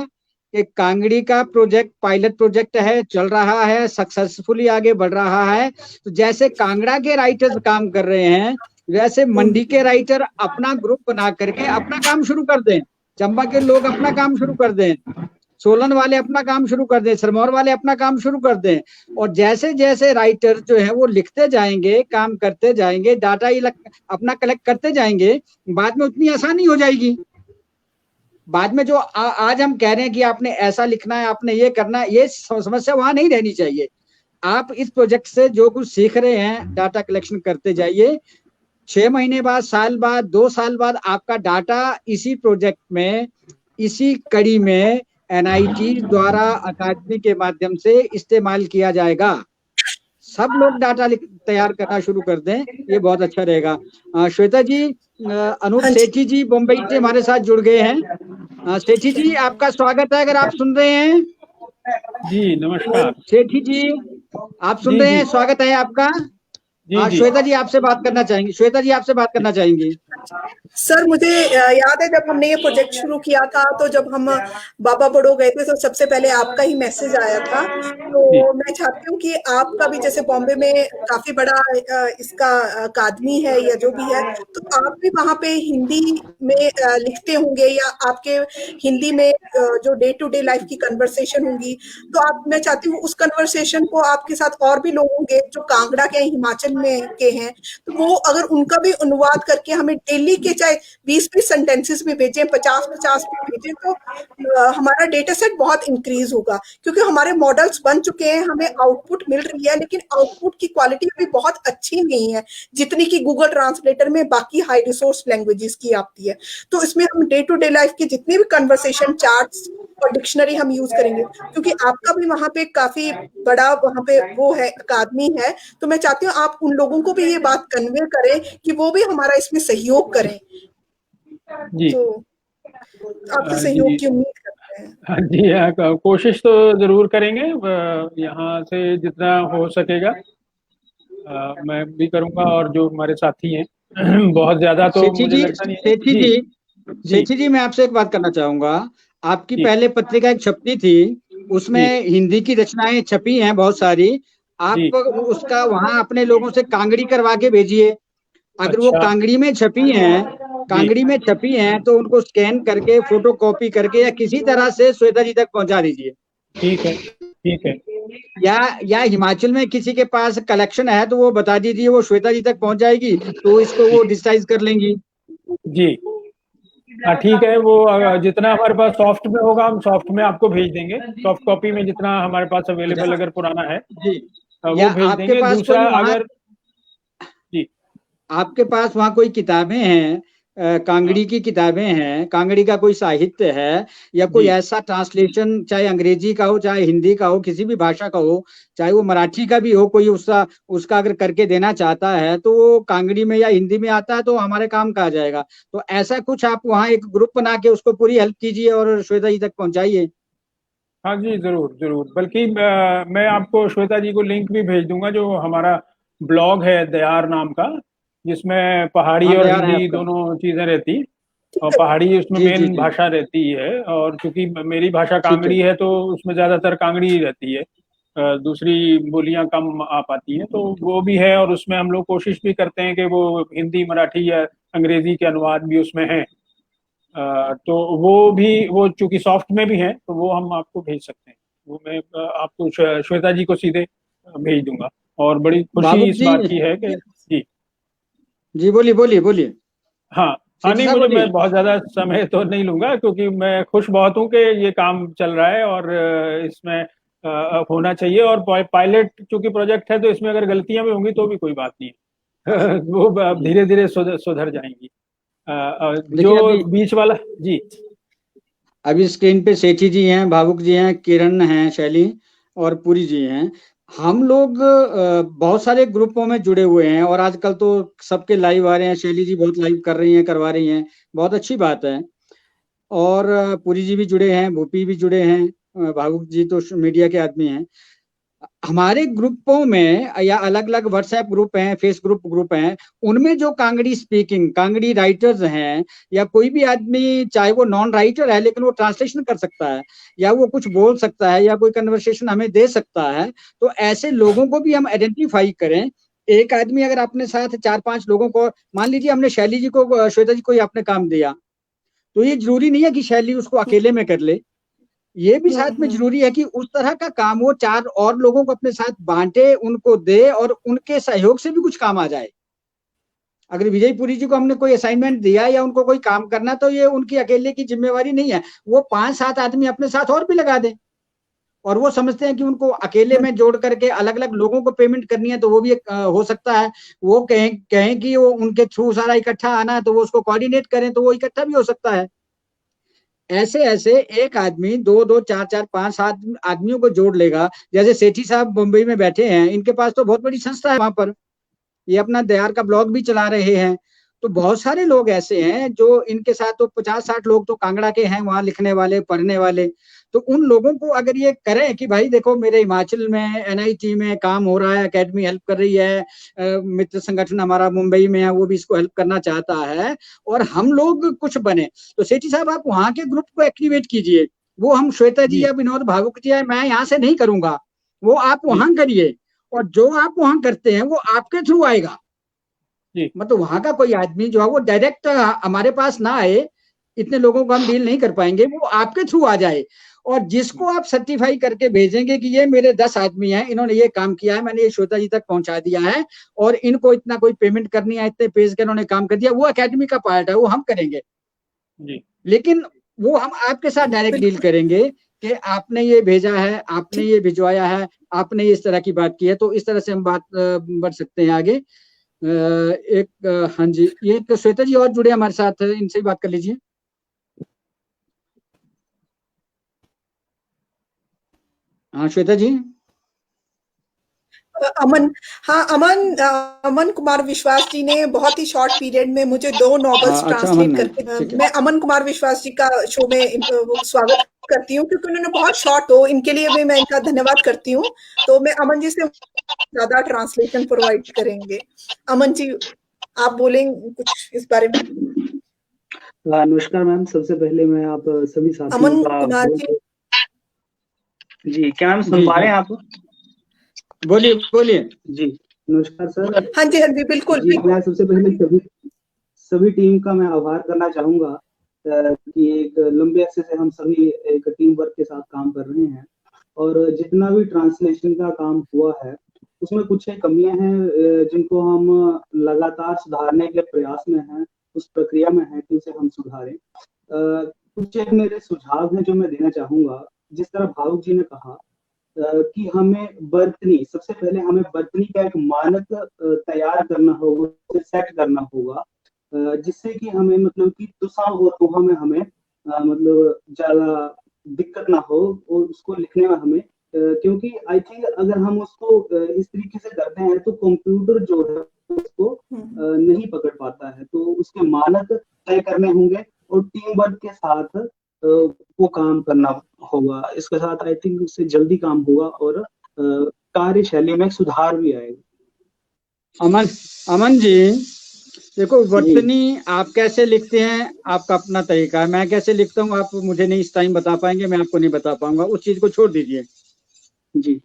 कि कांगड़ी का प्रोजेक्ट पायलट प्रोजेक्ट है, चल रहा है, सक्सेसफुली आगे बढ़ रहा है। तो जैसे कांगड़ा के राइटर्स काम कर रहे हैं, वैसे मंडी के राइटर अपना ग्रुप बना करके अपना काम शुरू कर दें, चंबा के लोग अपना काम शुरू कर दें, सोलन वाले अपना काम शुरू कर दें, सिरमौर वाले अपना काम शुरू कर दें। और जैसे जैसे राइटर जो है वो लिखते जाएंगे, काम करते जाएंगे, डाटा अपना कलेक्ट करते जाएंगे, बाद में उतनी आसानी हो जाएगी। बाद में जो आज हम कह रहे हैं कि आपने ऐसा लिखना है, आपने ये करना है, ये समस्या वहां नहीं रहनी चाहिए। आप इस प्रोजेक्ट से जो कुछ सीख रहे हैं, डाटा कलेक्शन करते जाइए। 6 महीने बाद, साल बाद, 2 साल बाद आपका डाटा इसी प्रोजेक्ट में, इसी कड़ी में NIT द्वारा अकादमी के माध्यम से इस्तेमाल किया जाएगा। सब लोग डाटा तैयार करना शुरू कर दें, ये बहुत अच्छा रहेगा। श्वेता जी, अनूप सेठी जी बम्बई से हमारे साथ जुड़ गए हैं। सेठी जी, आपका स्वागत है, अगर आप सुन रहे हैं। जी नमस्कार। सेठी जी, आप सुन रहे हैं, स्वागत है आपका। श्वेता जी आपसे बात करना चाहेंगी। श्वेता जी आपसे बात करना चाहेंगी। सर, मुझे याद है जब हमने ये प्रोजेक्ट शुरू किया था, तो जब हम बाबा बड़ो गए थे तो सबसे पहले आपका ही मैसेज आया था। तो मैं चाहती हूँ कि आपका भी, जैसे बॉम्बे में काफी बड़ा इसका अकादमी है या जो भी है, तो आप भी वहाँ पे हिंदी में लिखते होंगे, या आपके हिंदी में जो डे टू डे लाइफ की कन्वर्सेशन होंगी, तो मैं चाहती हूँ उस कन्वर्सेशन को आपके साथ और भी लोग होंगे जो कांगड़ा के, हिमाचल में के हैं, तो वो अगर उनका भी अनुवाद करके हमें डेली के चाहे 20-20 सेंटेंसेस भी भेजें, 50-50 भी भेजें, तो हमारा डेटा सेट बहुत इंक्रीज होगा। क्योंकि हमारे मॉडल्स बन चुके हैं, हमें आउटपुट मिल रही है, लेकिन आउटपुट की क्वालिटी अभी बहुत अच्छी नहीं है जितनी की गूगल ट्रांसलेटर में बाकी हाई रिसोर्स लैंग्वेजेस की आती है। तो इसमें हम डे टू डे लाइफ के जितने भी कन्वर्सेशन चार्ट्स और डिक्शनरी हम यूज करेंगे, क्योंकि आपका भी वहां पे काफी बड़ा वहां पे वो है, अकादमी है। तो मैं चाहती हूँ आप उन लोगों को भी ये बात कन्वे करें कि वो भी हमारा इसमें सहयोग करें। जी, तो आपसे सहयोग की उम्मीद करते हैं। हाँ जी, कोशिश तो जरूर करेंगे, यहाँ से जितना हो सकेगा मैं भी करूंगा, और जो हमारे साथी हैं बहुत ज्यादा तो मुझे लगता नहीं है। सेठी जी, मैं आपसे एक बात करना चाहूंगा। आपकी पहले पत्रिका एक छपती थी, उसमें हिंदी की रचनाएं छपी हैं बहुत सारी। आप उसका वहां अपने लोगों से कांगड़ी करवा के भेजिए। अगर वो कांगड़ी में छपी हैं तो उनको स्कैन करके, फोटो कॉपी करके, या किसी तरह से श्वेता जी तक पहुंचा दीजिए। ठीक है। या हिमाचल में किसी के पास कलेक्शन है तो वो बता दीजिए, वो श्वेता जी तक पहुंच जाएगी, तो इसको वो डिजिटाइज कर लेंगी। जी ठीक है, वो जितना हमारे पास सॉफ्ट में होगा हम सॉफ्ट में आपको भेज देंगे। सॉफ्ट कॉपी में जितना हमारे पास अवेलेबल अगर पुराना है वो भेज देंगे। दूसरा, अगर आपके पास वहाँ कोई किताबें हैं, कांगड़ी की किताबें हैं, कांगड़ी का कोई साहित्य है, या कोई ऐसा ट्रांसलेशन, चाहे अंग्रेजी का हो, चाहे हिंदी का हो, किसी भी भाषा का हो, चाहे वो मराठी का भी हो, कोई उसका अगर करके देना चाहता है तो वो कांगड़ी में या हिंदी में आता है तो हमारे काम का आ जाएगा। तो ऐसा कुछ आप वहाँ एक ग्रुप बना के उसको पूरी हेल्प कीजिए और श्वेता जी तक पहुंचाइए। हाँ जी, जरूर। बल्कि मैं आपको श्वेता जी को लिंक भी भेज दूंगा, जो हमारा ब्लॉग है दयार नाम का, जिसमें पहाड़ी और हिंदी दोनों चीजें रहती, और पहाड़ी उसमें मेन भाषा रहती है, और क्योंकि मेरी भाषा कांगड़ी है तो उसमें ज्यादातर कांगड़ी ही रहती है, दूसरी बोलियां कम आ पाती हैं, तो वो भी है। और उसमें हम लोग कोशिश भी करते हैं कि वो हिंदी, मराठी या अंग्रेजी के अनुवाद भी उसमें हैं, तो वो चूंकि सॉफ्ट में भी है तो वो हम आपको भेज सकते हैं। वो मैं आपको श्वेता जी को सीधे भेज दूंगा। और बड़ी खुशी इस बात की है कि जी बोलिए। हाँ, नहीं, मुझे मैं बहुत ज्यादा समय तो नहीं लूंगा, क्योंकि मैं खुश बहुत हूँ कि ये काम चल रहा है और इसमें होना चाहिए। और पायलट चूंकि प्रोजेक्ट है तो इसमें अगर गलतियां भी होंगी तो भी कोई बात नहीं है वो धीरे धीरे सुधर जाएंगी। जो बीच वाला अभी स्क्रीन पे सेठी जी हैं, भावुक जी हैं, किरण हैं, शैली और पुरी जी हैं। हम लोग बहुत सारे ग्रुपों में जुड़े हुए हैं और आजकल तो सबके लाइव आ रहे हैं। शैली जी बहुत लाइव कर रही हैं, करवा रही हैं, बहुत अच्छी बात है। और पुरी जी भी जुड़े हैं, भूपी भी जुड़े हैं, भावुक जी तो मीडिया के आदमी हैं। हमारे ग्रुपों में या अलग अलग व्हाट्सएप ग्रुप हैं, फेस ग्रुप हैं, उनमें जो कांगड़ी स्पीकिंग, कांगड़ी राइटर्स हैं, या कोई भी आदमी चाहे वो नॉन राइटर है लेकिन वो ट्रांसलेशन कर सकता है, या वो कुछ बोल सकता है, या कोई कन्वर्सेशन हमें दे सकता है, तो ऐसे लोगों को भी हम आइडेंटिफाई करें। एक आदमी अगर अपने साथ 4-5 लोगों को, मान लीजिए हमने शैली जी को, श्वेता जी को ही आपने काम दिया, तो ये जरूरी नहीं है कि शैली उसको अकेले में कर ले। ये भी साथ में जरूरी है कि उस तरह का काम वो 4 और लोगों को अपने साथ बांटे, उनको दे, और उनके सहयोग से भी कुछ काम आ जाए। अगर विजयपुरी जी को हमने कोई असाइनमेंट दिया या उनको कोई काम करना, तो ये उनकी अकेले की जिम्मेवारी नहीं है, वो 5-7 आदमी अपने साथ और भी लगा दें। और वो समझते हैं कि उनको अकेले में जोड़ करके अलग अलग लोगों को पेमेंट करनी है, तो वो भी हो सकता है। वो कहें कि वो उनके थ्रू सारा इकट्ठा आना है, तो वो उसको कोऑर्डिनेट करें, तो वो इकट्ठा भी हो सकता है। ऐसे ऐसे एक आदमी 2-2, 4-4, 5-7 आदमियों को जोड़ लेगा। जैसे सेठी साहब मुंबई में बैठे हैं, इनके पास तो बहुत बड़ी संस्था है वहां पर, ये अपना दयार का ब्लॉग भी चला रहे हैं। तो बहुत सारे लोग ऐसे हैं जो इनके साथ, तो 50-60 लोग तो कांगड़ा के हैं वहां, लिखने वाले, पढ़ने वाले। तो उन लोगों को अगर ये करें कि भाई देखो मेरे हिमाचल में एनआईटी में काम हो रहा है, एकेडमी हेल्प कर रही है, मित्र संगठन हमारा मुंबई में है, वो भी इसको हेल्प करना चाहता है, और हम लोग कुछ बने, तो सेठी साहब आप वहां के ग्रुप को एक्टिवेट कीजिए। वो हम श्वेता जी या विनोद भावुक जी, मैं यहाँ से नहीं करूंगा, वो आप वहां करिए, और जो आप वहां करते हैं वो आपके थ्रू आएगा। मतलब वहां का कोई आदमी जो है वो डायरेक्ट हमारे पास ना आए, इतने लोगों को हम डील नहीं कर पाएंगे, वो आपके थ्रू आ जाए। और जिसको आप सर्टिफाई करके भेजेंगे कि ये मेरे 10 आदमी हैं, इन्होंने ये काम किया है, मैंने ये श्वेता जी तक पहुंचा दिया है, और इनको इतना कोई पेमेंट करनी है, इतने पेज के इन्होंने काम कर दिया, वो एकेडमी का पार्ट है, वो हम करेंगे। लेकिन वो हम आपके साथ डायरेक्ट डील करेंगे कि आपने ये भेजा है, आपने ये भिजवाया है, आपने इस तरह की बात की है, तो इस तरह से हम बात बढ़ सकते हैं आगे। हाँ जी, ये तो श्वेता जी और जुड़े हमारे साथ, इनसे बात कर लीजिए। हाँ श्वेता जी। अमन कुमार विश्वास जी ने बहुत ही शॉर्ट पीरियड में मुझे 2 नॉवेल्स ट्रांसलेट करके, मैं अमन कुमार विश्वास जी का शो में स्वागत करती हूँ, क्योंकि उन्होंने बहुत शॉर्ट, तो इनके लिए भी मैं इनका धन्यवाद करती हूँ। तो मैं अमन जी से ज्यादा ट्रांसलेशन प्रोवाइड करेंगे। अमन जी आप बोलेंगे कुछ इस बारे में? नमस्कार मैम, सबसे पहले मैं आप सभी साथियों का जी, क्या मैम सुन पा रहे हैं आप? बोलिए जी। नमस्कार सर। हाँ जी बिल्कुल। मैं सबसे पहले सभी टीम का मैं आभार करना चाहूंगा कि एक लंबे अरसे से हम सभी एक टीम वर्क के साथ काम कर रहे हैं, और जितना भी ट्रांसलेशन का काम हुआ है उसमें कुछ कमियां हैं जिनको हम लगातार सुधारने के प्रयास में हैं, उस प्रक्रिया में है कि उसे हम सुधारें। कुछ एक मेरे सुझाव हैं जो मैं देना चाहूंगा। जिस तरह भावुक जी ने कहा कि हमें बर्तनी, सबसे पहले हमें बर्तनी का एक मानक तैयार करना होगा, सेट करना होगा, जिससे कि हमें मतलब कि तुसा हो तो हमें मतलब ज्यादा दिक्कत ना हो और उसको लिखने में हमें, क्योंकि आई थिंक अगर हम उसको इस तरीके से करते हैं तो कंप्यूटर जो है उसको नहीं पकड़ पाता है। तो उसके मानक तय करने होंगे और टीम वर्क के साथ वो काम करना होगा। इसके साथ आई थिंक उससे जल्दी काम होगा और कार्यशैली में सुधार भी आएगा। अमन जी देखो, वर्तनी आप कैसे लिखते हैं आपका अपना तरीका है, मैं कैसे लिखता हूँ आप मुझे नहीं इस टाइम बता पाएंगे, मैं आपको नहीं बता पाऊंगा, उस चीज को छोड़ दीजिए। जी,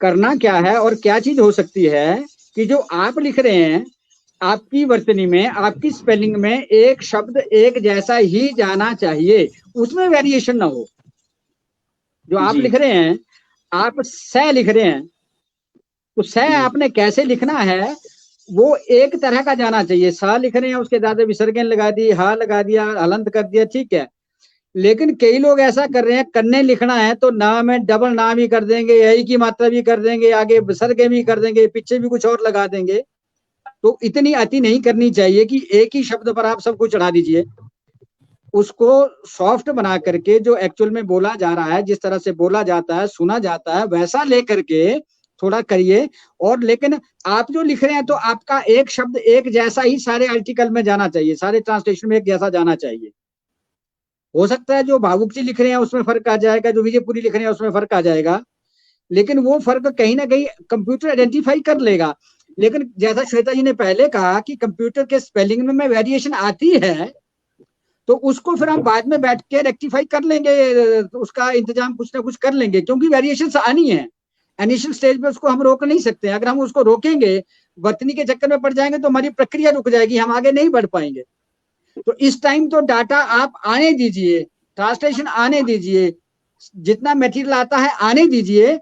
करना क्या है और क्या चीज हो सकती है कि जो आप लिख रहे हैं आपकी वर्तनी में, आपकी स्पेलिंग में एक शब्द एक जैसा ही जाना चाहिए, उसमें वेरिएशन ना हो। जो आप लिख रहे हैं, आप स लिख रहे हैं, तो स आपने कैसे लिखना है वो एक तरह का जाना चाहिए। सा लिख रहे हैं, उसके ज्यादा विसर्जन लगा दी, हा लगा दिया, हलंत कर दिया, ठीक है। लेकिन कई लोग ऐसा कर रहे हैं, कन्ने लिखना है तो ना में डबल ना भी कर देंगे, यही की मात्रा भी कर देंगे, आगे विसर्ग भी कर देंगे, पीछे भी कुछ और लगा देंगे। तो इतनी अति नहीं करनी चाहिए कि एक ही शब्द पर आप सब कुछ चढ़ा दीजिए। उसको सॉफ्ट बना करके जो एक्चुअल में बोला जा रहा है, जिस तरह से बोला जाता है, सुना जाता है, वैसा लेकर के थोड़ा करिए। और लेकिन आप जो लिख रहे हैं तो आपका एक शब्द एक जैसा ही सारे आर्टिकल में जाना चाहिए, सारे ट्रांसलेशन में एक जैसा जाना चाहिए। हो सकता है जो भावुक जी लिख रहे हैं उसमें फर्क आ जाएगा, जो विजयपुरी लिख रहे हैं उसमें फर्क आ जाएगा, लेकिन वो फर्क कहीं ना कहीं कंप्यूटर आइडेंटिफाई कर लेगा। लेकिन जैसा श्वेता जी ने पहले कहा कि कंप्यूटर के स्पेलिंग में वेरिएशन आती है, तो उसको फिर हम बाद में बैठ के रेक्टिफाई कर लेंगे, उसका इंतजाम कुछ ना कुछ कर लेंगे, क्योंकि वेरिएशन आनी है। इनिशियल स्टेज पे उसको हम रोक नहीं सकते। अगर हम उसको रोकेंगे, वर्तनी के चक्कर में पड़ जाएंगे, तो हमारी प्रक्रिया रुक जाएगी, हम आगे नहीं बढ़ पाएंगे। तो इस टाइम तो डाटा आप आने दीजिए, ट्रांसलेशन आने दीजिए, जितना मटेरियल आता है आने दीजिए।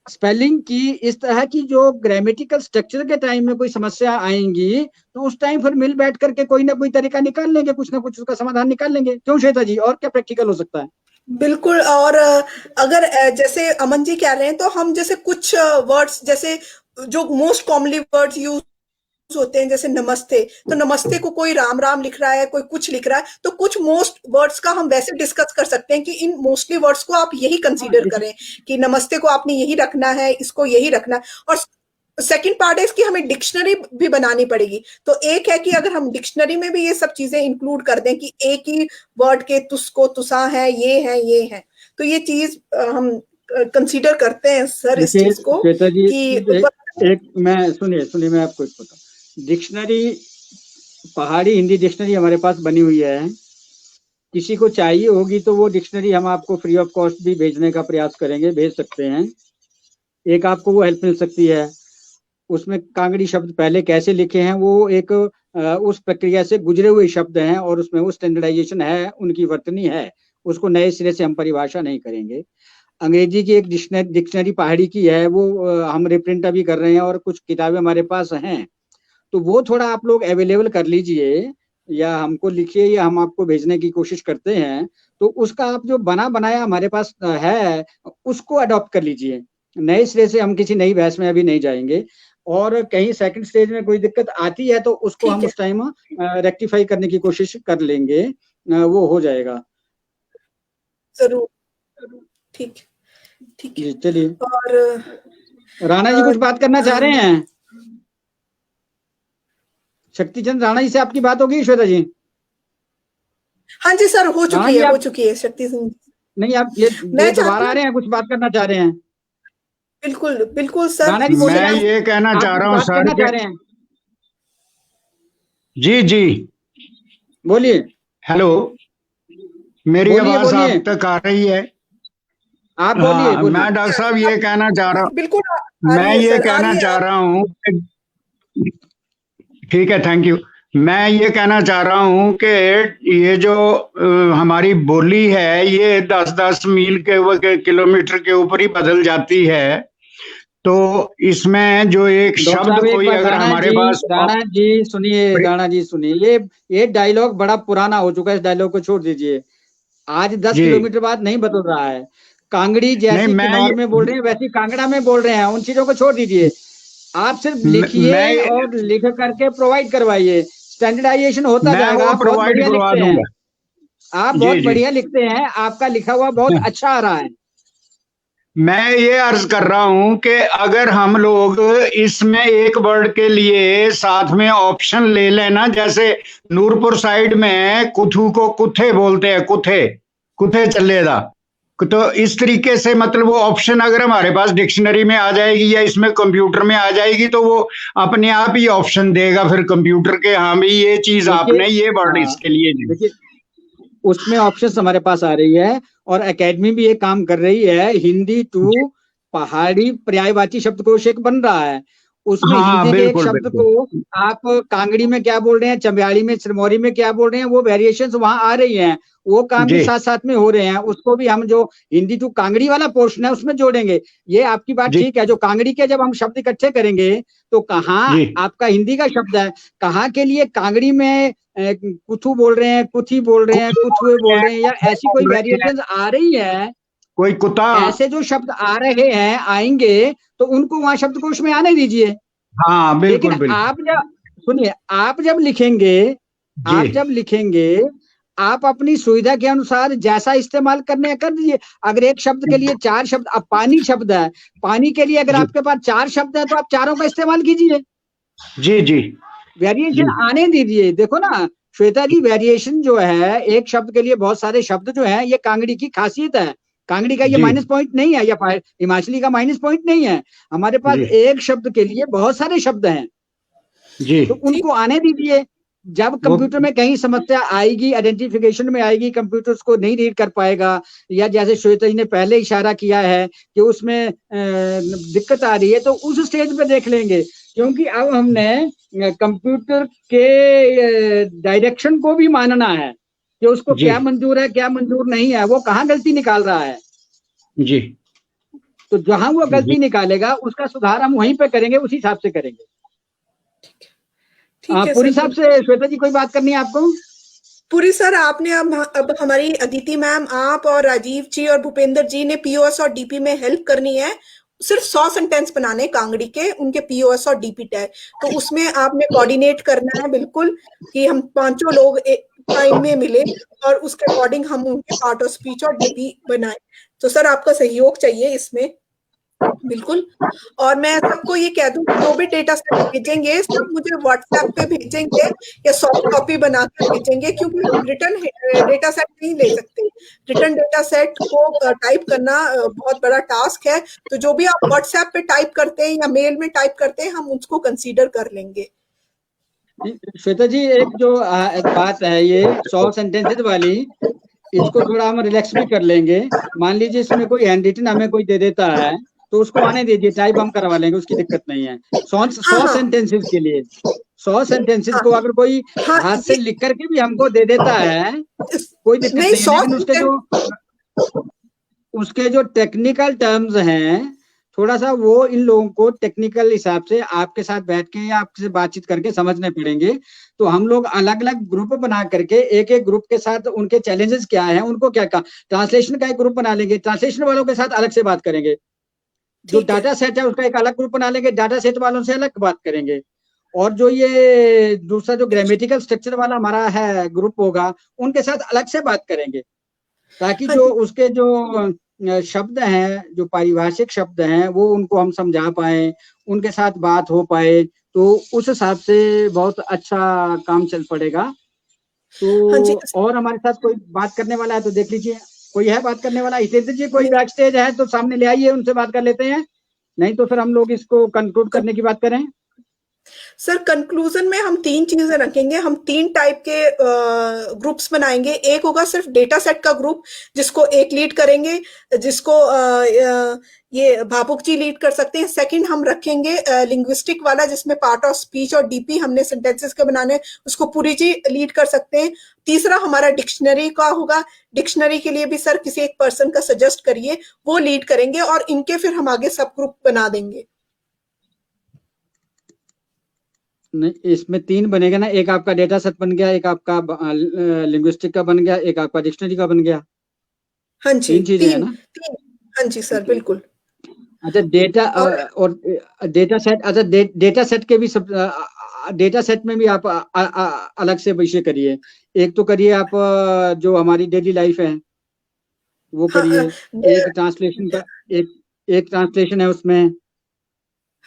स्पेलिंग की इस तरह की जो ग्रामेटिकल स्ट्रक्चर के टाइम में कोई समस्या आएंगी, तो उस टाइम फिर मिल बैठ करके कोई ना कोई तरीका निकाल लेंगे, कुछ ना कुछ उसका समाधान निकाल लेंगे। क्यों श्वेता जी, और क्या प्रैक्टिकल हो सकता है? बिल्कुल। और अगर जैसे अमन जी कह रहे हैं, तो हम जैसे कुछ वर्ड्स, जैसे जो मोस्ट कॉमनली वर्ड्स यूज होते हैं, जैसे नमस्ते, तो नमस्ते को कोई राम राम लिख रहा है, कोई कुछ लिख रहा है, तो कुछ मोस्ट वर्ड्स का हम वैसे डिस्कस कर सकते हैं कि इन मोस्टली वर्ड्स को आप यही कंसीडर करें कि नमस्ते को आपने यही रखना है, इसको यही रखना है। और सेकंड पार्ट है इसकी, हमें डिक्शनरी भी बनानी पड़ेगी। तो एक है कि अगर हम डिक्शनरी में भी ये सब चीजें इंक्लूड कर दें कि एक ही वर्ड के तुसको तुसा है, ये है, तो ये चीज हम कंसीडर करते हैं सर इस चीज को कि एक मैं सुनिए मैं आपको बताऊं, डिक्शनरी, पहाड़ी हिंदी डिक्शनरी हमारे पास बनी हुई है। किसी को चाहिए होगी तो वो डिक्शनरी हम आपको फ्री ऑफ कॉस्ट भी भेजने का प्रयास करेंगे, भेज सकते हैं। एक आपको वो हेल्प मिल सकती है, उसमें कांगड़ी शब्द पहले कैसे लिखे हैं, वो एक उस प्रक्रिया से गुजरे हुए शब्द हैं, और उसमें वो स्टैंडर्डाइजेशन है, उनकी वर्तनी है, उसको नए सिरे से हम परिभाषा नहीं करेंगे। अंग्रेजी की एक डिक्शनरी पहाड़ी की है, वो हम रिप्रिंट अभी कर रहे हैं, और कुछ किताबें हमारे पास हैं, तो वो थोड़ा आप लोग अवेलेबल कर लीजिए, या हमको लिखिए, या हम आपको भेजने की कोशिश करते हैं। तो उसका आप जो बना बनाया हमारे पास है, उसको अडॉप्ट कर लीजिए। नए सिरे से हम किसी नई बहस में अभी नहीं जाएंगे, और कहीं सेकंड स्टेज में कोई दिक्कत आती है तो उसको हम उस टाइम रेक्टिफाई करने की कोशिश कर लेंगे, वो हो जाएगा। जरूर, ठीक है। चलिए, और राणा जी कुछ बात करना चाह रहे हैं? शक्तिचंद राणा जी से आपकी बात होगी श्वेता जी? हाँ जी सर, हो चुकी है शक्ति सिंह। नहीं, आप ये दोबारा आ रहे हैं, कुछ बात करना चाह रहे हैं? बिल्कुल सर। मैं ये कहना चाह रहा हूँ सर, जी बोलिए। हेलो, मेरी आवाज आप तक आ रही है? आप बोलिए। मैं डॉक्टर साहब ये कहना चाह रहा हूँ, बिल्कुल मैं ये कहना चाह रहा हूँ, ठीक है, थैंक यू। मैं ये कहना चाह रहा हूँ कि ये जो हमारी बोली है, ये 10-10 मील के किलोमीटर के ऊपर ही बदल जाती है। तो इसमें जो एक शब्द कोई अगर हमारे पास, राणा जी सुनिए, ये डायलॉग बड़ा पुराना हो चुका है, इस डायलॉग को छोड़ दीजिए। आज 10 किलोमीटर बाद नहीं बदल रहा है। कांगड़ी जैसी किन्नौर में बोल रहे हैं, वैसी कांगड़ा में बोल रहे हैं, उन चीजों को छोड़ दीजिए। आप सिर्फ लिखिए और लिख करके प्रोवाइड करवाइए, स्टैंडर्डाइजेशन होता जाएगा। आप बहुत बढ़िया लिखते हैं, आप बहुत बढ़िया लिखते हैं, आपका लिखा हुआ बहुत अच्छा आ रहा है। मैं ये अर्ज कर रहा हूं कि अगर हम लोग इसमें एक वर्ड के लिए साथ में ऑप्शन ले लेना, जैसे नूरपुर साइड में कुथू को कुथे बोलते हैं, कुथे चलेगा, तो इस तरीके से मतलब वो ऑप्शन अगर हमारे पास डिक्शनरी में आ जाएगी या इसमें कंप्यूटर में आ जाएगी, तो वो अपने आप ही ऑप्शन देगा फिर कंप्यूटर के, हाँ भाई ये चीज आपने ये वर्ड इसके लिए देखिए, उसमें ऑप्शंस हमारे पास आ रही है, और एकेडमी भी ये काम कर रही है। हिंदी टू पहाड़ी पर्यायवाची शब्दकोश एक बन रहा है, उसमें हिंदी के एक शब्द को आप कांगड़ी में क्या बोल रहे हैं, चंबियाड़ी में, सिरमौरी में क्या बोल रहे हैं, वो वेरिएशंस वहां आ रही हैं, वो काम भी साथ साथ में हो रहे हैं। उसको भी हम जो हिंदी टू कांगड़ी वाला पोर्शन है उसमें जोड़ेंगे। ये आपकी बात ठीक है। जो कांगड़ी के जब हम शब्द इकट्ठे करेंगे तो कहाँ आपका हिंदी का शब्द है, कहाँ के लिए कांगड़ी में कुथू बोल रहे हैं, कुथी बोल रहे हैं, कुथुए बोल रहे हैं, या ऐसी कोई वेरिएशंस आ रही है, कोई कुत्ता, ऐसे जो शब्द आ रहे हैं आएंगे तो उनको वहां शब्दकोश में आने दीजिए। हाँ बिल्कुल, लेकिन आप जब सुनिए, आप जब लिखेंगे आप अपनी सुविधा के अनुसार जैसा इस्तेमाल करने कर दीजिए। अगर एक शब्द के लिए 4 शब्द, अब पानी शब्द है, पानी के लिए अगर आपके पास 4 शब्द है तो आप चारों का इस्तेमाल कीजिए। जी जी वेरिएशन आने दीजिए। देखो ना श्वेता जी, वेरिएशन जो है एक शब्द के लिए बहुत सारे शब्द जो है, ये कांगड़ी की खासियत है। कांगड़ी का ये जी माइनस पॉइंट नहीं है, या हिमाचली का माइनस पॉइंट नहीं है। हमारे पास जी एक शब्द के लिए बहुत सारे शब्द हैं, जी तो उनको आने दीजिए। जब कंप्यूटर में कहीं समस्या आएगी, आइडेंटिफिकेशन में आएगी, कंप्यूटर उसको नहीं रीड कर पाएगा, या जैसे श्वेता जी ने पहले इशारा किया है कि उसमें दिक्कत आ रही है, तो उस स्टेज पे देख लेंगे। क्योंकि अब हमने कंप्यूटर के डायरेक्शन को भी मानना है कि उसको जी क्या मंजूर है, क्या मंजूर नहीं है, वो कहाँ गलती निकाल रहा है। जी तो जहां वो गलती जी निकालेगा उसका सुधार हम वहीं पे करेंगे, उसी हिसाब से करेंगे। ठीक है पूरी सर। हिसाब से श्वेता जी कोई बात करनी है आपको? पूरी सर, आपने अब हमारी अदिति मैम, आप और राजीव जी और भूपेंद्र जी ने पीओएस और डीपी में हेल्प करनी है। सिर्फ 100 सेंटेंस बनाने कांगड़ी के, उनके पीओएस और डीपी टैग, तो उसमें आपने कोऑर्डिनेट करना है बिल्कुल, कि हम पांचों लोग एक टाइम में मिले और उसके अकॉर्डिंग हम उनके पार्ट ऑफ स्पीच और डीपी बनाए। तो सर आपका सहयोग चाहिए इसमें बिल्कुल। और मैं सबको ये कह दूं, जो भी डेटा सेट भेजेंगे सब मुझे व्हाट्सएप पे भेजेंगे या सॉफ्ट कॉपी बना के भेजेंगे, क्योंकि हम रिटर्न डेटा सेट नहीं ले सकते। रिटर्न डेटा सेट को टाइप करना बहुत बड़ा टास्क है, तो जो भी आप व्हाट्सएप पे टाइप करते हैं या मेल में टाइप करते हैं, हम उसको कंसीडर कर लेंगे। श्वेता जी, एक जो एक बात है, ये 100 सेंटेंसेस वाली, इसको थोड़ा हम रिलैक्स भी कर लेंगे। मान लीजिए इसमें कोई हैंड रिटन हमें कोई दे देता है, तो उसको आने दीजिए, टाइप हम करवा लेंगे, उसकी दिक्कत नहीं है। 100 सेंटेंसेस के लिए 100 सेंटेंसेस को अगर कोई हाथ से लिख करके भी हमको दे देता है, कोई दिक्कत नहीं है। लेकिन उसके जो टेक्निकल टर्म्स हैं, थोड़ा सा वो इन लोगों को टेक्निकल हिसाब से आपके साथ बैठ के या आपसे बातचीत करके समझने पड़ेंगे। तो हम लोग अलग अलग ग्रुप बना करके एक एक ग्रुप के साथ उनके चैलेंजेस क्या हैं, उनको क्या कहा, ट्रांसलेशन का एक ग्रुप बना लेंगे, ट्रांसलेशन वालों के साथ अलग से बात करेंगे। जो डाटा सेट है उसका एक अलग ग्रुप बना लेंगे, डाटा सेट वालों से अलग बात करेंगे। और जो ये दूसरा जो ग्रामेटिकल स्ट्रक्चर वाला हमारा है ग्रुप होगा, उनके साथ अलग से बात करेंगे, ताकि जो उसके जो शब्द हैं, जो पारिभाषिक शब्द हैं, वो उनको हम समझा पाए, उनके साथ बात हो पाए, तो उस हिसाब से बहुत अच्छा काम चल पड़ेगा। तो और हमारे साथ कोई बात करने वाला है तो देख लीजिए, कोई है बात करने वाला? हितेंद्र जी कोई बैक स्टेज है तो सामने ले आइए, उनसे बात कर लेते हैं, नहीं तो फिर हम लोग इसको कंक्लूड करने की बात करें। सर कंक्लूजन में हम 3 चीजें रखेंगे। हम 3 टाइप के ग्रुप्स बनाएंगे। एक होगा सिर्फ डेटा सेट का ग्रुप, जिसको एक लीड करेंगे, जिसको ये भावुक जी लीड कर सकते हैं। सेकंड हम रखेंगे लिंग्विस्टिक वाला, जिसमें पार्ट ऑफ स्पीच और डीपी हमने सेंटेंसेस के बनाने, उसको पूरी जी लीड कर सकते हैं। तीसरा हमारा डिक्शनरी का होगा। डिक्शनरी के लिए भी सर किसी एक पर्सन का सजेस्ट करिए, वो लीड करेंगे, और इनके फिर हम आगे सब ग्रुप बना देंगे। नहीं, इसमें 3 बनेगा ना, एक आपका डेटा सेट बन गया, एक आपका लिंग्विस्टिक का बन गया, एक आपका डिक्शनरी का बन गया। हाँ जी, 3 चीजें है ना? हाँ जी सर, बिल्कुल। अच्छा, डेटा और डेटा सेट, अच्छा डेटा सेट के भी सब, डेटा सेट में भी आप अलग से विषय करिए। एक तो करिए आप जो हमारी डेली लाइफ है वो करिए, एक ट्रांसलेशन का, एक ट्रांसलेशन है उसमें।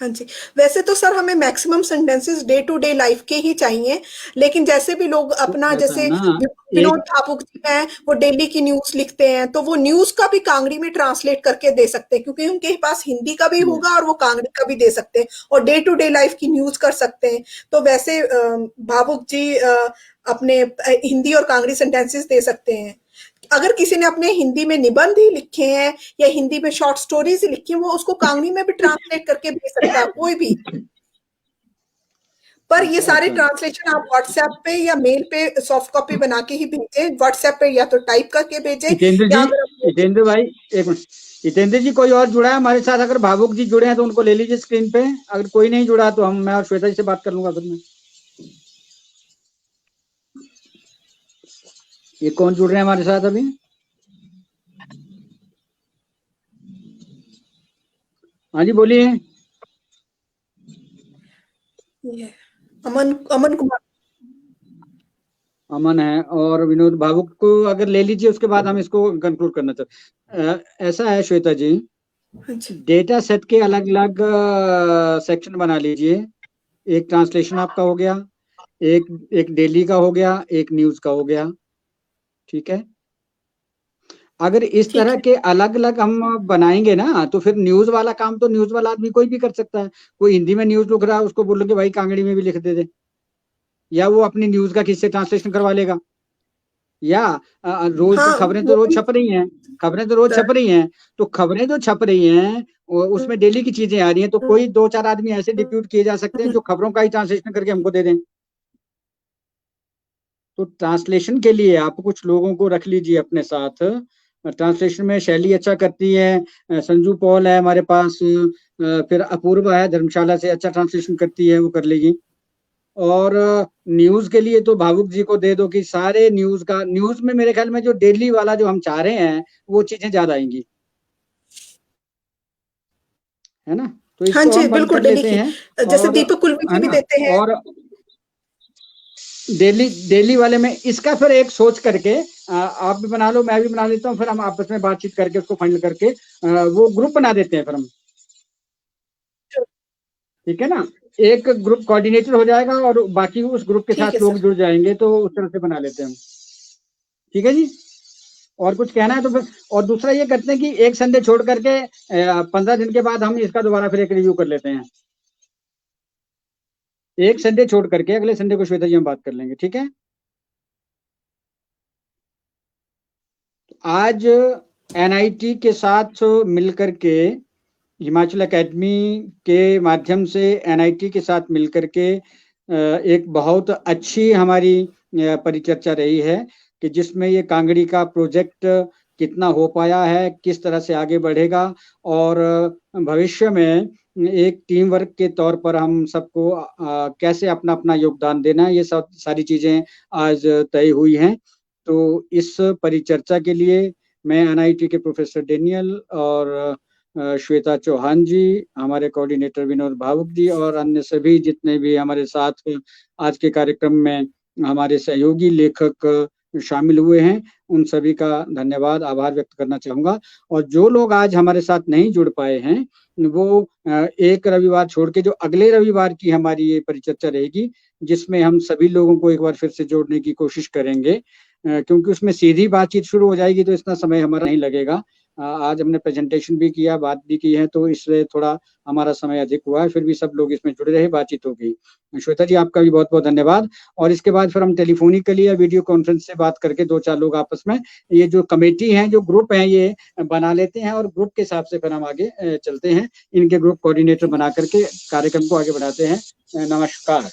हाँ जी, वैसे तो सर हमें maximum sentences day to day life के ही चाहिए, लेकिन जैसे भी लोग अपना, जैसे विनोद भावुक जी हैं, वो डेली की न्यूज लिखते हैं, तो वो न्यूज का भी कांगड़ी में ट्रांसलेट करके दे सकते हैं, क्योंकि उनके पास हिंदी का भी होगा और वो कांगड़ी का भी दे सकते हैं, और डे टू डे लाइफ की न्यूज कर सकते हैं। तो वैसे भावुक जी अपने हिंदी और कांगड़ी सेंटेंसेस दे सकते हैं। अगर किसी ने अपने हिंदी में निबंध ही लिखे हैं या हिंदी में शॉर्ट स्टोरीज ही लिखी हैं, वो उसको कांगड़ी में भी ट्रांसलेट करके भेज सकता है, कोई भी। पर ये सारे ट्रांसलेशन आप व्हाट्सएप पे या मेल पे सॉफ्ट कॉपी बना के ही भेजें। व्हाट्सएप पे या तो टाइप करके भेजें। हितेंद्र भाई एक मिनट, हितेंद्र जी कोई और जुड़ा है हमारे साथ? अगर भावुक जी जुड़े हैं तो उनको ले लीजिए स्क्रीन पे, अगर कोई नहीं जुड़ा तो मैं और श्वेता जी से बात कर लूंगा फिर मैं। ये कौन जुड़ रहे हैं हमारे साथ अभी? हाँ जी बोलिए। अमन कुमार। अमन है और विनोद भावुक को अगर ले लीजिए, उसके बाद हम इसको कंक्लूड करना चाहते। ऐसा है श्वेता जी, डेटा सेट के अलग अलग सेक्शन बना लीजिए। एक ट्रांसलेशन आपका हो गया, एक डेली का हो गया, एक न्यूज का हो गया, ठीक है। अगर इस तरह के अलग अलग हम बनाएंगे ना, तो फिर न्यूज वाला काम तो न्यूज वाला आदमी कोई भी कर सकता है। कोई हिंदी में न्यूज लिख रहा है, उसको बोलोगे भाई कांगड़ी में भी लिख दे, या वो अपनी न्यूज का किससे ट्रांसलेशन करवा लेगा। या रोज खबरें तो रोज छप रही हैं, खबरें तो रोज छप रही हैं, तो खबरें जो छप रही हैं उसमें डेली की चीजें आ रही हैं, तो कोई 2-4 आदमी ऐसे डिप्यूट किए जा सकते हैं जो खबरों का ही ट्रांसलेशन करके हमको दे दें। तो ट्रांसलेशन के लिए आप कुछ लोगों को रख लीजिए अपने साथ। ट्रांसलेशन में शैली अच्छा करती है, संजू पॉल है हमारे पास, फिर अपूर्वा है धर्मशाला से, अच्छा ट्रांसलेशन करती है, वो कर लेगी। और न्यूज के लिए तो भावुक जी को दे दो कि सारे न्यूज में मेरे ख्याल में जो डेली वाला जो हम चाह रहे हैं वो चीजें ज्यादा आएंगी, है ना। तो इसको हम बंद कर लेते हैं, जैसे दीपक कुलवी भी देते हैं। और डेली वाले में इसका फिर एक सोच करके आप भी बना लो, मैं भी बना लेता हूँ, फिर हम आपस में बातचीत करके उसको फाइनल करके वो ग्रुप बना देते हैं फिर हम, ठीक है ना। एक ग्रुप कोऑर्डिनेटर हो जाएगा और बाकी उस ग्रुप के साथ लोग जुड़ जाएंगे, तो उस तरह से बना लेते हैं हम, ठीक है जी। और कुछ कहना है तो फिर, और दूसरा ये करते हैं कि एक संडे छोड़ करके 15 दिन के बाद हम इसका दोबारा फिर एक रिव्यू कर लेते हैं। एक संडे छोड़ करके अगले संडे को श्वेता जी हम बात कर लेंगे, ठीक है। आज एनआईटी के साथ मिलकर के, हिमाचल एकेडमी के माध्यम से एनआईटी के साथ मिलकर के एक बहुत अच्छी हमारी परिचर्चा रही है कि जिसमें ये कांगड़ी का प्रोजेक्ट कितना हो पाया है, किस तरह से आगे बढ़ेगा, और भविष्य में एक टीम वर्क के तौर पर हम सबको कैसे अपना अपना योगदान देना है, ये सब सारी चीजें आज तय हुई हैं। तो इस परिचर्चा के लिए मैं एनआईटी के प्रोफेसर डेनियल और श्वेता चौहान जी, हमारे कोऑर्डिनेटर विनोद भावुक जी और अन्य सभी जितने भी हमारे साथ आज के कार्यक्रम में हमारे सहयोगी लेखक शामिल हुए हैं, उन सभी का धन्यवाद, आभार व्यक्त करना चाहूंगा। और जो लोग आज हमारे साथ नहीं जुड़ पाए हैं, वो एक रविवार छोड़ के जो अगले रविवार की हमारी ये परिचर्चा रहेगी, जिसमें हम सभी लोगों को एक बार फिर से जोड़ने की कोशिश करेंगे, क्योंकि उसमें सीधी बातचीत शुरू हो जाएगी तो इतना समय हमारा नहीं लगेगा। आज हमने प्रेजेंटेशन भी किया, बात भी की है, तो इसलिए थोड़ा हमारा समय अधिक हुआ है, फिर भी सब लोग इसमें जुड़े रहे, बातचीत हो गई। श्वेता जी आपका भी बहुत बहुत धन्यवाद। और इसके बाद फिर हम टेलीफोनिकली या वीडियो कॉन्फ्रेंस से बात करके 2-4 लोग आपस में ये जो कमेटी है, जो ग्रुप है, ये बना लेते हैं और ग्रुप के हिसाब से फिर हम आगे चलते हैं। इनके ग्रुप कोऑर्डिनेटर बना करके कार्यक्रम को आगे बढ़ाते हैं। नमस्कार।